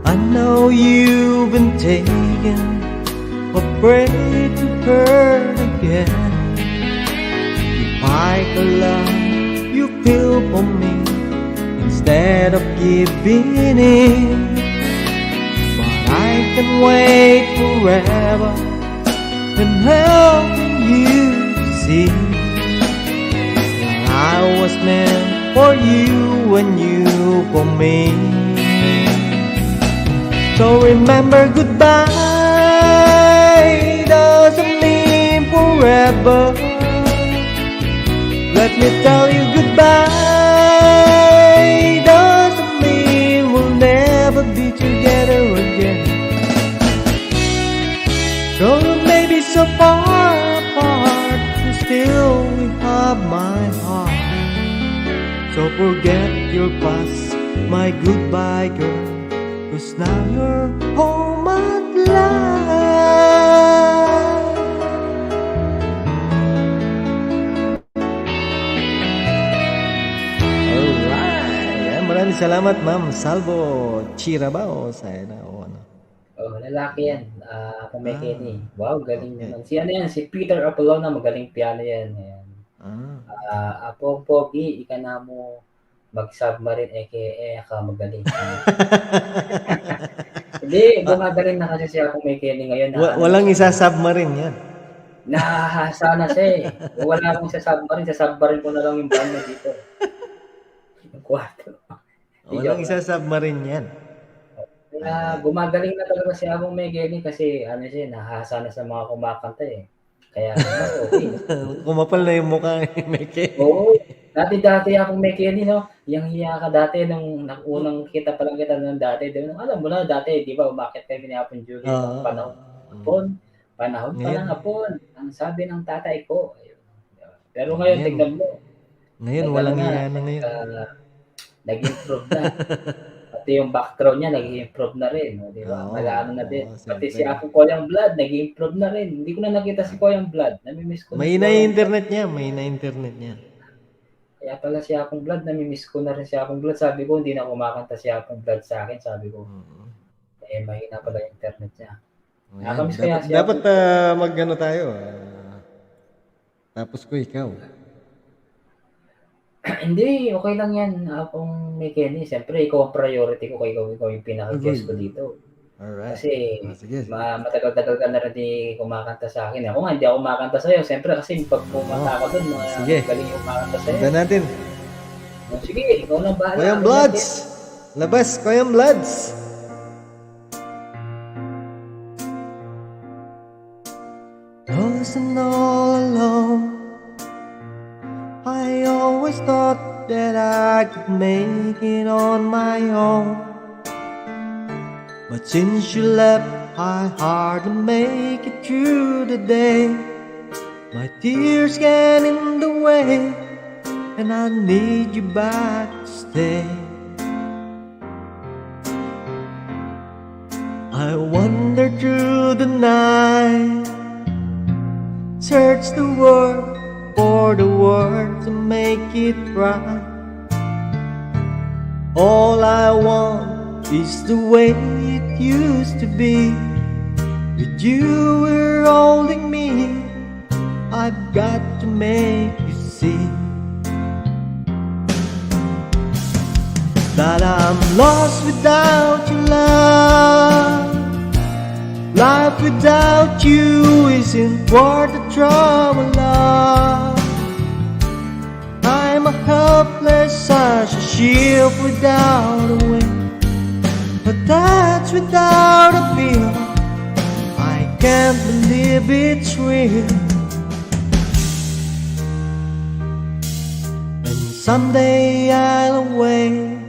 I know you've been taken, afraid to hurt again. If I could love you feel for me instead of giving in, but I can wait forever and helping you see that I was meant for you and you for me. So remember, goodbye doesn't mean forever. Let me tell you, goodbye doesn't mean we'll never be together again. Though we may be so far apart, still we have my heart. So forget your past, my goodbye girl, 'cause now you're home at last. Alright, maraming salamat Ma'am Salvo Chirabao sa o ano. Oh, lalaki yan. Kung may Ah, Kenny. Wow, galing okay. naman. Si ano yan, si Peter Apolona, magaling piano yan. Ayan. Ah. Apo Pogi, ika na mo mag-submarine, ka magaling. Hindi, gumagaling na kasi siya kung may Kenny ngayon. Na, ano na Walang siya, isa-submarine yan. nahahasa na siya eh. Kung wala akong sa submarine ko na lang yung banda dito. Yung kwarto. Di Walang joke lang. isa-submarine yan. Kaya gumagaling na talaga si Abong Megeni kasi ano siya, nahasa na sa mga kumakanta eh. Kaya mas okay. Kumapal na yung mukha ni Mike. Oo. Dati Abong Megeni, no? Yang hiya ka dati nung unang kita pa lang kita nung dati. Alam mo na dati, di ba, umakit kami ni Apon Julie nung panahon. Panahon pa lang Apon. Ang sabi ng tatay ko. Ayun. Pero ngayon, tignan mo. Ngayon, walang hiya na ngayon. Nag-improve na. Pati yung background niya, nag-improve na rin. Di ba? Oo, Malaano na din. oo, Pati siyempre. si Apo Koyang Blood, nag-improve na rin. Hindi ko na nakita si Koyang Blood. Namimiss ko na May si na Koyang internet niya, may na internet niya. Kaya pala si Apong Blood, namimiss ko na rin si Apong Blood. Sabi ko, hindi na kumakanta si Apong Blood sa akin. Sabi ko, mahina pala yung internet niya. Nakakamiss kaya si Dapat mag-ano tayo. Tapos ko ikaw. Hindi, okay lang yan. Apong may Kenny. Siyempre, ikaw ang priority ko. Ikaw yung pinaka-guest ko dito. Alright. Kasi Sige. matagal-tagal ka na rin di kumakanta sa akin. Ako nga, hindi ako kumakanta sa'yo. Siyempre, kasi pag pumunta ako dun, Sige. galing yung kumakanta sa'yo. Tignan natin. Sige, ikaw lang bahala. Koyang Bloods! Labas, Koyang Bloods! Lost and all alone, I always thought that I could make it on my own. But since you left, I hardly make it through the day. My tears get in the way, and I need you back to stay. I wander through the night, search the world for the words to make it right. All I want is the way it used to be. With you were holding me, I've got to make you see. lost without your love. Life without you isn't worth the trouble, love. I'm a helpless as a ship without a wind, but that's without a fear. I can't believe it's real. And someday I'll awake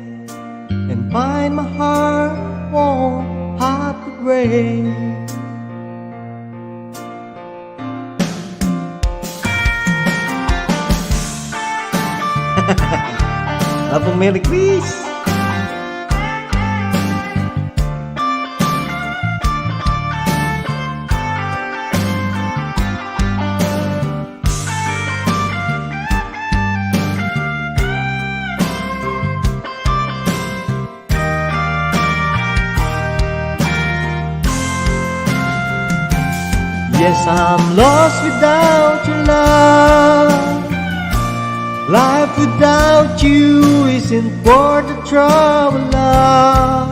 and find my heart won't have to break. Happy Merry Christmas! Yes, I'm lost without your love. Life without you isn't worth the trouble, love.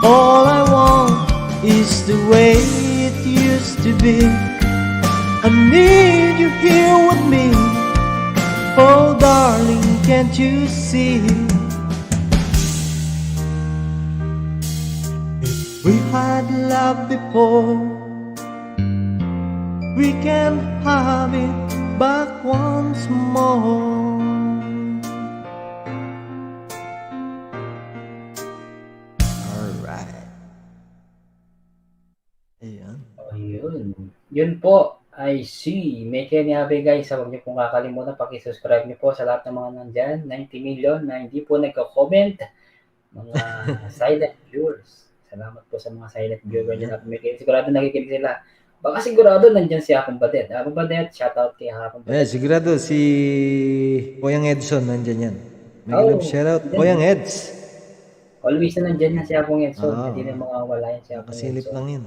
All I want is the way it used to be. I need you here with me. Oh darling, can't you see? If we had love before, we can have it back once more. Alright. Ayan. Ayun. Yun po, I see. May Kenny Abe guys. Huwag niyo pong kakalimutan. Pakisubscribe niyo po sa lahat ng mga nandyan. 90 million na hindi po nagko-comment. Mga silent viewers. Salamat po sa mga silent viewers dyan. May Kenny. Sigurado nakikinig sila. Baka sigurado nandyan si Akong Badet. Akong Badet, shoutout kay Akong Badet. Sigurado si Poyang Edson nandyan yan. May Oh, shoutout, dyan. Poyang Eds. Always na nandyan yan si Akong Edson. Oo. Hindi na mawawala yan si Akong Kasilip Edson. lang yun.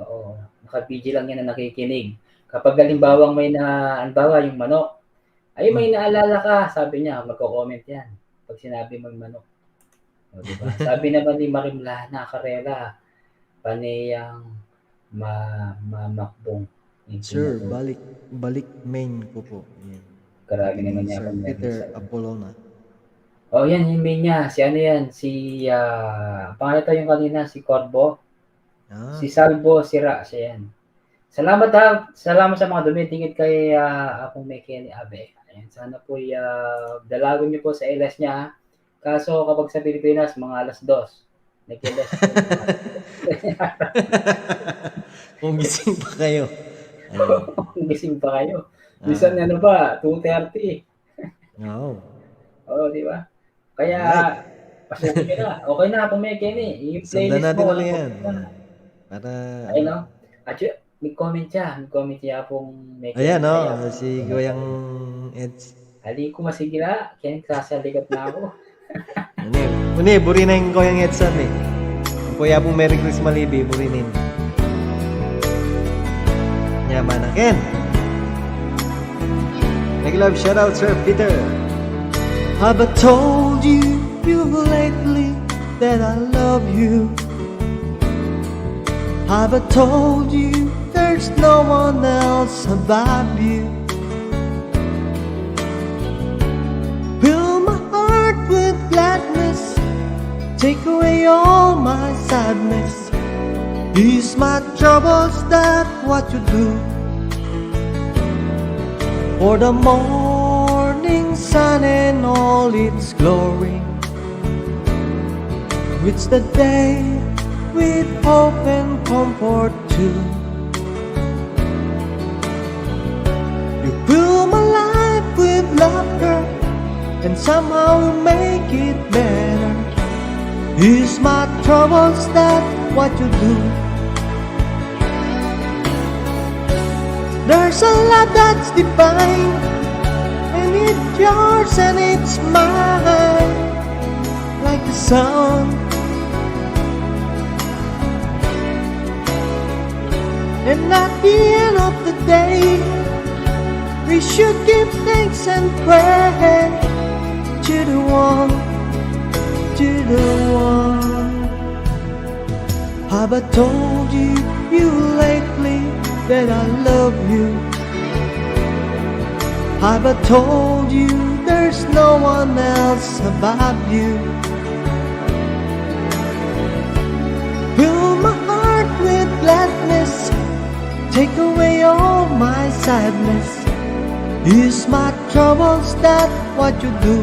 Oo. Naka-PG lang yan na nakikinig. Kapag halimbawang may halimbawa yung manok, ay may naalala ka, sabi niya, magko-comment yan. Pag sinabi mo yung manok. O, diba? Sabi naman ni Marimlana Carrera, panayang mamakbong. Sir, balik main ko po. Yan. Grabe naman niya. Sir Peter Apolona. Oh, yan, yung main niya. Si ano yan? Si, pangalan yung kanina, si Corbo. Si Salvo Sira, siya yan. Salamat ha. Salamat sa mga dumitingit kay Akong may Kenny Abe. Ayan, sana po dalagon niyo po sa LS niya ha. Kaso kapag sa Pilipinas, mga alas 2. Nag-LS po. Kung gising pa kayo. Kung gising pa kayo. Bisan ano ba, 2:30. Oo. Oo, di ba? Kaya, pasensya ka na. Okay na Akong may Kenny. Yung Sundan playlist natin mo. ulit yan. Para... Ayun no? Actually, nag-comment siya Akong may Kenny. Ayan o, si Goyang Eds. Hali ko masigla, kaya sasalikat na ako. Muni, buri na yung Goyang Edson eh. Ang kuya pong Merry Christmas Malibi, buri na yun. Yaman na, Ken. Nag-love shoutout, Sir Peter. Have I told you lately that I love you? Have I told you there's no one else above you? Fill my heart with gladness, take away all my sadness, ease my troubles, that's what you do. For the morning sun and all its glory, reach the day with hope and comfort too. You fill my life with laughter and somehow make it better. Ease my troubles, that's what you do. There's a love that's divine, and it's yours and it's mine, like the sun. And at the end of the day, we should give thanks and pray to the one to the one. Have I told you lately that I love you? Have I told you there's no one else above you? Fill my heart with gladness, take away all my sadness. Ease my troubles, that's what you do.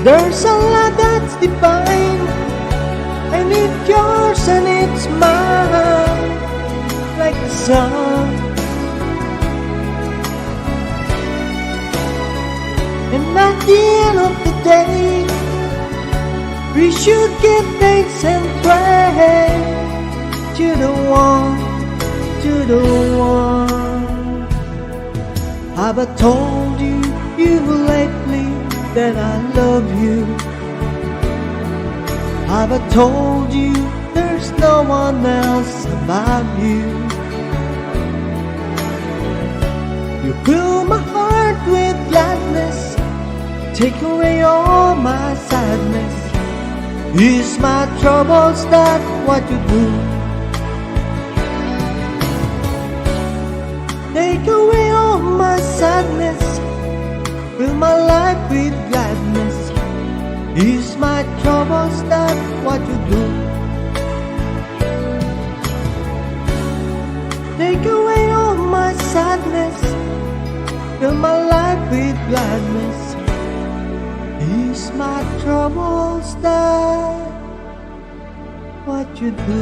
There's a love that's divine, and it's yours and it's mine, like the sun. And at the end of the day, we should give thanks and pray to the one, to the one. Have I told you lately that I love you? Have I told you there's no one else above you? You fill my heart with gladness, take away all my sadness. Ease my troubles, that's what you do. Take away all my sadness, fill my life with gladness. Ease my troubles, that's what you do. Take away all my sadness, fill my life with gladness. Ease my troubles, that's what you do.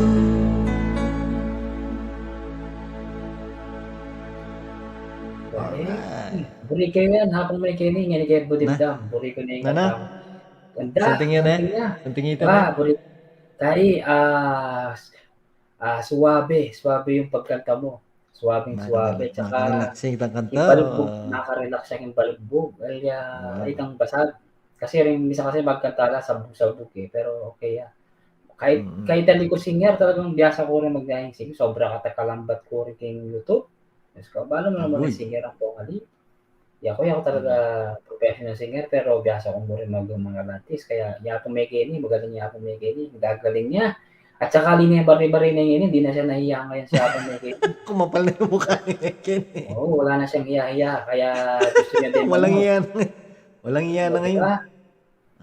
Buri kayo yan, hapong may kini, nga ni kayo budimdam. Buri ko na yung Nana? katang. Ganda, Something yan something na. Something ito Buri. Tayo, suwabe yung pagkanta mo. Suwabing suwabe. Tsaka, relaxing itang kanta. yung baligbog, nakaka-relax siya yung baligbog. Kaya, itang basag. Kasi rin, misa kasi magkanta lang, sabog-sabog eh. Pero okay ya. Kahit dali ko singer, talagang biyasa ko rin mag-sing. Sobra katakalambat ko rin kayong YouTube. Yes, balo mo naman yung singer ang pokali. Ako talaga professional singer, pero biyasa ko mo rin mga lantis. Kaya ako may kini, magaling niya ako may kini, gagaling niya. At saka linya bari-bari na yun, hindi na siya nahiya ngayon sa ako may kini. Kumapal na yung mukha ni Kini. Oo, wala na siyang hiya-hiya. Kaya gusto niya din. Walang iyan. Walang iyan na ngayon.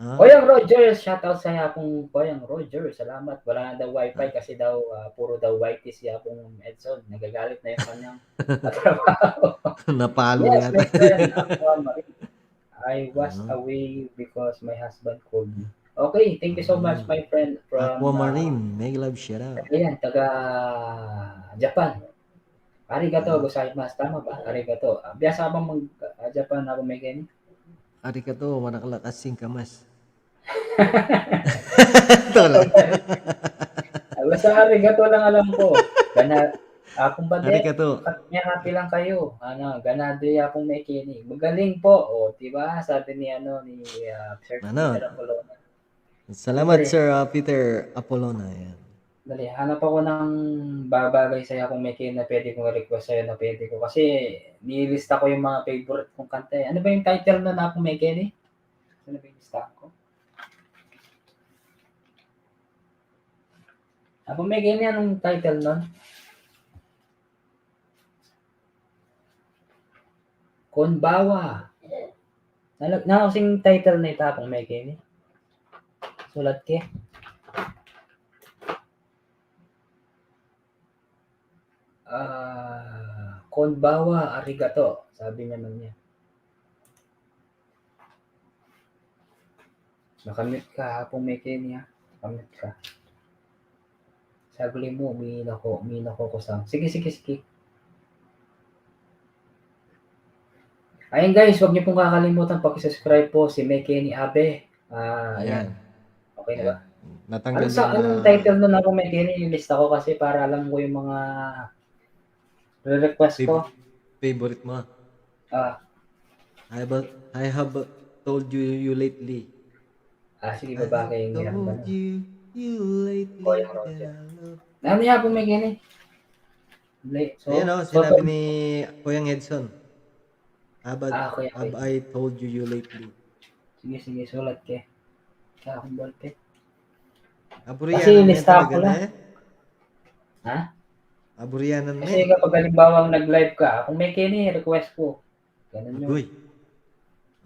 Koyang Roger, shoutout sa akong Koyang Roger. Salamat. Wala na daw wifi kasi daw puro daw whitey siya akong Edson. Nagagalit na yung kanyang trabaho. Napalo yes, yata. my friend, I was away because my husband called me. Okay, thank you so much, my friend. From Aquamarine, make love shout out. Ayan, taga Japan. Arigato gozaimasu. Tama ba? Arigato. Biyasa ka bang mag-Japan ako may kini? Arigato, manakalakasing kamas. Ito lang. Basta arigato lang alam ko. Akong ba Arigato. happy lang kayo. Ganado akong may kini. Magaling po. O, diba? Sabi ni Sir Peter Apolona. Salamat Sir Peter Apolona. Yan. Dali, hanap ako ng babagay sa'yo kung may kina pwede kong request sa'yo na pwede ko. Kasi nilista ko yung mga favorite kong kanta. Ano ba yung title na akong may kini? Ano ba yung lista ko? Ako may kini, anong title nun? Konbawa. Nakasing title na ito akong may kini. Sulat ke. Konbawa, arigato. Sabi naman niya. Nakamute ka, hapong may kenya. Nakamute ka. Sagli mo, minako ko sa. Sige. Ayun guys, huwag niyo pong kakalimutan pag-subscribe po si May Kenny Abe. Ayan. Okay na ba? Natanggal Anong title nun ako may nilista ko kasi para alam ko yung mga request ko. favorite mo. Ah, I have told you lately. sige I ba have kayo yung hirap told ganun? you lately Koyang that Roger. I love. Ano niya po may gini? So, Ayan sinabi ni Kuyang Edson. okay. Have I told you lately? Sige, sulat ke. Kaya akong ballpen. Aburiyanan na yan lista talaga ko na na. eh. Ha? Aburiyanan na Kasi eh. kapag halimbawa nag-live ka, kung may kini, request ko. Ganun yun. Agoy.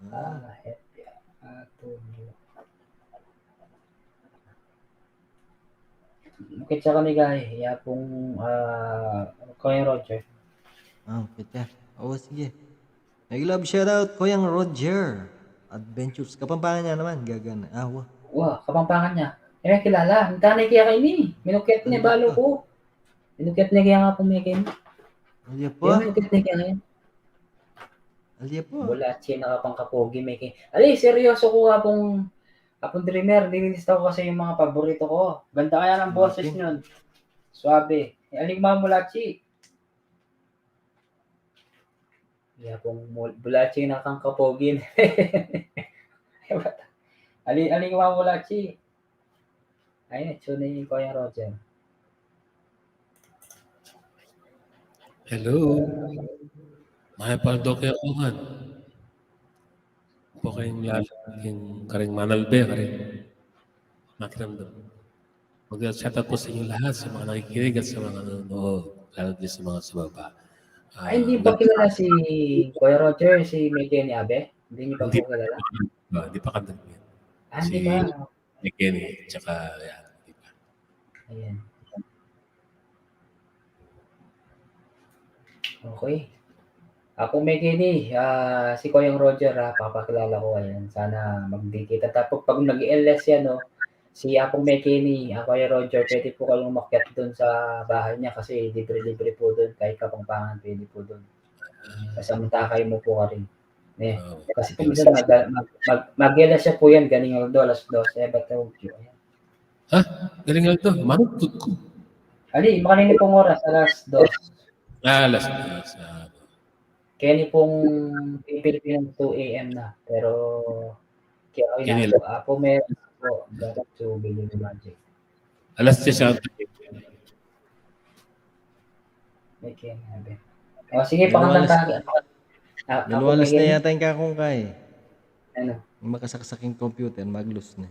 Happy. Tulog. Bakit sa kanila ya pong Kuya Roger. Kita. Sige. Nag-love shoutout Kuyang Roger. Adventures. Kapampangan niya naman. Gagana. Wah, kapampangan niya. May kilala. Hintanay kaya kayo ni. Minukit niya balo ko. Minukit niya kaya nga pong may kini. Alya po. Minukit niya kaya ngayon. Alya po. Wala siya nakapang kapogi may kini. Ali, seryoso ko nga pong dreamer. Nililista ko kasi yung mga paborito ko. Ganda kaya ng boses nun. Suabe. Aling mga mulachi. Yeah, kung bulachi na kang kapogin. Aling mga mulachi. Ayun, ito na yung Kuya Roger. Hello. Mahapaldo kaya kuhan. Po kayong lalaki, karing manalbe, karing makiramdam. Mag-shoutout po sa inyo lahat, sa mga nakikinig at sa mga nanonood, lalo din sa mga sumaba. Hindi pa kilala si Kuya Roger, si Miguel ni Abe? Hindi niyo pa po kilala? Hindi pa kami. Hindi ba? Miguel, tsaka yan. Hindi pa. Ayan. Okay. Ako may kini, si Kuya Roger, papakilala ko ayan. Sana magdikita. Tapos pag nag-LS yan, si Apong Mekini, Kuya Roger, pwede po kayong umakyat doon sa bahay niya kasi libre-libre po doon. Kahit Kapampangan, pwede po doon. Kasamantakay mo po ka rin. Kasi kung minsan mag-LS siya po yan, galing ang 12:00, ba't tawag yun? Ha? Galing nga ito. Manutod ko. Ali, makanini pong oras, 2:00. Alas. Kaya ni pong Pilipinong 2 AM na. Pero kaya kayo na po meron po dapat to Billion Magic. Alas 10 May kaya nabi. Sige, pakantang Naluwalas na yata yung kakungkay. Ano? Makasaksaking computer, mag-lose na.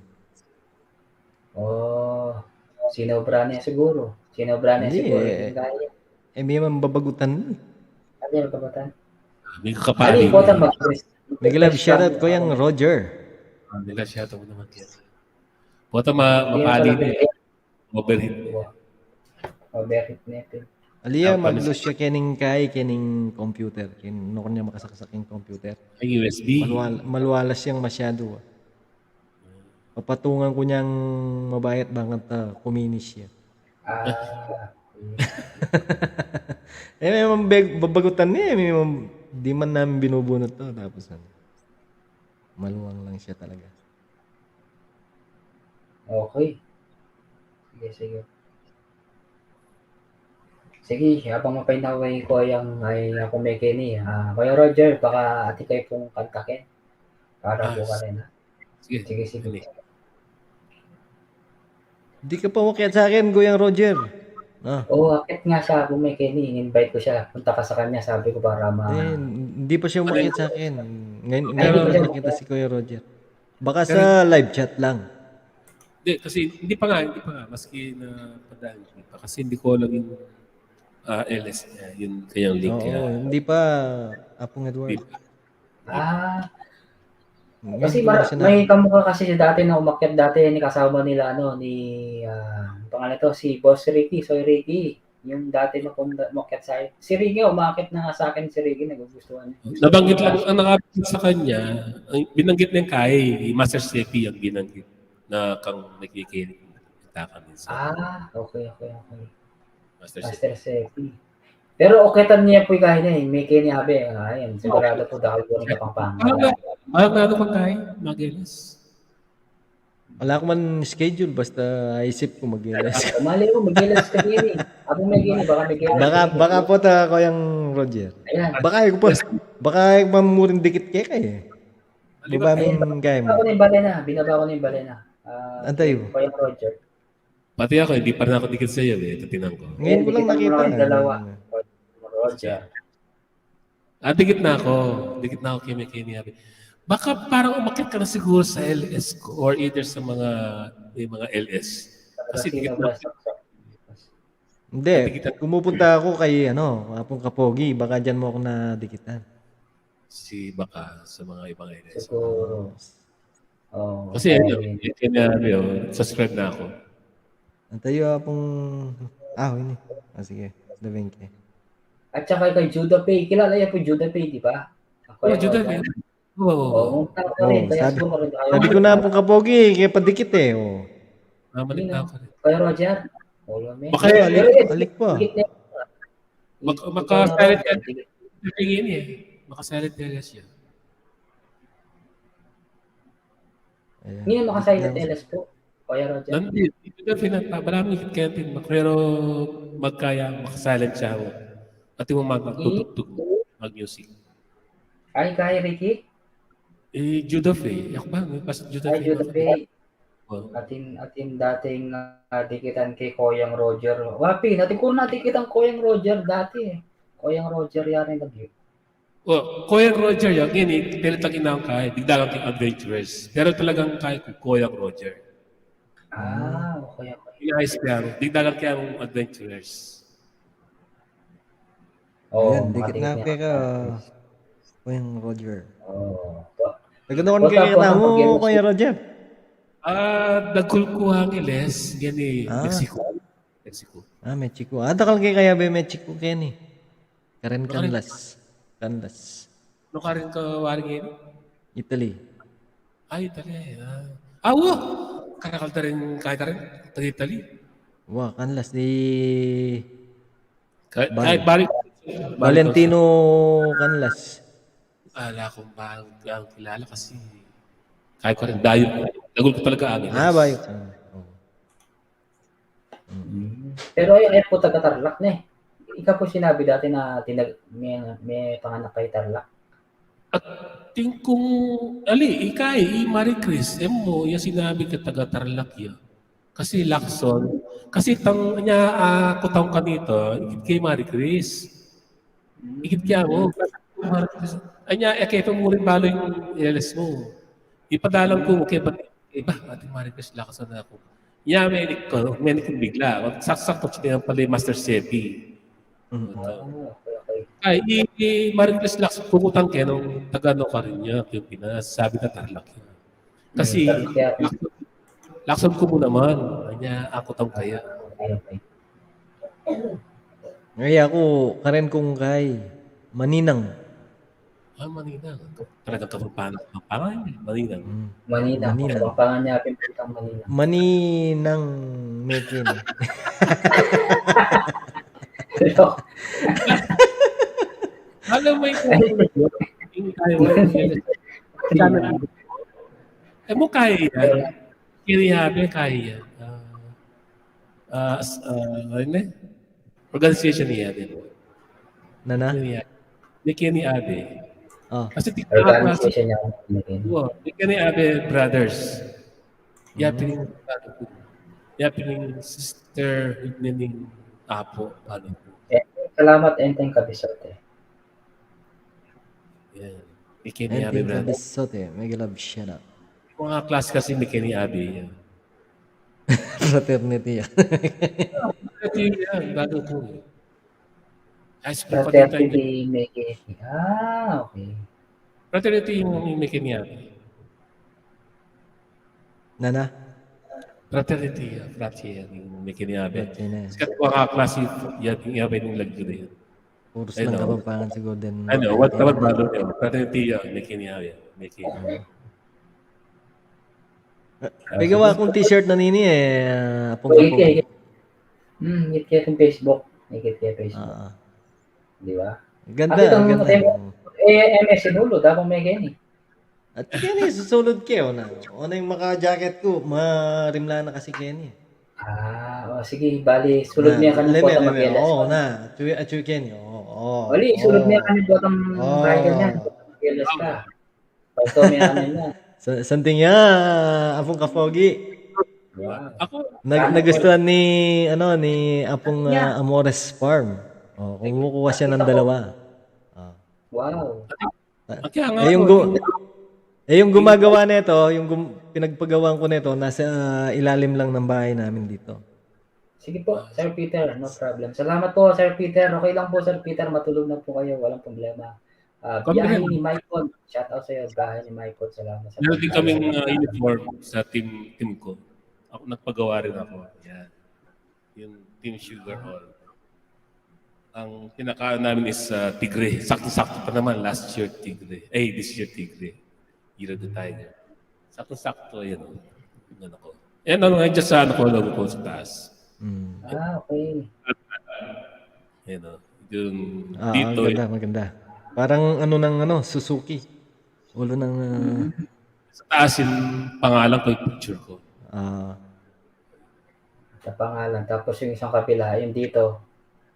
Sinobra niya siguro. May mambabagutan. Ano yung kabatan? May kakapali. Nag-love shoutout ko yung Roger. Nag-love shoutout mo naman yan. Bota mapali na eh. Overheat na ito. Aliya, mag-lose siya kining computer. Kino ko niya makasaksaking computer. Ay, USB. Maluwalas siyang masyado. Papatungan ko niyang mabayat bangat kuminis siya. May babagutan niya. Di man namin binubunot to. Tapos maluwang lang siya talaga. Okay. Sige, habang mapahintaway ko ay ako may kini. Kuya Roger, baka ati kayo pong kantakin. Para po ka rin, ha? Sige. Hindi ka pa umakyat sa akin, Kuyang Roger. Akit nga siya, kung may kini. In-invite ko siya. Punta ka sa kanya, sabi ko para hindi pa siya umakyat sa akin. Ngayon nakita si Kuya Roger. Baka sa live chat lang. Hindi, kasi hindi pa nga. Maski na padaan. Kasi hindi ko alam yung LS niya, yung kanyang link. Hindi pa Apong Edward. Kasi may kamukha kasi siya dati na umakyat dati ni kasama nila pangalan to si Boss Ricky, Soy Ricky, yung dati na umakyat sa akin. Si Ricky umakyat na sa akin, si Ricky nagugustuhan niya. Nabanggit lang ang nakapit sa kanya, binanggit ng kay Master Sepi ang binanggit na kang nakikinig minsan. Okay. Master Sepi. Pero oketan niya po kahit na may kiniabe. Ayan, sigurado po dahil po ng Kapampangan. Ano kang kahit? Mag-LS? Wala ko man schedule, basta isip ko mag-LS. Mali mo, mag-gilas ka din eh. Ako may gini, baka may gilas ka din. Baka po ta ko yung Roger. Ayan. Baka mamuring dikit kay kay eh. Baba min kay Binaba ko mo. na yung balena. Binaba ko na yung balena. Antay mo. Kuya Roger. Pati ako, hindi pa rin ako dikit sa iyo eh. Tinan ko. Ngayon ko lang Dikitan mo nakita. lang yung dalawa. Roger. Dikit na ako. Dikit na ako kay McKinney Abbey. Baka parang umakit ka na siguro sa LS ko or either sa mga LS. Kasi dikit na. Hindi, kumupunta ako kay Apong Kapogi, baka diyan mo ako nadikitan. Si baka sa mga ibang LS. Siguro. Oh, Kasi subscribe na ako. Antayo Apong ini. Sige, Davin kay. At saka kay Judah Pay. Kilala niya po Judah Pay, di ba? Oh, Judah Pay. Oo. Sabi ko na Apong Kapogi, kaya padikit eh. Oh. Malik na ako rin. Kuya Roger. Wala may. Baka alik pa. maka-silent tingin eh. Maka-silent siya. Hindi na makasilent LS po. Kuya Roger. Dito na pinata. Maraming kantin. Pero magkaya maka-silent siya. At yung magtutugtog. Mag-music. Ay, kaya Ricky? Judah Faye. Ako ba? Pas Judah Ay, Judah Pay. Oh. Atin dating dikitan kay Koyang Roger. Wapi, natin kung natikitan Koyang Roger dati eh. Koyang Roger yan yung nag-yun. Koyang Roger yan. Ngayon, tinatagin na ang kahit. Digdagang king adventurers. Pero talagang kahit Koyang Roger. Okay. Inayos kaya. Digdagang kaya ang adventurers. Yan, dikit na kay ka. Kuya Roger. Naganda ko kikita mo, Kuya Roger. Nagkulkuha ang iles. Gani, Mexico. Mexico. Takal kay kaya ba Mexico kaya ni? Karen Canlas. Ano ka rin kawaring yun? Italy. Italy. Oo! Kanakalta rin, kahit ka rin. Taga-Italy. Wow, Canlas di... Kahit Valentino Canlas. Ala kung ba ang kilala kasi kahit ko rin dayo. Nagul ko talaga agad. Bayo. Pero yung po taga-Tarlac na eh. Ikaw po sinabi dati na may panganak kay Tarlac. At ting kung Marie Chris, mo, yung sinabi ka taga-Tarlac yan. Kasi Lacson, kasi kutang ka dito, ikit kay Marie Chris. Ikit kaya mo. Kaya mo rin balo yung LS mo. Ipadalang ko, okay, ating Marie Chris Lacson na ako. May kong bigla. Saksak-sakto siya pala yung Master Sepi. Ay, Marie Chris Lacson, pumutang kayo nung taga-ano ka rin niya, yung Pinas. Sabi na Tarlac yun. Kasi, Lacson ko mo naman. Ako tang kaya. Ngayon ako, karen kong kay Maninang. Maninang. Talagang kapapangan. Maninang. Maninang. Kapapangan niya pimpitang Maninang. Maninang Mekin. Alam mo yung mo kaya yan. Kinihabi kaya yan. Organization niya din. Nana? Ni Kenny Abe. Kasi organization niya. Ni Kenny Abe Brothers. Yapining sister nining apo. Salamat Enteng Kabisote. Yeah. Ni Kenny Abe Brothers. Kabisote. Mega love shout out. Mga class kasi ni Kenny Abe yan. Fraternity yan. Fraternity yan. Bago po. Fraternity Mekeni. Okay. Fraternity yung Mekeni Abe. Nana? Fraternity yan yung Mekeni Abe. Kasi mga klase yan yung Abe ng lagyo na yan. Puros lang kapampangan siguro din. What naman ba doon yun? Fraternity yan, Mekeni Abe. May gawa akong t-shirt na nini eh. Higit kaya itong Facebook. Higit kaya Facebook. Di ba? Ganda. MS Sinulo, dapat may ganyan eh. At Kenny, susulod kayo na. O na yung maka-jacket ko, marimla na kasi Kenny. Sige, bali, sulod niya ka ng bottom magyelas. Oo na. Achuy Kenny. Oo. Wali, sulod niya ka ng bottom Oh. Michael niya. Bottom magyelas ka. Palto niya ka nila. Something ya, Apong Kapogi. Wow. Ako, Nagustuhan ni Apong Amores Farm. Oh, kumukuha siya ng dalawa. Wow. kaya nga yung gumagawa nito, pinagpagawan ko nito, nasa ilalim lang ng bahay namin dito. Sige po, Sir Peter, no problem. Salamat po, Sir Peter. Okay lang po, Sir Peter. Matulog na po kayo. Walang problema. Biyahe ni Michael. Shout out sa iyo. Biyahe ni Michael. Salamat sa meron din kaming uniform sa team ko. Ako nagpagawa rin ako. Yan. Yung Team Sugar All. Ang pinaka namin is Tigre. Sakto-sakto pa naman last year Tigre. This year Tigre. Year of the Tiger. Sakto-sakto yan. Yan ako. Yan ano nga dyan sa logo ko sa taas. Okay. Yan o. Yung dito. Maganda. Parang Suzuki. Ulo ng... Sa taas yung pangalan ko, yung picture ko. Sa pangalan. Tapos yung isang kapila, yung dito.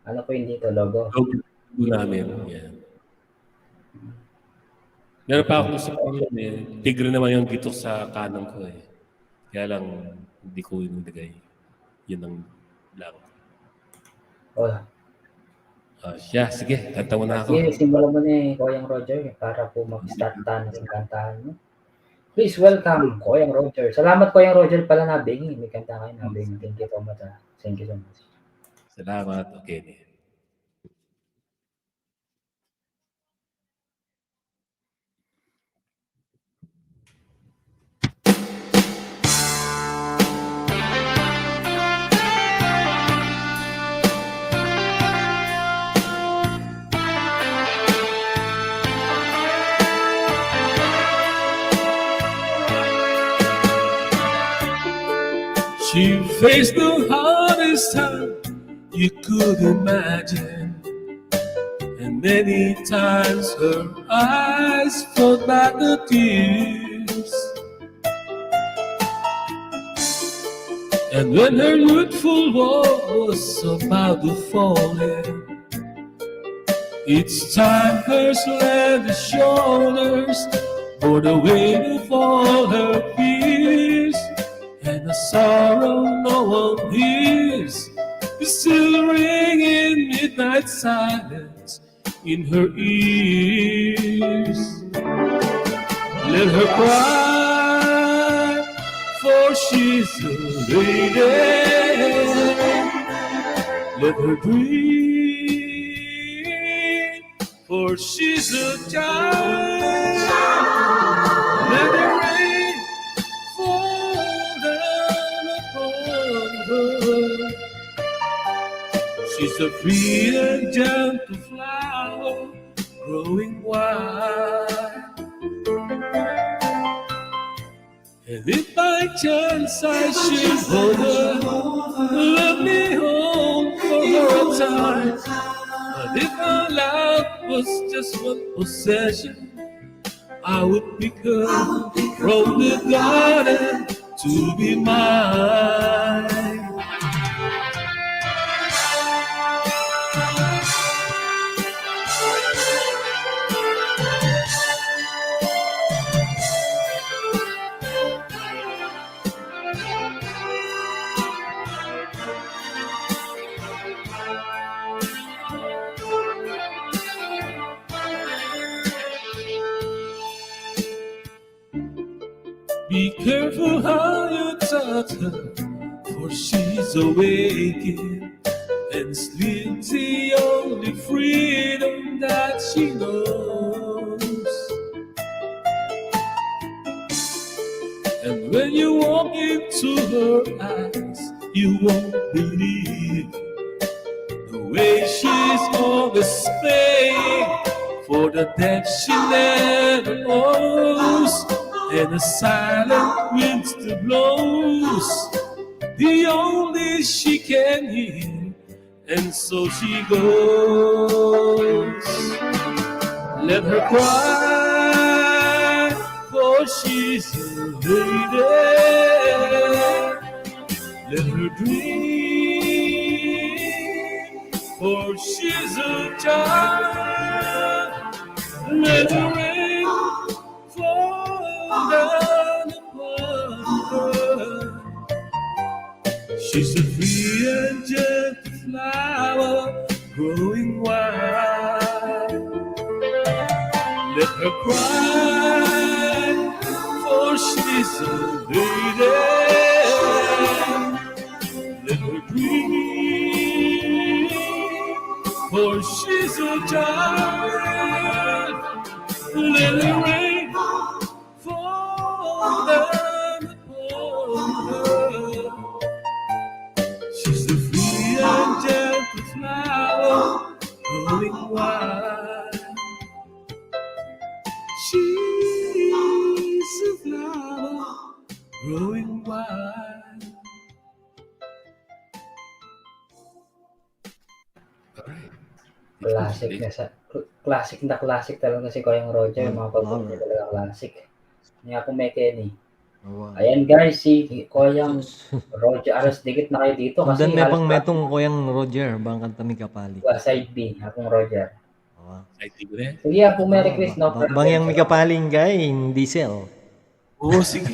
Ano po yung dito? Logo? Logo namin. Yan. Meron pa ako sa pangalan eh. Tigre naman yung dito sa kanan ko eh. Kaya lang, hindi ko inilagay. Yun ang lang. Sige. Kanta mo na ako. Sige, simulan mo ni Koyang Roger para po mag-start tayo ng kantahan mo. Please welcome Koyang Roger. Salamat Koyang Roger pala nabingi. May kanta kayo nabingi. Thank you so much. Thank you so much. Salamat. Okay. She faced the hardest time you could imagine, and many times her eyes flowed back the tears. And when her youthful world was about to fall in, each time her slender shoulders bore the weight of all her fears. And a sorrow no one hears is still ringing midnight silence in her ears. Let her cry, for she's a lady. Let her dream, for she's a child. Let her rain fall down upon her. She's a free and gentle flower growing wild. And if by chance I should hold her, let me home for her a time. But if our love was just one possession, I would pick her from the garden to be mine. Be careful how you touch her, for she's awakened, and sleep's the only freedom that she knows. And when you walk into her eyes, you won't believe the way she's always paying for the debt she never owes. And the silent winds that blows, the only she can hear, and so she goes. Let her cry, for for she's a lady. Let her dream, for she's a child. Let her rain fall down upon her. She's a free and gentle flower growing wild. Let her cry, for she's a lady. Let her dream, for she's a child. Let her rain fall down upon her. She's the free and gentle flower growing wild. She's a flower growing wild. Alright. Classic talaga si Koyang Roger, yung mga pagkakas niya talaga classic. Hindi nga po may Kenny. Wow. Ayan guys, si Koyang Roger, alas dikit na kayo dito kasi Sundan may halos pang metong Koyang Roger, bangkan kami kapali. side B, akong Roger. Wow. Ay, di ko na. Sige, ako Merry Chris, no problem. Bangyang may kapaling guy, diesel. Oo, sige.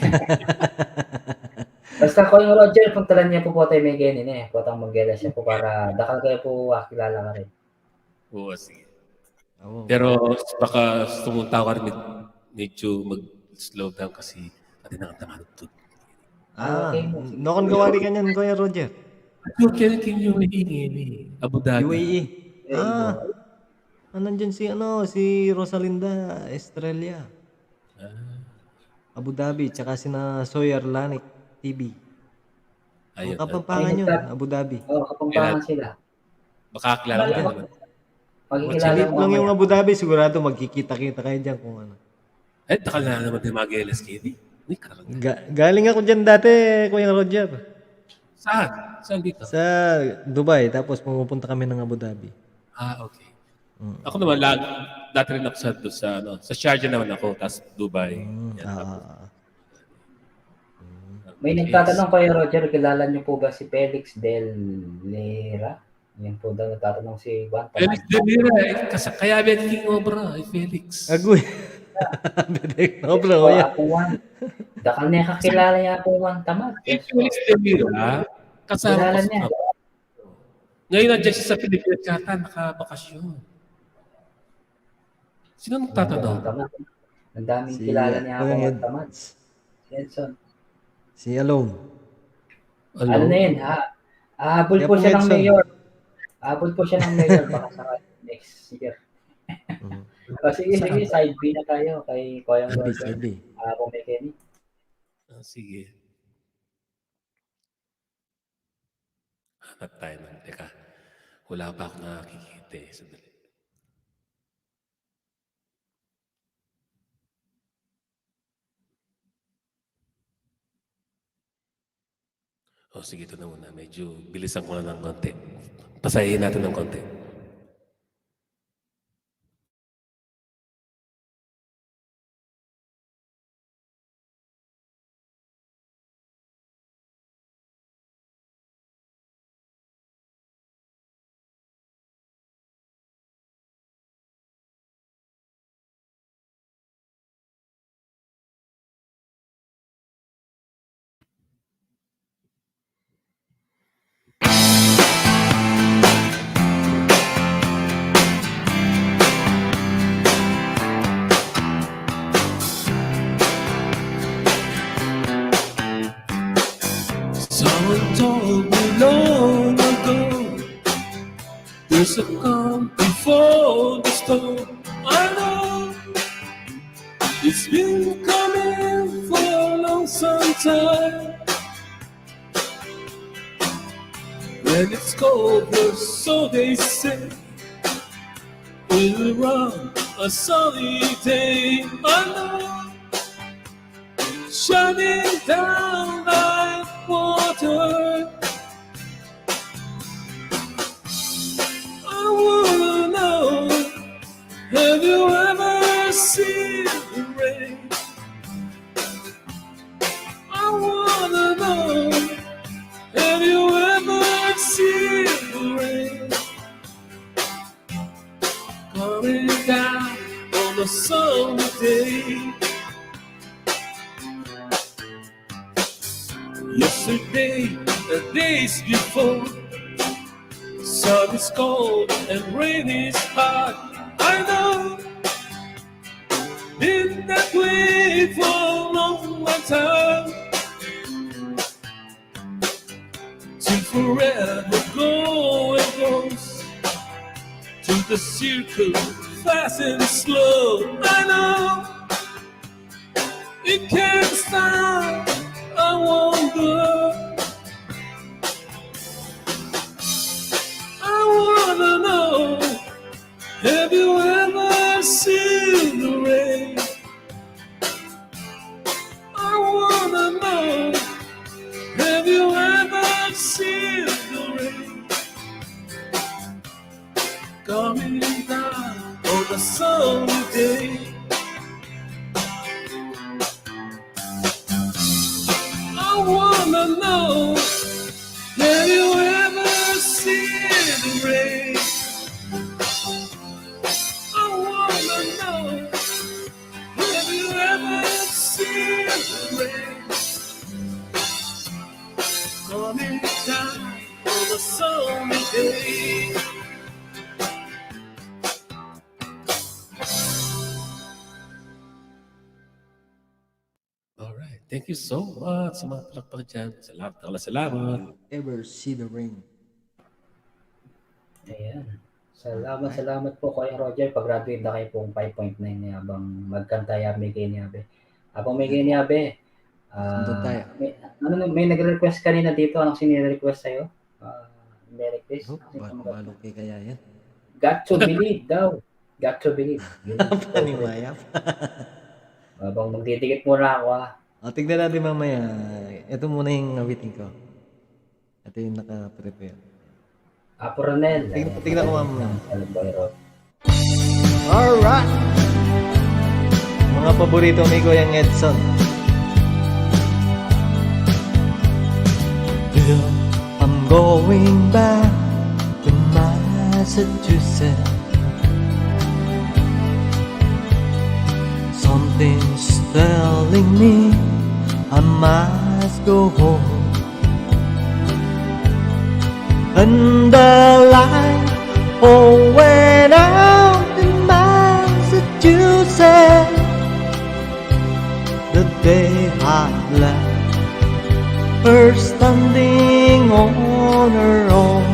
Basta Koyang Roger, puntalan niya po po tayo may Kenny na eh. Potang mag-gela siya po para dakal kayo po kilala ka rin. Oo, sige. Oh. Pero baka sumunta ka rin medyo mag-slow down kasi pati na ang tamatutod. Okay. Nokon gawari ka niyan, Kuya Roger. Yung King UAE, Abu Dhabi. UAE. Nandyan si Rosalinda Estrella. Abu Dhabi, tsaka sina Sawyer Lanik TV. Ayun. Ang Kapampangan yun, Abu Dhabi. Oo, kapampangan sila. Baka kilala mo naman. Pagkikilala Salit mo lang yung mamaya. Abu Dhabi, sigurado magkikita-kita kayo dyan kung ano. Eh, takal na naman din mag-LS KD. Galing ako dyan dati, Kuya Roger. Saan? Saan dito? Sa Dubai, tapos pumupunta kami ng Abu Dhabi. Ah, okay. Ako naman, dati rin ako sa Sharjah naman ako, tapos Dubai. May nagtatanong kayo, Roger, kilala niyo po ba si Felix Del Lera? Yan po daw nagtatanong si Juan Felix Tamas. de Mira, kaya ba King Obra, Felix? Agoy. Dedek no bro, Oh, ya. ako Juan. Dakal niya kakilala niya po Juan Tamas. Felix de Mira, kasama Kilala ko niya. Ngayon nandiyan siya sa Pilipinas yata, nakabakasyon. Sino nagtatanong? Juan Tamas. Ang daming Si kilala niya ako Kuya Juan Ed. Tamas. Jenson. Si Alone. Ano na yun, ha? Habol Kaya po po siya ng Edson. mayor. Habol po siya ng mayor baka sa next year. O sige, side B na tayo kay Koyang Sabi, Roger. sabi. Ako may Kenny. Sige. Hanap tayo ng, teka. Wala pa ako nakikita eh. Sandali. Sige, ito na muna. Medyo bilisan ko na ng konti. Pasahin natin ng konti. Someone told me long ago there's a calm before the storm. I know it's been coming for a long some time. When it's over, so they say, we'll run a sunny day. I know, shining down like water. I wanna know, have you ever seen the rain Yesterday, the days before, sun is cold and rain is hot. I know, been that way for a long time. Till forever go and goes to the circle, fast and slow. I know it can't stop. I wonder, I wanna know, have you ever seen the rain? I wanna know, have you ever seen the rain coming down on a sunny day? I wanna know, have you ever seen the rain? I wanna know, have you ever seen the rain coming down on a sunny day? Alright, thank you so much sa mga palakpak dyan. Salamat. Ever see the rain? Ayan. Salamat po Kuya Roger. Pag-graduate na kayo pong 5.9 na habang magkanta yabe kay Niabe. Habang may kay Niabe, Doon tayo. may nagre-request kanina dito. Anong sinire-request sa'yo? Merry Chris. Balo kay kaya yan. Got to believe daw. Got to believe. Panimayap. Habang magdidikit muna ako Tignan natin mamaya. Ito muna yung awitin ko. Ito yung naka-prepare. Apo Ronel. Tignan ko mamaya. Alright. Alright! Mga paborito ni Kuya Edson. I'm going back to Massachusetts. Something's telling me I must go home. And the light went out in Massachusetts the day I left her standing on her own.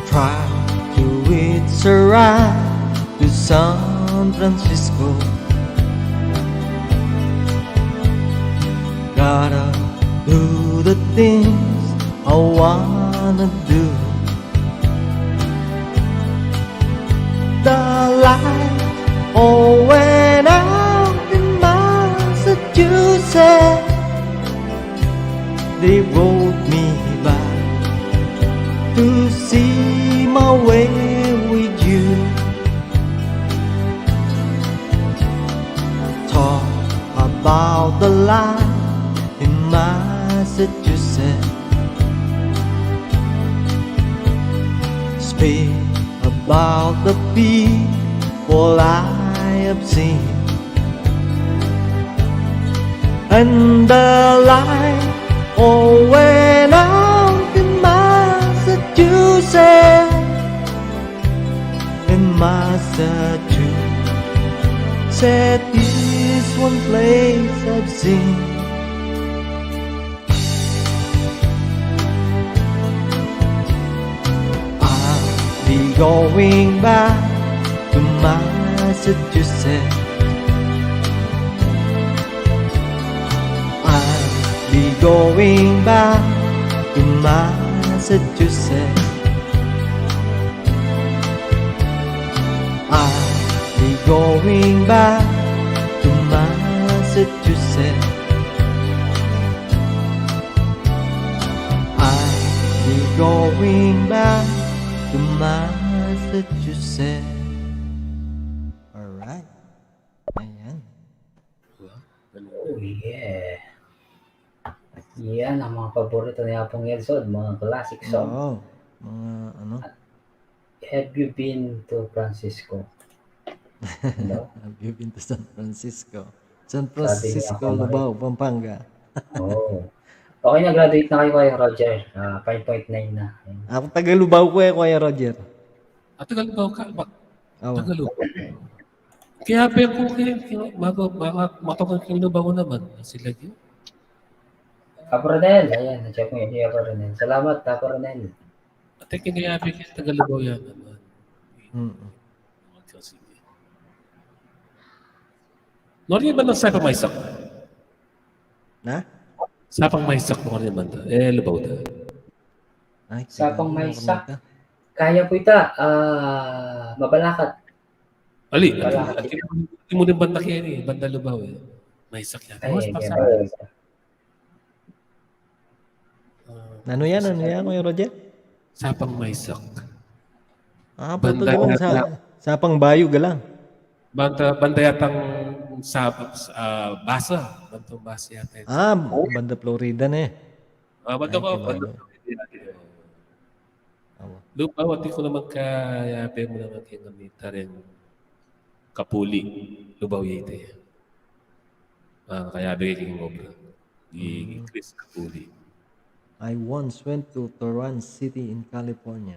Try to hitch a ride to San Francisco. Gotta do the things I wanna do. The light went out in Massachusetts. They brought me back to see my way with you. Talk about the life in Massachusetts. Speak about the people I have seen. And the light went out in Massachusetts. In Massachusetts is one place I've seen. I'll be going back to Massachusetts. I'll be going back to Massachusetts. I'll be going back to Massachusetts. I'll be going back to Massachusetts. Alright. Ayan. Oh yeah. Yan ang mga paborito ni Apong Edson, mga classic song. Oo. Mga ano? Have you been to Francisco? No? Have you been to San Francisco? San Sabi ni Francisco, Uncle Marie. Lubao, Pampanga. Oo. Okay na, graduate na kayo, Kuya Roger. 5.9 na. Ayun. Ako taga Lubao ko Kuya Roger. At Tagalog ka ba? Awa. Tagalog. Kaya pa ko matagal kang lubaw naman. Sila yun. Apo Ronel, ayan, na-check mo yun si Apo Ronel. Salamat, Apo Ronel. At kaya pa yung Tagalubaw yan naman. Mm. Sige. Nori ba ng sapang maisak? Na? Sapang maisak mo rin man. Lubaw da. Ay, Sapang taga- may sak. Kaya po ita, mabalakat. Ali, Wala. hindi mo din banda kaya ni, banda lubaw eh. Maisak yan. Ay, Mas kaya paksa. Ano yan, Kuya Roger? Sapang maisak. Puto Banda galang yata. sapang bayo galang. Banda yatang sa basa. Bantong basa yata. Banda Florida na eh. Banda ko. Ay, Banda. Awa. Lubaw, at ko naman kaya mo naman kayo namita rin kapuli. Lubaw yate. Kaya bigay kayong obra. Di Chris Kapuli. I once went to Torrance City in California.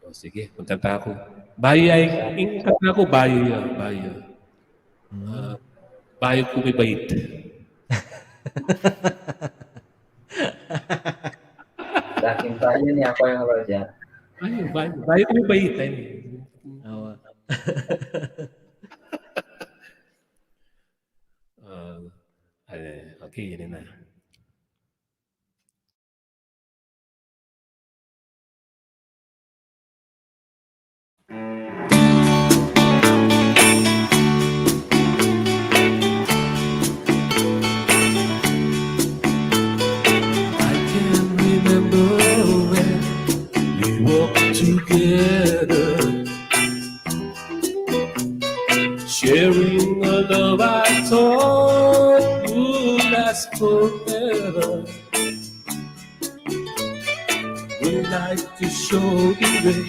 O sige, magkanta ako. Bayo ay, yung kanta ko, bayo yan. Bayo. Bayo ko may bait. Laking tayo ni ako yung Roger. Bayo ko may bait. Awa. Okay, yun na. I can remember when we walked together, sharing a love I thought would last forever. We like to show the way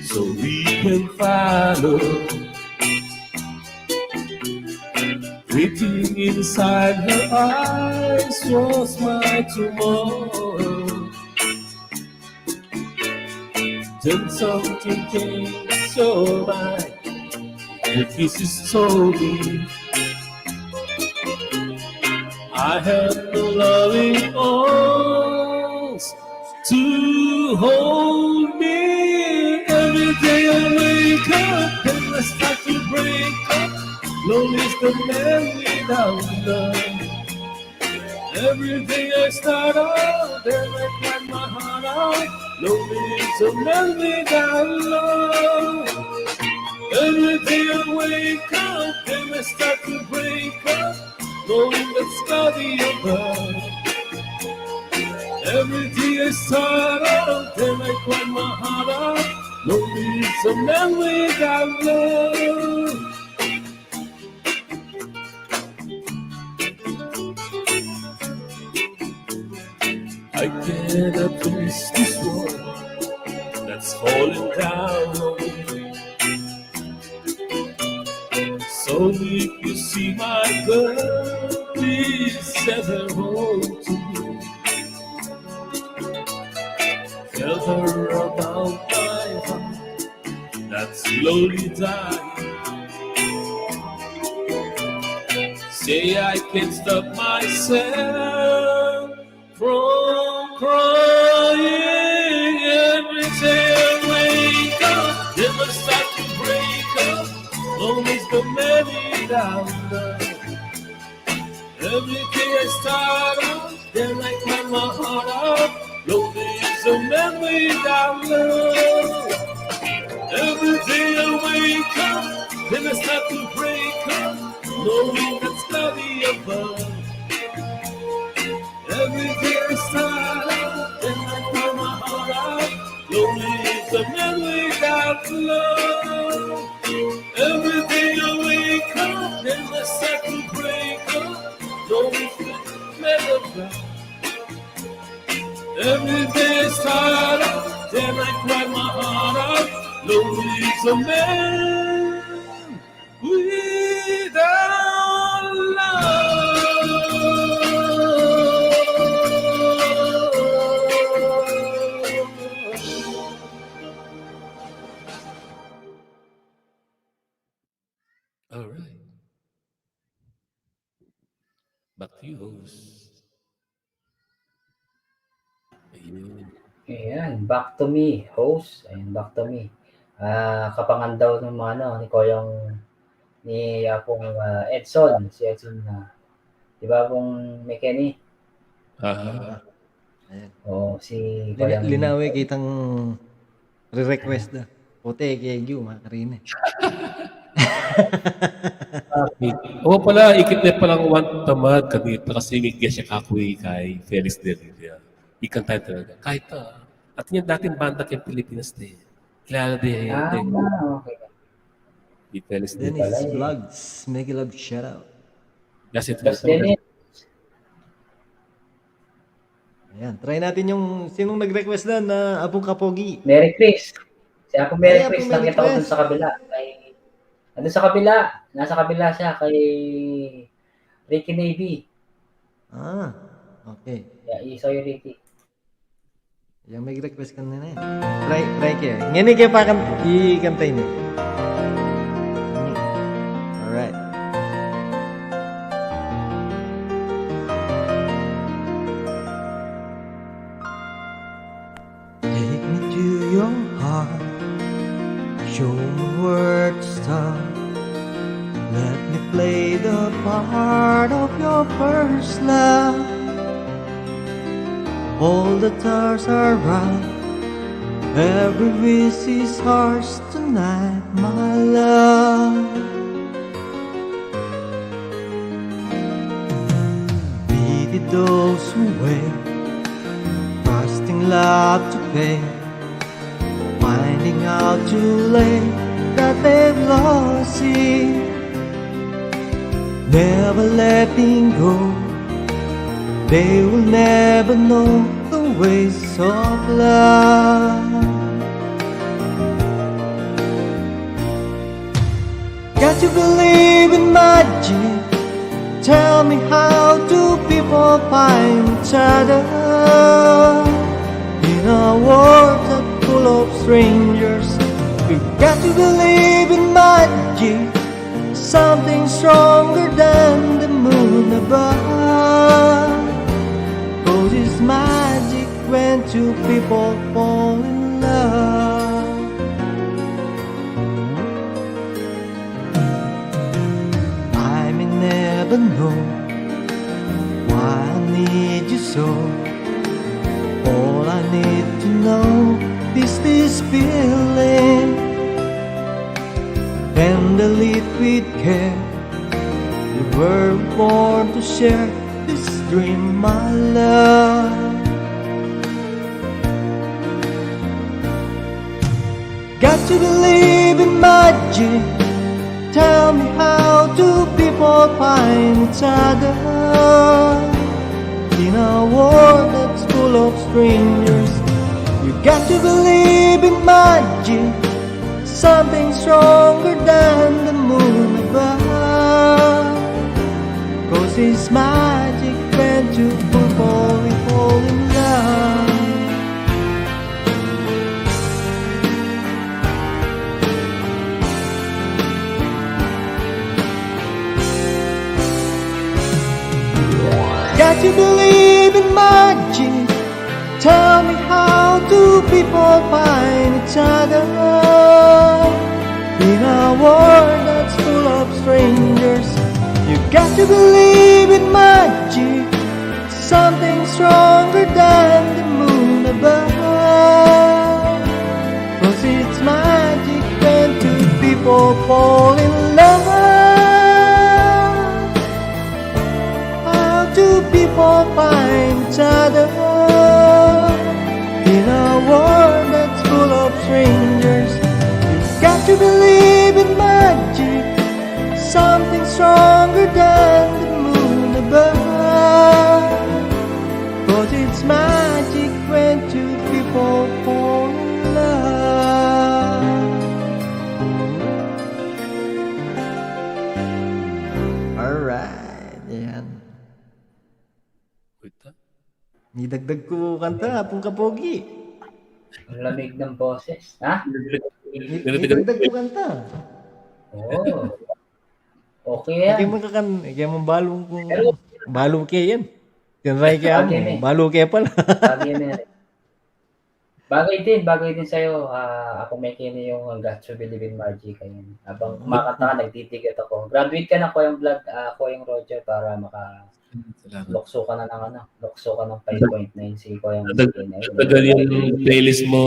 so we can follow. Waiting inside her eyes was my tomorrow. Then something came so right, the kisses told me I had no loving arms to hold me. Every day I wake up and I start to break up. Lonely's the man without love. Every day I start out and I climb my heart out. Lonely's the man without love. Every day I wake up and I start to break up. Knowing that's God above. Every day I start out and I climb my heart out. Lonely's the man without love. I cannot face this world that's falling down on me. So if you see my girl, please send her home to me. Tell her about my heart that's slowly dying. Say I can't stop myself from crying. Every day I wake up, then I start to break up. Lonely's the man without love. Every day I start out, then I climb my heart out. Lonely's the man without love. Every day I wake up, then I start to break up. Knowing that's cloudy above. Every day I start out, then I climb my heart out. Lonely is a man without love. Every day I wake up, then I start to break up. Lonely is a man of love. Every day I start out, then I cry my heart out. Lonely is a man without Alright. Back to you, host. Ayun. Ayan, back to me, host. Ayan, back to me. Kapangan daw ng mga ano, ni Koyong, ni Apong Edson, si Edson na, di ba pong may Kenny? Aha. Ayan. O si Koyang, Linawi kitang re-request na. Puti, kay Gyu, makarina. Oo pala, ikit na palang one tamad kanita kasi may siya kakuwi kay Felix Del Rivia. Ikan tayo talaga. Kahit at yung dating banda kay Pilipinas din. Kilala din. okay. Di Felix Del Dennis pala eh. Vlogs, mega love shoutout. Kasi ito. Tapos Dennis, Ayan, try natin yung sinong nag-request na Apong Kapogi. Merry Chris. Si Apong Merry Ay, Chris, Apong Merry nakita ko dun Chris. sa kabila. Nandun sa kabila. Nasa kabila siya kay Ricky Navy. Ah, okay. Yeah, isaw yung Ricky. Yung may request ka na yan. Try kayo. Ngayon kayo pa ikantay niyo. Alright. Take me to your heart. Show me where to start. Let me play the part of your first love. All the stars are out. Every wish is ours tonight, my love. Pity those who wait, trusting love to pay, finding out too late that they've lost it. Never letting go, they will never know the ways of love. Got to believe in magic. Tell me, how do people find each other in a world that's full of strangers? You got to believe in magic, something stronger than the moon above. Cause it's magic when two people fall in love. I may never know why I need you so. All I need to know is this feeling, handle it with care. You were born to share this dream, my love. Got to believe in magic. Tell me, how do people find each other in a world that's full of strangers? You got to believe in magic, something stronger than the moon above. Cause it's magic when two people fall in love. Got to believe in magic. Tell me, how do people find each other in a world that's full of strangers? You got to believe in magic, something stronger than the moon above. Cause it's magic when two people fall in love. How do people find each other in a world that's full of strangers? You've got to believe in magic, something stronger than the moon above. Cause it's magic when two people fall in love. Alright, yan. Wait, Nidagdag ko kanta, Apong Kapogi. Ang lamig ng boses. Ha? Nidagdag ko kanta. Oo. Okay Kaya yan. mo kakan, kaya mo balong kung Pero, balong kaya yan. Tinry kaya bagay mo, na balo kaya pala. bagay na bagay din sa'yo. Ako may kini yung Got to Believe in Margie kayo. Habang kumakanta ka, nagtitiket ako. Graduate ka na ko yung vlog, ako yung Roger para Salamat. lukso ka na ng lukso ka ng 5.9 si Koyang Skin. Dagdagan yung playlist mo,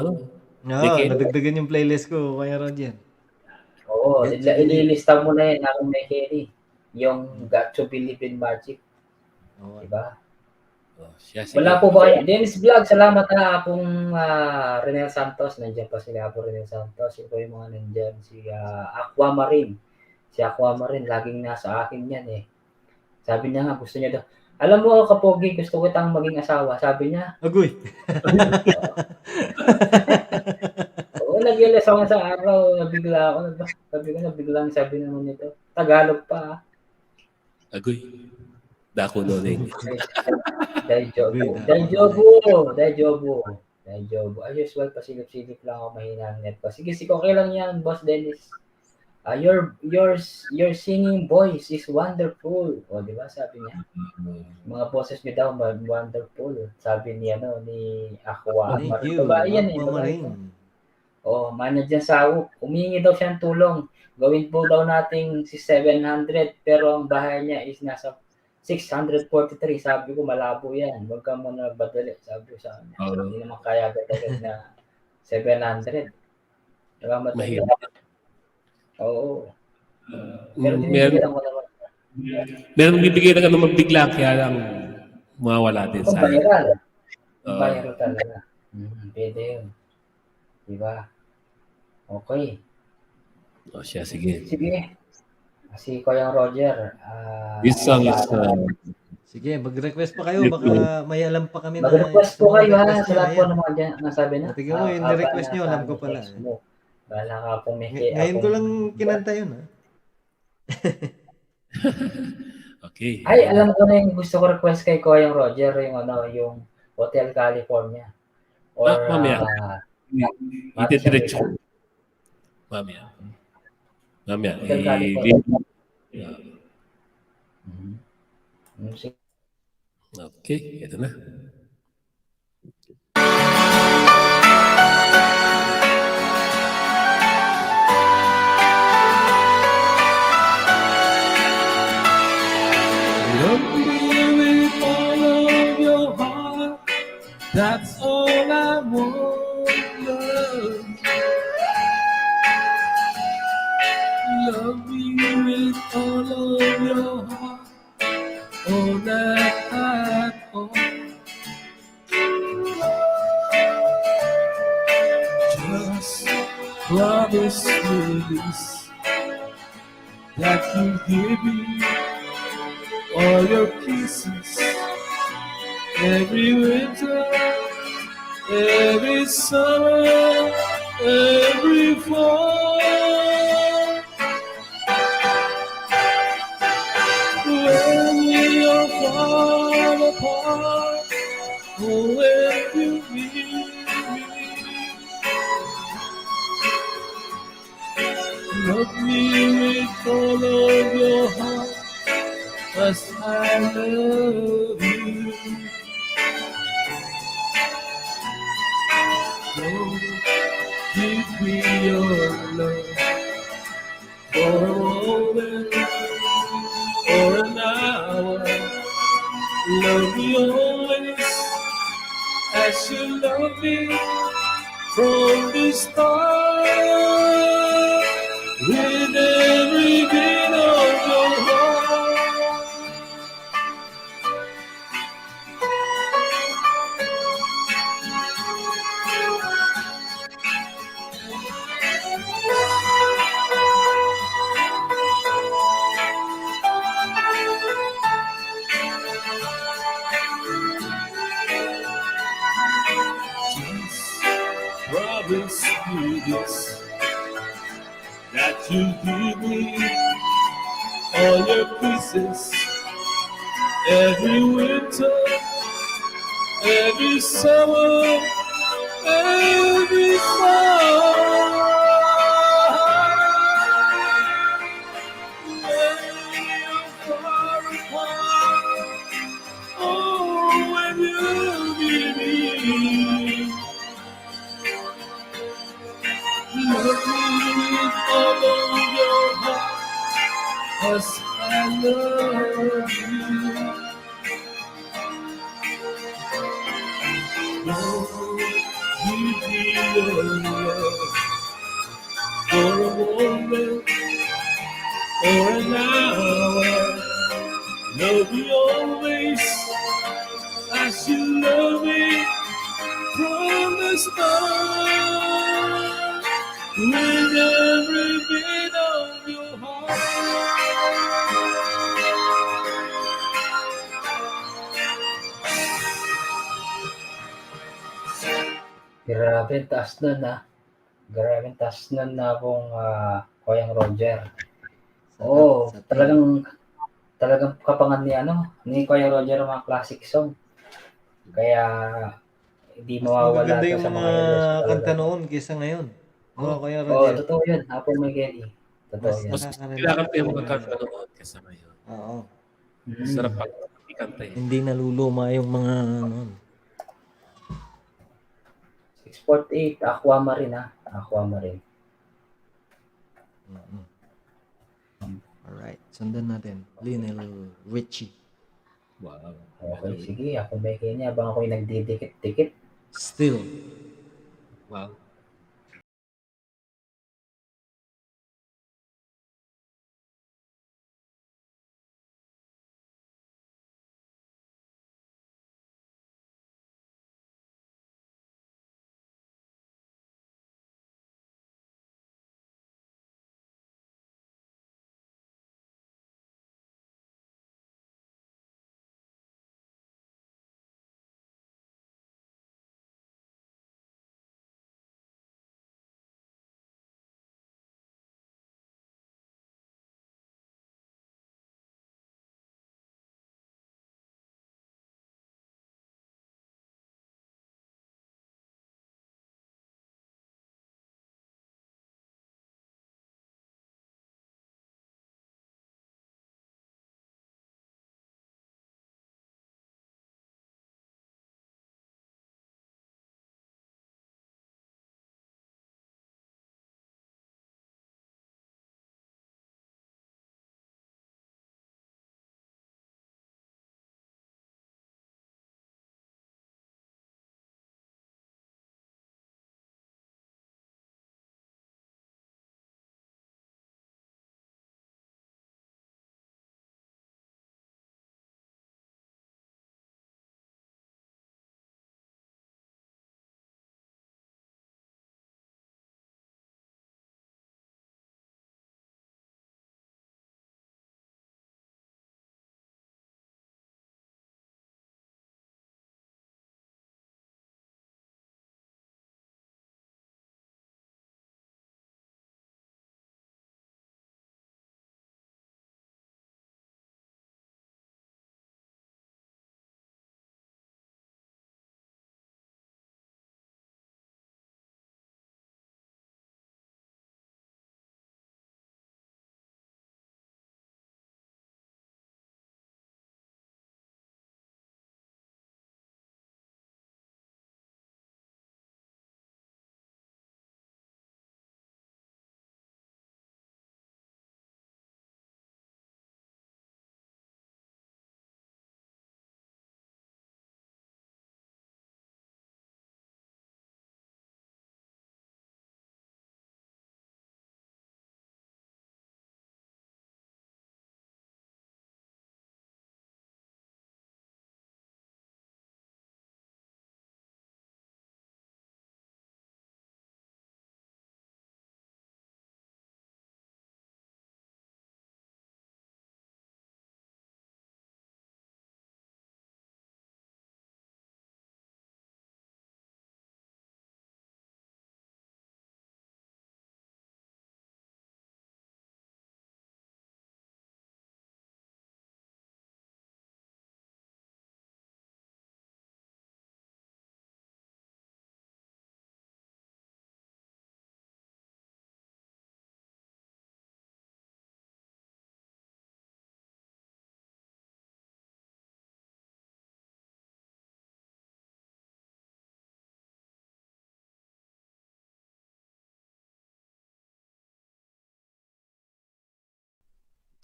ano? Oo, nadagdagan yung playlist ko, Kuya Roger. Oo, Got to Believe. ililista mo na yun, ako may kini. Yung Got to Believe in Margie. Oo. Diba? Oh, siya, sige. Wala po ba kayo? Dennis Vlog, salamat na akong Renel Santos. Nandiyan pa sila po Renel Santos. Ito yung mga nandiyan. Si Aquamarine. Si Aquamarine, laging nasa akin yan eh. Sabi niya nga, gusto niya daw. Alam mo, kapogi, gusto ko kitang maging asawa. Sabi niya. Agoy. Oo, nag-ilas ako sa araw. Nabigla ako. Sabi naman nito. Tagalog pa. Agoy. Dako noning. Dahil jobo. As usual, pasilip-silip lang ako, mahina ang net ko. Sige, okay lang yan, Boss Dennis. Your singing voice is wonderful. O, di ba? Sabi niya. Mga boses niyo daw, wonderful. Sabi ni Aqua. Thank you. Aquamarine. Manad dyan sa UP. Humingi daw siya ng tulong. Gawin po daw nating si 700, pero ang bahay niya is nasa 643. Sabi ko, malabo yan. Huwag ka muna badali. Sabi ko sa kanya. Hindi naman kaya agad na 700. Mahirap. Oo. Pero tinitigilan ko naman. Meron bibigay na naman bigla, kaya lang mawawala din sa Viral. Viral talaga. Pwede yun. Diba? Okay. O siya, sige. Sige. Si Koyang Roger. This song is... Sige, mag-request pa kayo. Baka may alam pa kami. Mag-request po kayo ha. Sa lahat po ng mga dyan. Nasabi na. Tignan mo, yung request nyo, alam ko pala. Bahala ka pumiki. Ngayon ko lang kinanta yun, ha? Okay. Ay, alam ko na yung gusto ko request kay Koyang Roger. Yung Hotel California. Or, mamaya. Itidiretso. Mamaya. Hotel California. Okay, ito na. Love me with all of your heart. That's all I want, love. Love me with all of your heart. All that I want. Just promise me this, that you give me all your kisses every winter, every summer, every fall. When we are far apart, oh, when you need me, love me with all of your heart, 'cause I love you. Don't give me your love for a moment or an hour. Love me always as you love me from the start. With every beat of your heart. Just promise me this, that you give me all your kisses every winter, every summer, every fall. 'cause I love you. Don't give me your love for a moment or an hour. Love me always as you love me from the start. With every beat of your heart. Grabe, ang taas nun Grabe, ang taas nun na pong Kuya Roger. Sarap Oo, sa tenga. talagang kapangan ni Kuya Roger ang mga classic song. Kaya hindi Mas mawawala magaganda to yung sa mga mga ears ko talaga. kanta noon kaysa ngayon. Oo, Oh, Kuya Oo, Roger. totoo yun. Apo may Kenny. Totoo Mas yan. mas nakaka-relax kailangan pa yung yung mga mga kanta yan. noon kaysa ngayon. Oo. Masarap Mm. pag ikanta eh. Hindi naluluma yung mga noon. 648, Aquamarine Aquamarine. Mm-mm. Alright, sundan natin. Lionel Richie. Wow. Okay, sige. Ako may Kenny. Habang ako'y nagdidikit-dikit. Still. Wow.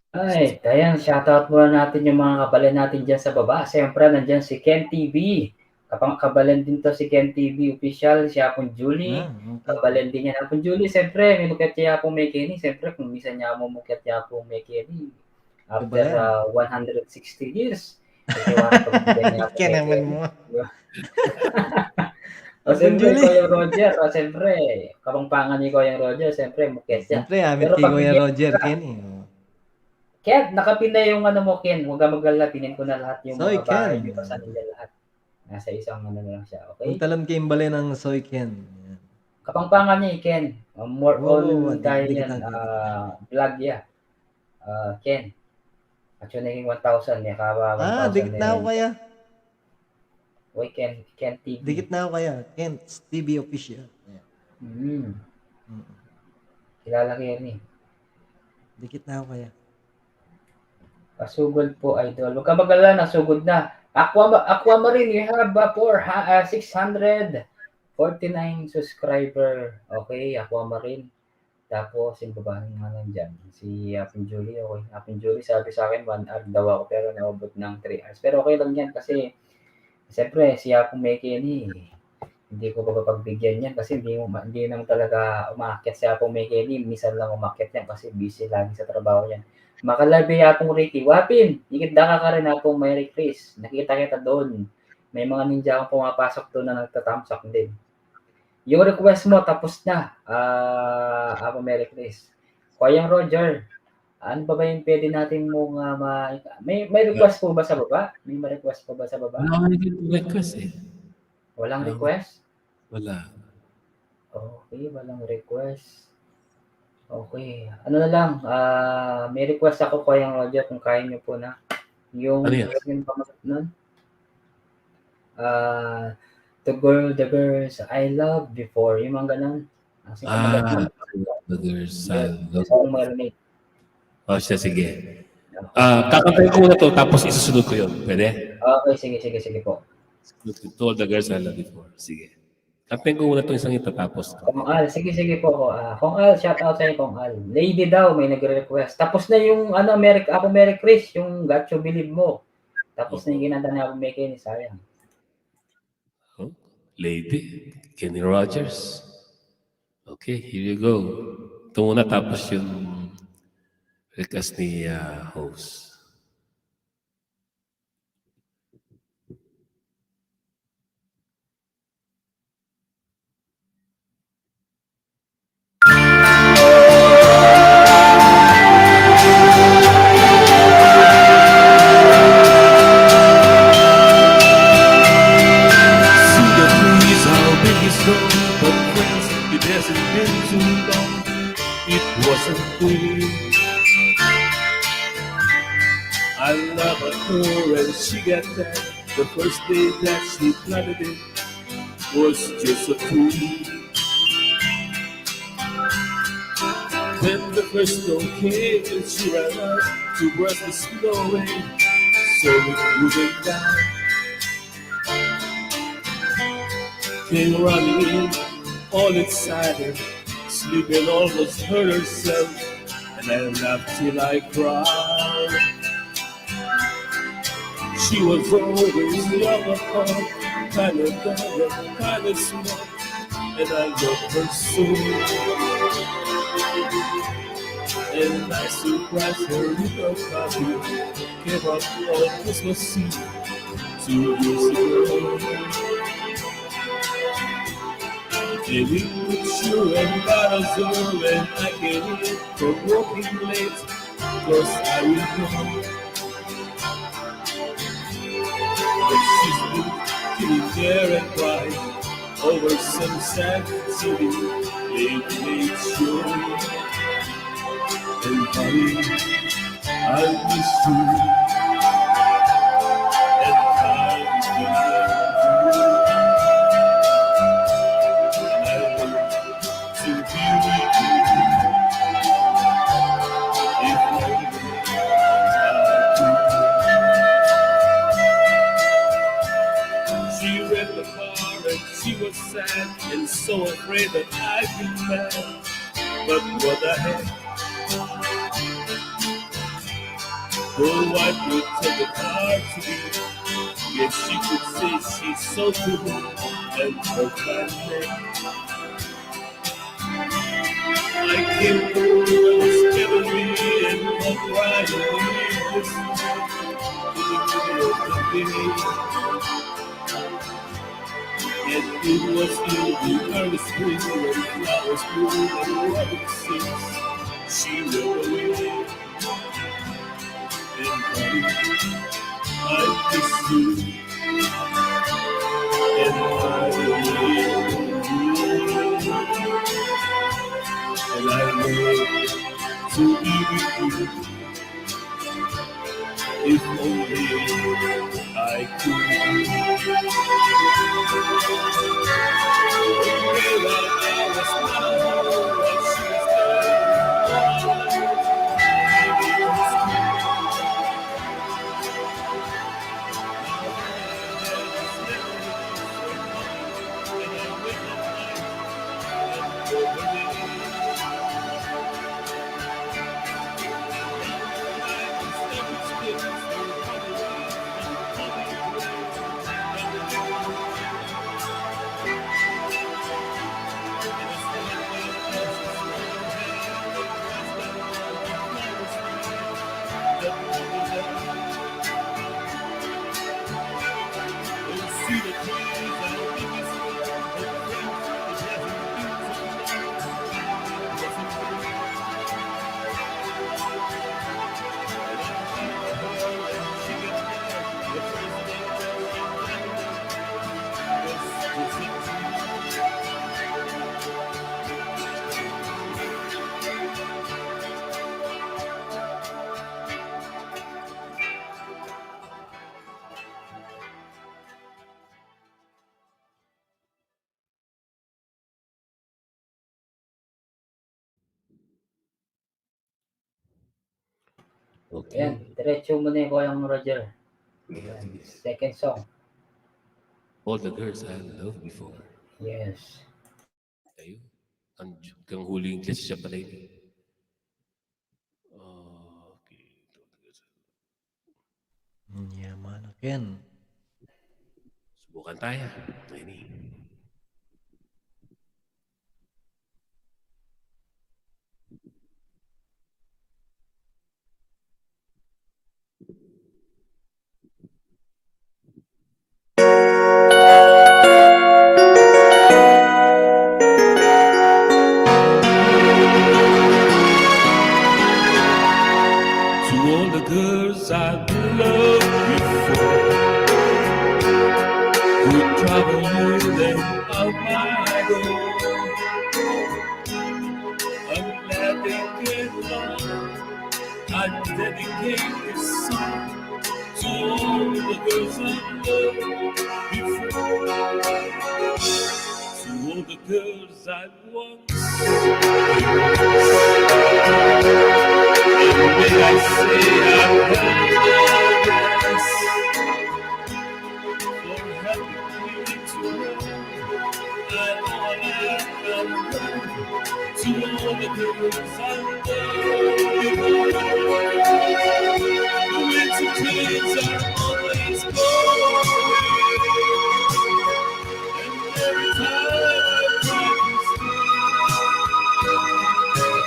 Ay, ayan, shoutout muna natin yung mga kabalan natin dyan sa baba. Siyempre, nandyan si Ken TV. Kabalan din to si Ken TV official, si Apong Julie. Okay. Kabalan din yan. Apong Julie, siyempre, may mukat niya Apong may Kenny. Siyempre, kung minsan niya mo mukat niya Apong may Kenny, after Kabalan. 160 years, ito ang pagbigyan niya Apong Kaya may naman Kenny. mo. O Apong siyempre, Julie. Kuya Roger, o siyempre, kapangpangan ni Kuya Roger, siyempre, mukat niya. Siyempre, amit Pero kay pag Kuya bigyan Roger, ka, Ken eh. Ken, nakapin na yung ano mo, Ken. Huwag ka mag-alala, pinin ko na lahat yung Soy mga bahay Ken. niyo, pasan nila lahat. Nasa isang ano na lang siya, okay? Puntalan kay Imbale ng Soy Ken. Yan. Kapangpangan niya, Ken. More Oo, on tayo dikit yan, lang, dikit lang. vlog ya. Ken. At yun naging 1,000, may kawa 1,000 Dikit na na ako rin. kaya. Uy, Ken TV. Dikit na ako kaya. Ken's TV official. Yan. Mm, Mm. kilala ko yan eh. Dikit na ako kaya. Pasugod po, idol. Huwag ka mag-alala, nasugod na. Aquamarine, you have 649 subscriber. Okay, Aquamarine. Tapos, yung babae nga nandyan, si Apin Julie. Okay, Apin Julie, sabi sa akin, 1 hour daw ako, pero naubot ng 3 hours. Pero okay lang yan kasi, siyempre, si Apong may Kenny, hindi ko papagbigyan yan kasi hindi naman talaga umakyat si Apong may Kenny. Minsan lang umakyat yan kasi busy lagi sa trabaho yan. Makalabi Apong Ricky. Wapin, ikit daka ka rin Apong Mary Chris. Nakita kita doon. May mga ninja akong pumapasok doon na nagtatamsak din. Yung request mo, tapos na. Apong Mary Chris. Kuyang Roger, ano ba yung pwede natin mong may request po ba sa baba? May request po ba sa baba? Wala akong request eh. Walang request? Wala. Okay, walang request. Okay. Ano na lang, may request ako Kuya Roger kung kaya niyo po na. Yung Ano yan? yung pamagat nun. The girls I love before. Yung mga ganun. Kasi pamagat nun. The girls Gusto kong marinig. siya, sige. Kakantayin ko na to, tapos isusunod ko yun. Pwede? Okay, sige po. To all the girls I love before. Sige. Kantayin ko muna itong isang ito, tapos. Kung Al, sige po. Kung Al, shout out sa'yo Kung Al. Lady daw, may nagre-request. Tapos na yung Ako Mary Chris, yung Got You Believe Mo. Tapos na yung kinanta na Ako May Kenny, sayang. Oh, Lady, Kenny Rogers. Okay, here you go. Ito muna, tapos yung request ni host. See the breeze, how big is long, but friends, it hasn't been too long. It wasn't clear. I love her and she got that. The first day that she planted it was just a tree. Then the first snow came and she ran out to brush the snow away. So it moving down. Came running in, all excited, sleeping almost hurt herself, and I laughed till I cried. She was always young and fun, kind of dumb, kind of smart, and I loved her so. And I surprised her with a party, came up on Christmas Eve 2 years ago. And we were sure and got us all, and I came in from working late, cause I will know. But she's been sitting there and crying over some sad city late show. And honey, I miss you, and I will She read the card and she was sad and so afraid that I'd be mad. But what the heck? Oh, I pretend it hard to be. Yes, she could say she's so good and so fine. I came home, I was heavily and come right away. In the middle of the day, and it was in the early spring when flowers bloom and rabbit sings. She went away, and honey, I kiss you, and I will and I know to be with you. If only I could. Where I was now, what she was Ayan, Okay. diretso mo na yung Kuya Roger. Ayan, second song. All the girls I loved before. Yes. Tayo. Hanggang huling class siya pala yun. Okay. Yaman again. Subukan tayo. Ini. To all the girls I've loved before, who travel more than a mile, I'm glad they came along. I dedicate this song to all the girls I've loved before, to all the girls I've once. May I say I'm glad for helping me to know that all I am to all the girls I love. The winter kids are always gone, and every time I try to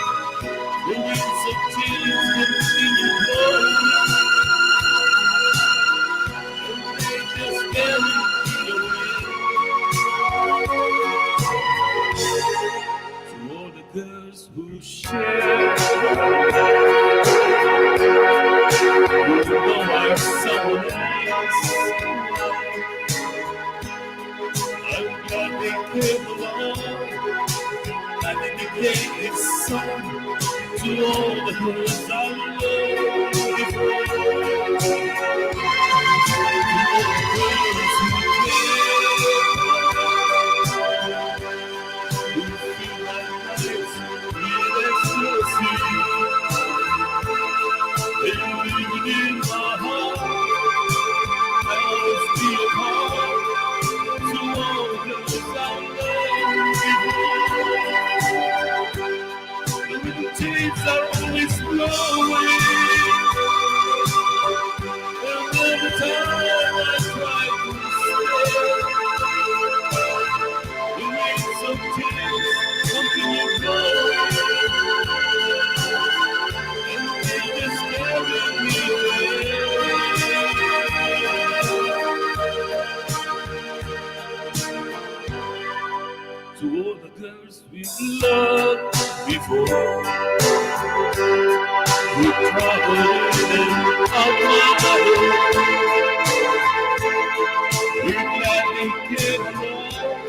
traveling on my own. We gladly came along.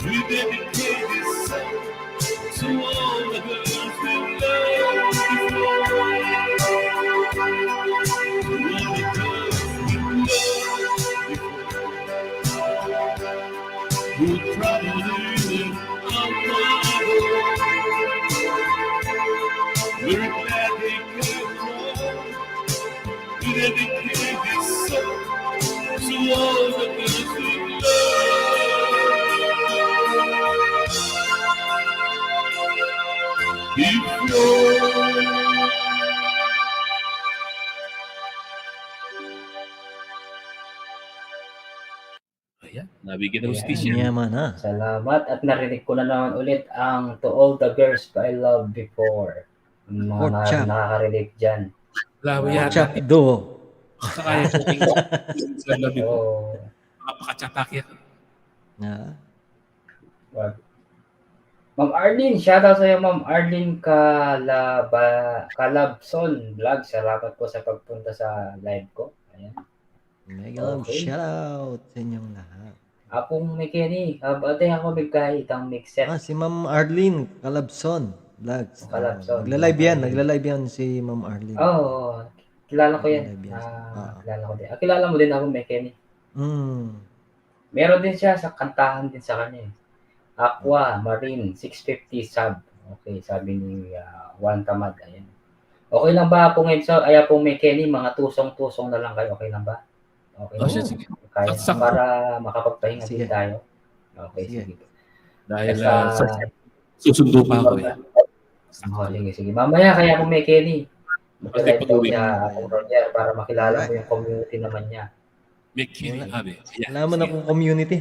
We dedicate this song to all the girls we loved before. To all the girls we loved before. Who traveling on my own. We're glad they came along. We dedicate this song to all the girls we love before. Ayan, nabigyan ng Ayan. hustisya. Yaman ha. Salamat at narinig ko na naman ulit ang To All the Girls I Loved Before. Yung Pork mga chop. nakaka-relate dyan. Wala mo yan. Chap do. Kaya ko sa labi mo. So, Napakatsatak yan. Yeah. wag. Ma'am Arlene, shoutout sa iyo Ma'am Arlene Calabson Vlog. Salamat po sa pagpunta sa live ko. Ayan. Mega love Okay. shout out sa inyong lahat. Apong may Kenny, abate ako bigkahit ang mixet. Si Ma'am Arlene Calabson Vlogs. Calabson. Nagla-live yan si Ma'am Arlene. Oo, kilala ko yan. Live yan siya. Kilala ko din. Kilala mo din ako may Kenny. Meron din siya sa kantahan din sa kanya. Aqua Marine 650 sub. Okay, sabi ni Juan Tamad. Ayan. Okay lang ba po ngayon? So, ay po may Kenny, mga tusong-tusong na lang kayo. Okay lang ba? Okay. Oh, sige. Kaya Sakto. para makapagpahinga Sige. din tayo. Okay, Sige. sige. Dahil Basta- susundo pa ako eh. Oh, sige. Mamaya kaya kung may Kenny. Pati Magkalive daw pag-uwi. siya akong Roger para makilala ko yung community naman niya. May kinig abi. Wala mo na kung community.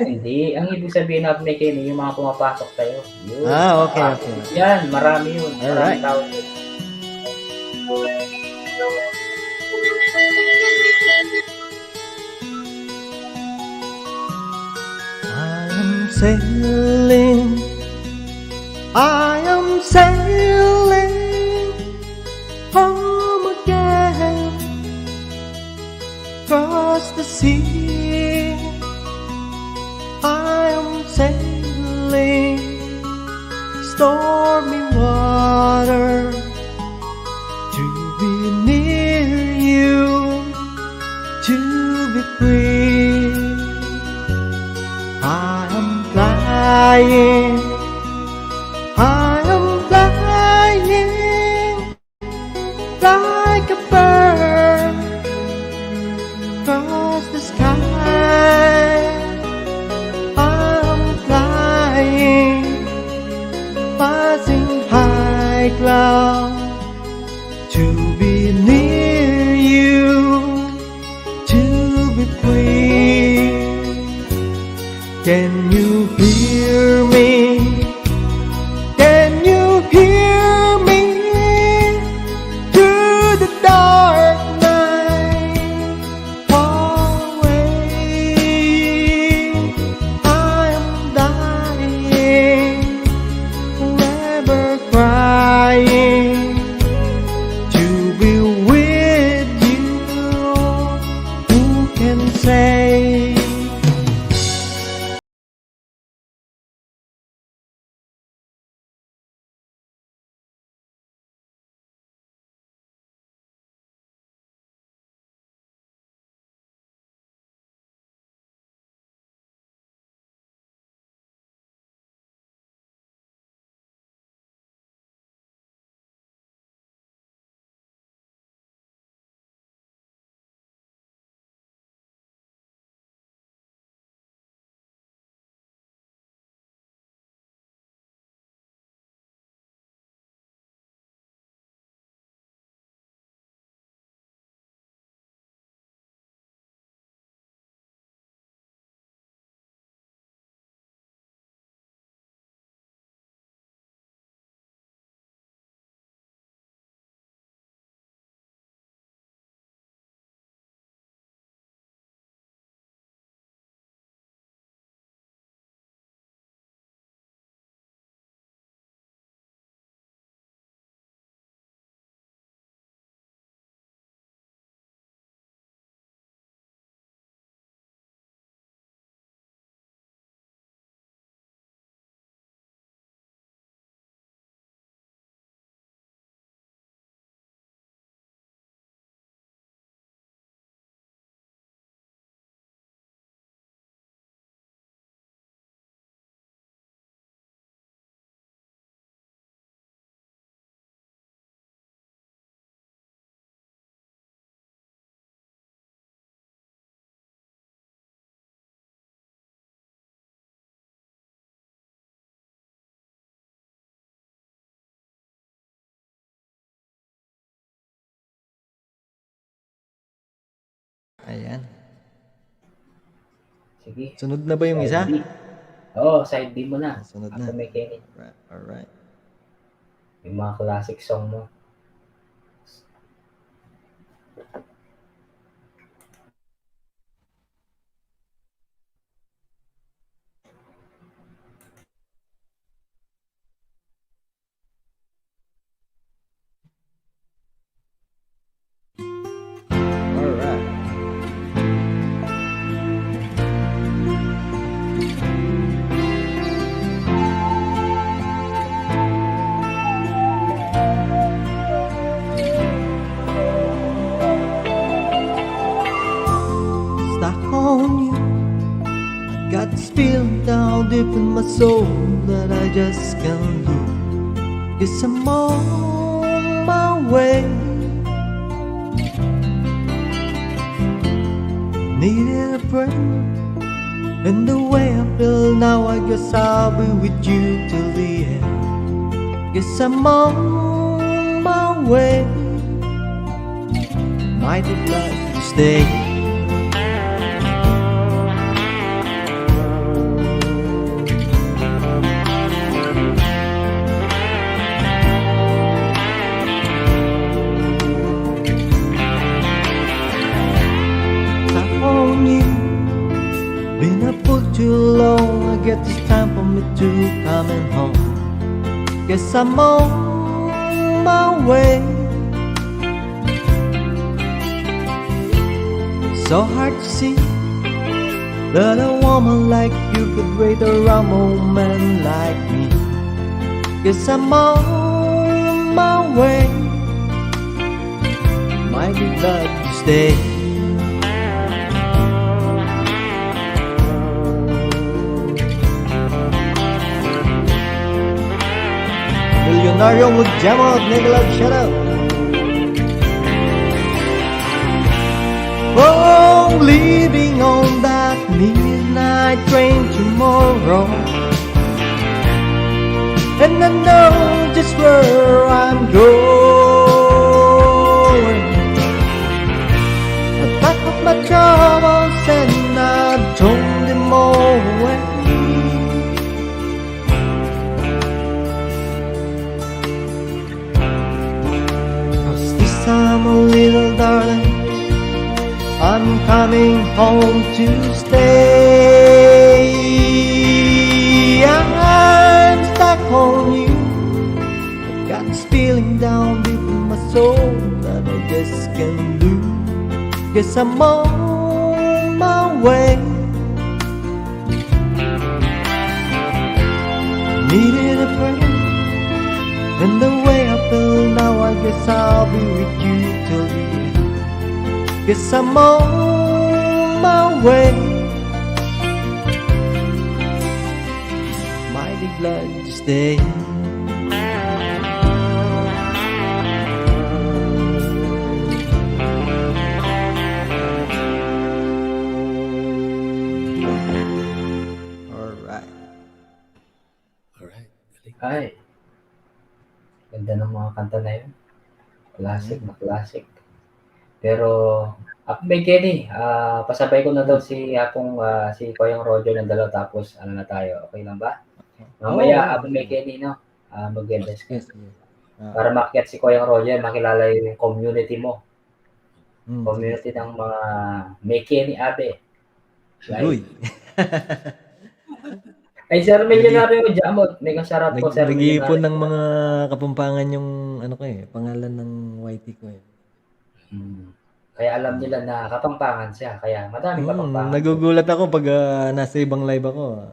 Hindi. Ang ibig sabihin na may Kenny, yung mga pumapasok sa'yo. Yun. Okay. Yan, marami yun. Marami Alright. tao yun. I am sailing home again, across the sea. I am sailing stormy water to be near you, to be free. I am flying, I am flying like a bird across the sky. I'm flying, passing high clouds to be near you, to be free. Can you hear me? Can you hear me through the dark night? Far away, I'm dying, forever crying. Ayan. Sige. Sunod na ba yung isa? Side B. Oo, side B mo na. Sunod Ako na. may Kenny. Alright. Yung mga classic song mo. Alright. Stuck on you. I got this feeling down deep in my soul that I just can't do. Guess I'm on my way. Needed a friend, and the way I feel now, I guess I'll be with you till the end. Guess I'm on my way. Mighty glad to stay. On you, been up for too long. I guess it's time for me to coming home. Guess I'm on my way. So hard to see that a woman like you could wait around a man like me. Guess I'm on my way. Might be glad to stay. Millionario Mujamot, Nicolab, shut up. Oh, leaving on that midnight train tomorrow, and I know just where I'm going. I pack up my troubles and I throw them all away. I'm a little darling, I'm coming home to stay. I'm stuck on you. I've got this feeling down deep in my soul that I just can't do. Guess I'm on my way. Needed a friend, and the way I feel now, I guess I'll be with you till the end. Guess I'm on my way. Mighty glad to stay. Alright. Alright. Ay, ganda ng mga kanta na yun. Classic na classic. Pero, may Kenny, pasabay ko na daw si Koyang Roger ng dalaw, tapos ano na tayo, okay lang ba? Mamaya, may Kenny, no? Mag-guest ka. Yes, yes. Para makiat si Koyang Roger, makilala yung community mo. Mm, Community ng mga may Kenny Abe. Uy. Ay, Sir Millionario Jamot, may kasarap po, Sir Nag-iipon Millionario. ng mga kapampangan yung ano ko pangalan ng YT ko Kaya alam nila na Kapampangan siya, kaya madaming Kapampangan. Nagugulat ako pag nasa ibang live ako.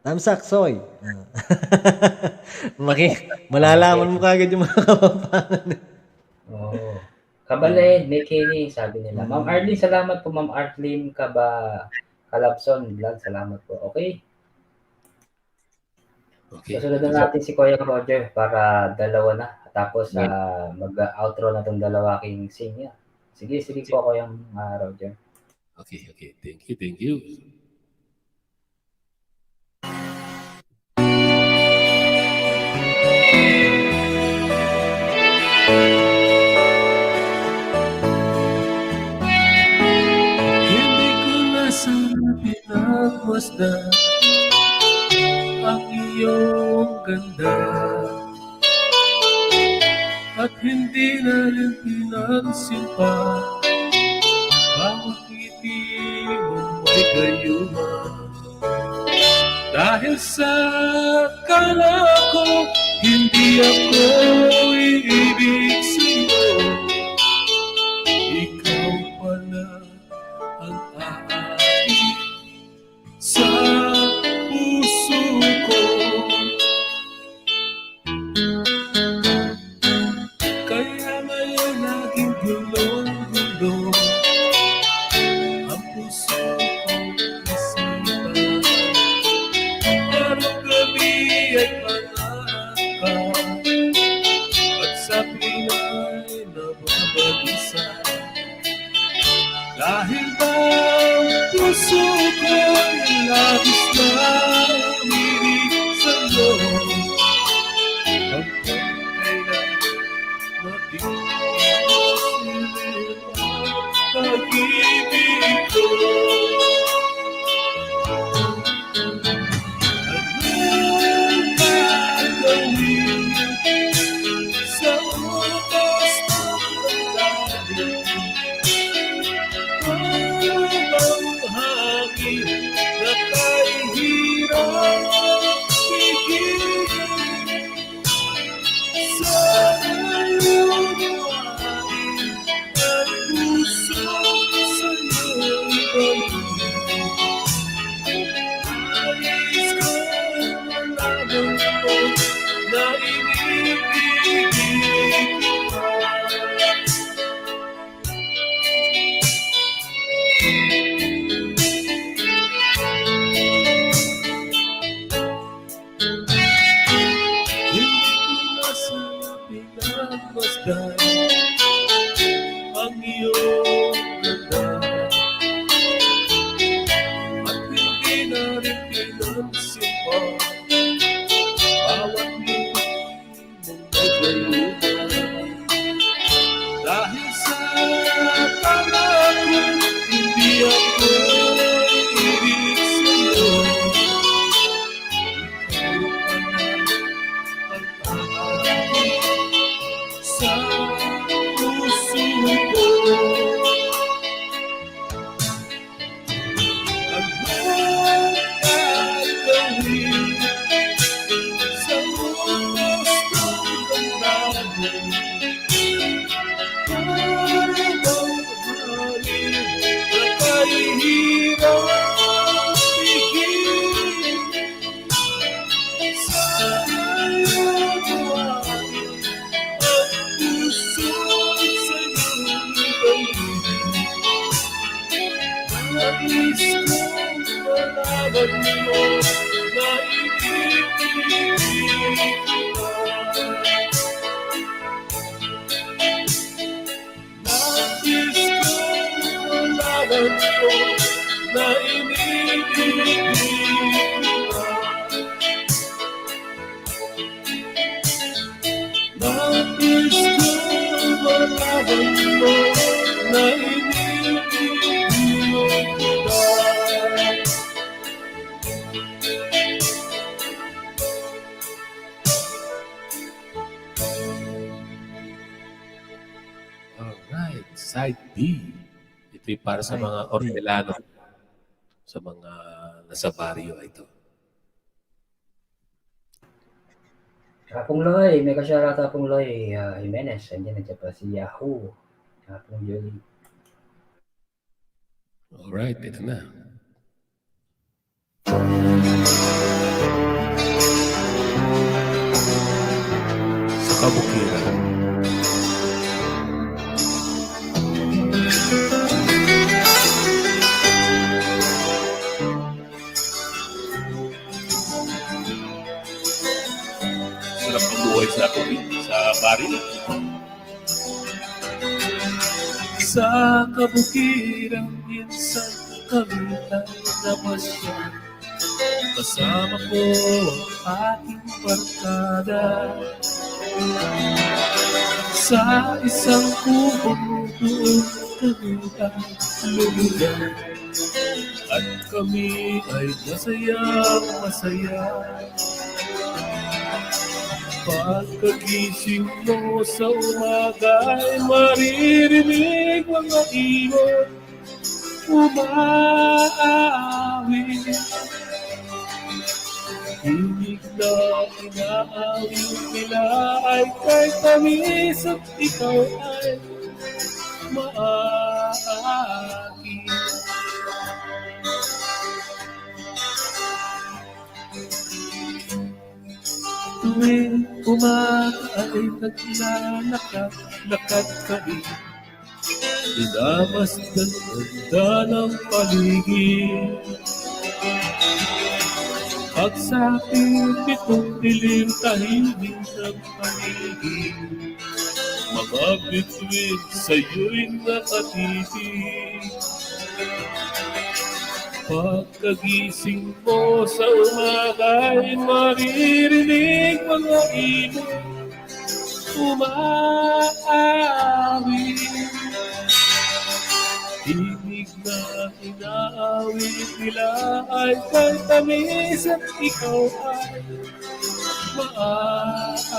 Tamsak, soy. Malalaman mo kagad yung mga kapampangan. Oo. Kabalain, may Kenny, sabi nila. Ma'am Arlene, salamat po, Ma'am Arlene Kalabson Vlog, salamat po. Okay? Okay. Susunod na natin si Kuya Roger para dalawa na. Tapos mag-outro na itong dalawa king sing niya. Sige po Kuya Roger. Okay. Thank you. masdan ang iyong ganda at hindi na rin pinansin pa bawat ngiti mo may gayuma. Dahil sa kala ko, hindi ako iibig sa'yo. Ikaw pala ang aakit sa puso ko. Kaya ngayon naging gulong-gulong ang puso kong isipan. Araw gabi ay panaka at sa pinay nababalisa. Dahil ba ang puso ko ay labis na umiibig sa'yo, hanggang kailan matitigil ang pag-ibig ko. Anong gagawin sa oras ng lalim? Parang hangin na kahirap pigilin. Sa iyong buhayin ang puso sa'yo'y balikin. Nais kong malaman mo na inibigin kita. Hindi ko na sana pinagmasdan ang iyong ganda at hindi na rin pinansin pa bawat ngiti mong nagayuma. Dahil sa kala ko, hindi ako ibig sa'yo. Ikaw pala ang aakit sa puso ko. Anong gagawin sa oras ng damdamin? Para bang hangin na kahirap pigilin. Sa iyong buhayin ang puso sa'yo'y balikin. Nais kong malaman mo na inibigin kita. Nais kong malaman mo na inibigin kita. Nais kong malaman mo na inibigin kita. Alright, side B. Ito'y para sa mga Ortelano, sa mga nasa baryo ito. Tapong Loy, may kasyara Tapong Loy Jimenez, andyan na pa si Yahoo, Tapong Jolie. Alright, ito na. Sa kabukiran. Sarap ang buhay sa baryo. Sa kabukiran, minsan kami ay namasya. Kasama ko ang aking barkada. Sa isang kubong doon kami ay lulugan. at kami ay masayang masaya. Pagkagising mo sa umaga ay maririnig mga ibon umaawit. Himig na inaawit nila ay kay tamis at ikaw ay maaakit. Tuwing umaga ay naglalakad ka rin, dinamasdan ganda ng paligid. At sa aking itong dilim tahimik ng paligid, mga bituin sa'yo'y nakatitig. Pagkagising mo sa umaga ay maririnig mga ibon umaawit. Himig na inaawit nila ay kay tamis at ikaw ay maaakit.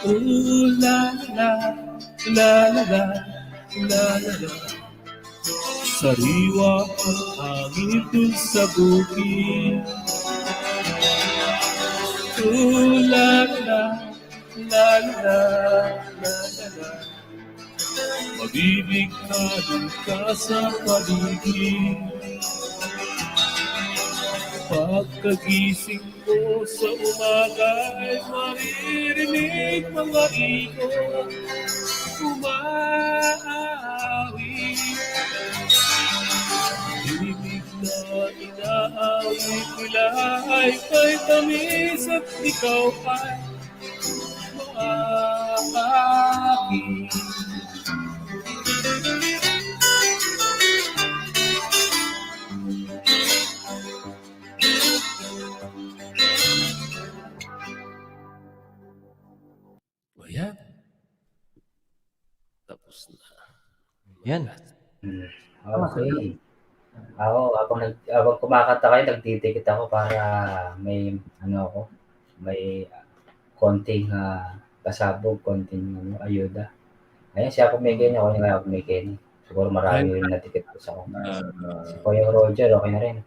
Ooh la la la la la la la la. Sariwa ang hangin dun sa bukid. Ooh la la la la la la la. Mabibigyan ka sa paligid. Pagkagising mo sa umaga ay maririnig mga ibon umaawit. Himig na inaawit nila ay kay tamis at ikaw ay maaakit. Ayan. Tapos na. Yan. Okay. Habang kumakanta kayo, nagtitikit ako para may may konting pasabog, konting ayuda. Ayan, siya Kumikeni, ako yung kaya Kumikeni. Siguro marami rin natikit ko sa ako. Si Kuya Roger, okay na rin.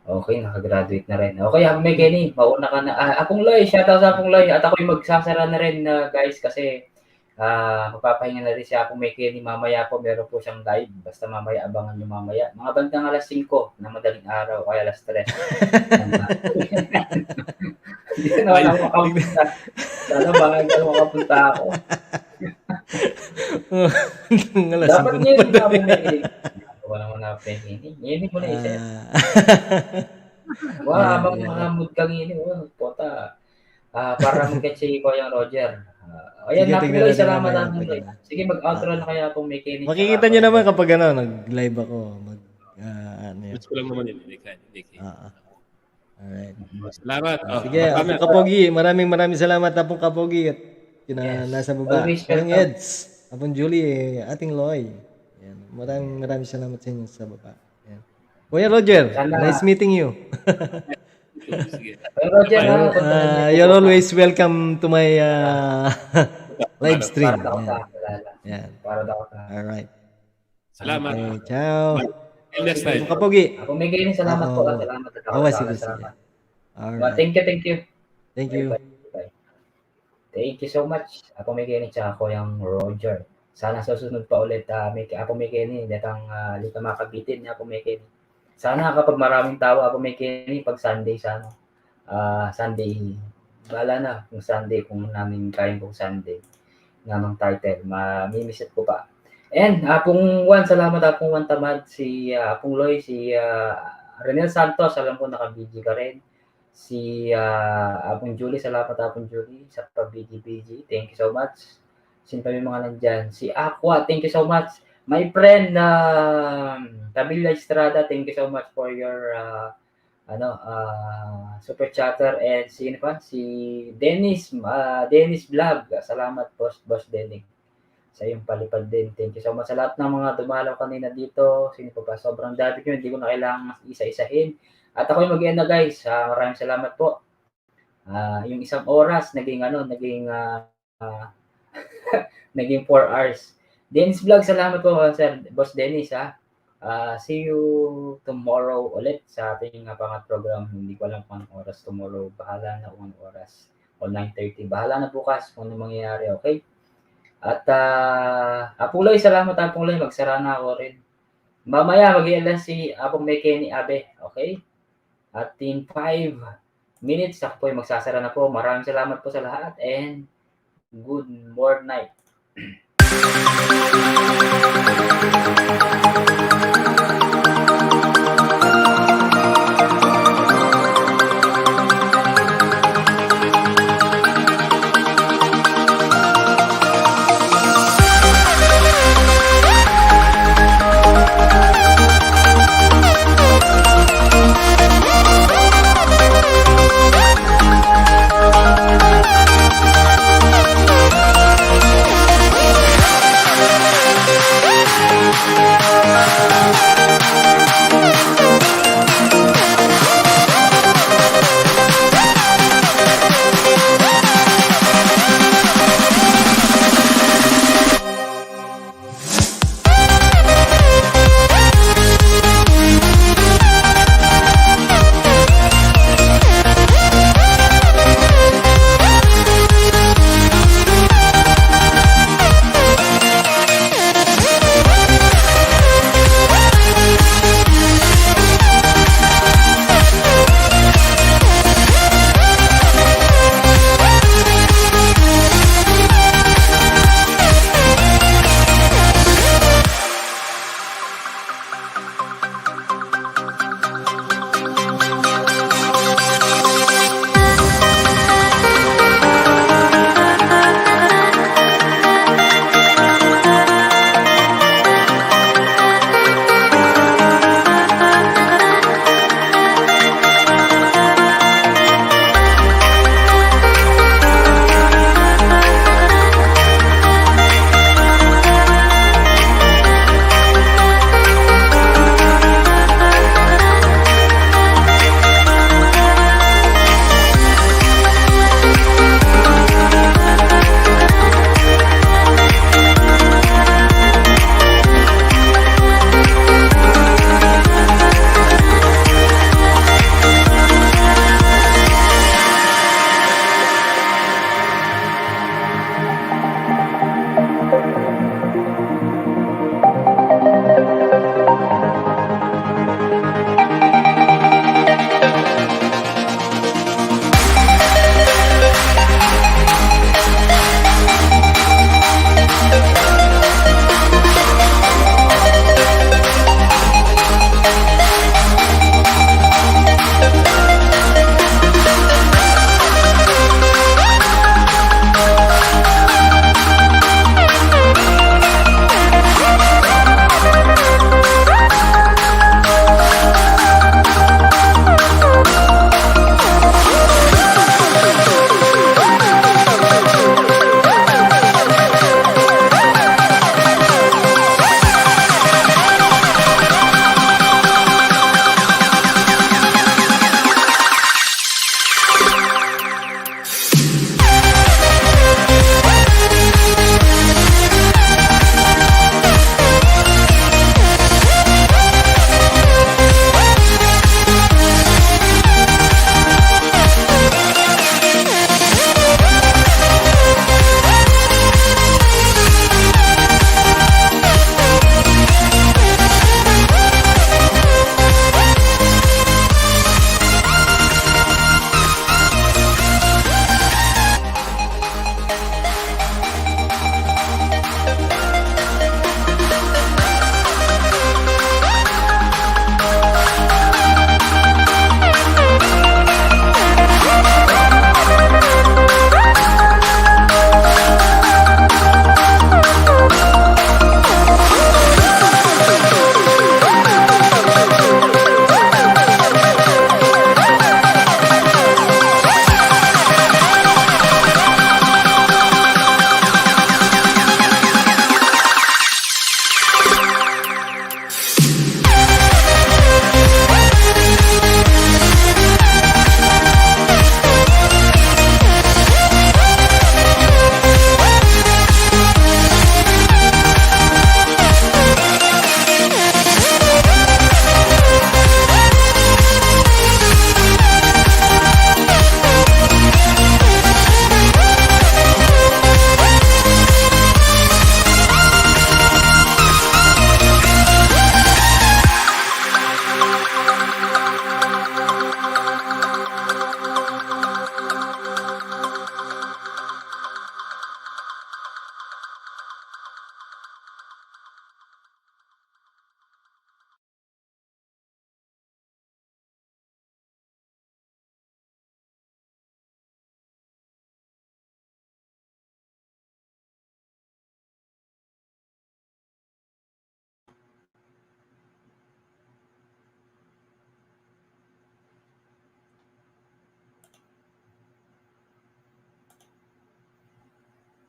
Okay, nakagraduate na rin. Okay, Kumikeni, mauna ka na. Apong Loy, shoutout sa Apong Loy. At ako yung magsasara na rin, guys, kasi magpapahinga na rin siya Kumikeni. Mamaya po, meron po siyang live. Basta mamaya, abangan nyo mamaya. Mga bandang alas 5 na madaling araw, kaya alas 3. Hindi na ako makapunta. Sana bahaga makapunta ako. Dapat ngayon na Kumikeni. Wala mo na Kumikeni. Ngayon mo na isa. Habang makamod kang ini, pota. Para mag-get si Kuya Roger. Ayan, Napuloy, salamat Napuloy. Sige, mag-outro na kaya Kumikeni. Makikita nyo naman kapag nag-live ako. Gusto ko lang naman yun. Hindi ka. Alright. Salamat. Sige, Apong Kapogi. Maraming salamat, Apong Kapogi. At nasa baba. Apong Eds, Apong Julie, ating Loy. Yan. Maraming salamat sa inyo sa baba. Yan. Kuya Roger, nice meeting you. Sige. Roger, you're always welcome to my live stream. Para daw ka. Alright. Salamat. Okay, ciao. Next time. Kapogi. Kumikeni, salamat po. Salamat. Sige. Alright. Thank you. Thank you. Bye. Thank you so much. Kumikeni tsaka ko yung Roger. Sana susunod pa ulit Kumikeni. Datang lika makabitin niya Kumikeni. Sana kapag maraming tao Kumikeni pag Sunday Sunday. Bala na kung Sunday, kung namin kain kung Sunday. Namang title. Mamimisit ko pa. And Apong Juan, salamat Apong Juan Tamad, si Apong Loy, si Renel Santos, alam ko naka-BG ka rin. Si Apong Julie, salamat Apong Julie sa pag-BG. Thank you so much. Sino pa yung mga nandyan? Si Aqua, thank you so much. My friend, Camila Estrada, thank you so much for your super chatter, and si Dennis, Dennis Vlog. Salamat po, Boss Dennis, sa iyong palipad din. Thank you so much sa lahat ng mga dumalaw kanina dito. Sino pa ba? Sobrang dami nyo, hindi ko na kailangan isa-isahin. At ako'y mag-end na, guys. Maraming salamat po. Yung isang oras naging naging 4 hours. Dennis Vlog, salamat po, Sir Boss Dennis, ha. See you tomorrow ulit sa ating pangat program. Hindi ko alam kung anong oras tomorrow. Bahala na kung anong oras. O 9:30. Bahala na bukas kung ano mangyayari, okay? At Apuloy, salamat Apuloy. Magsara na ako rin. Mamaya mag-iilan si Apong Meke ni Abe, okay? At in 5 minutes, ako po ay magsasara na po. Maraming salamat po sa lahat and good morning night.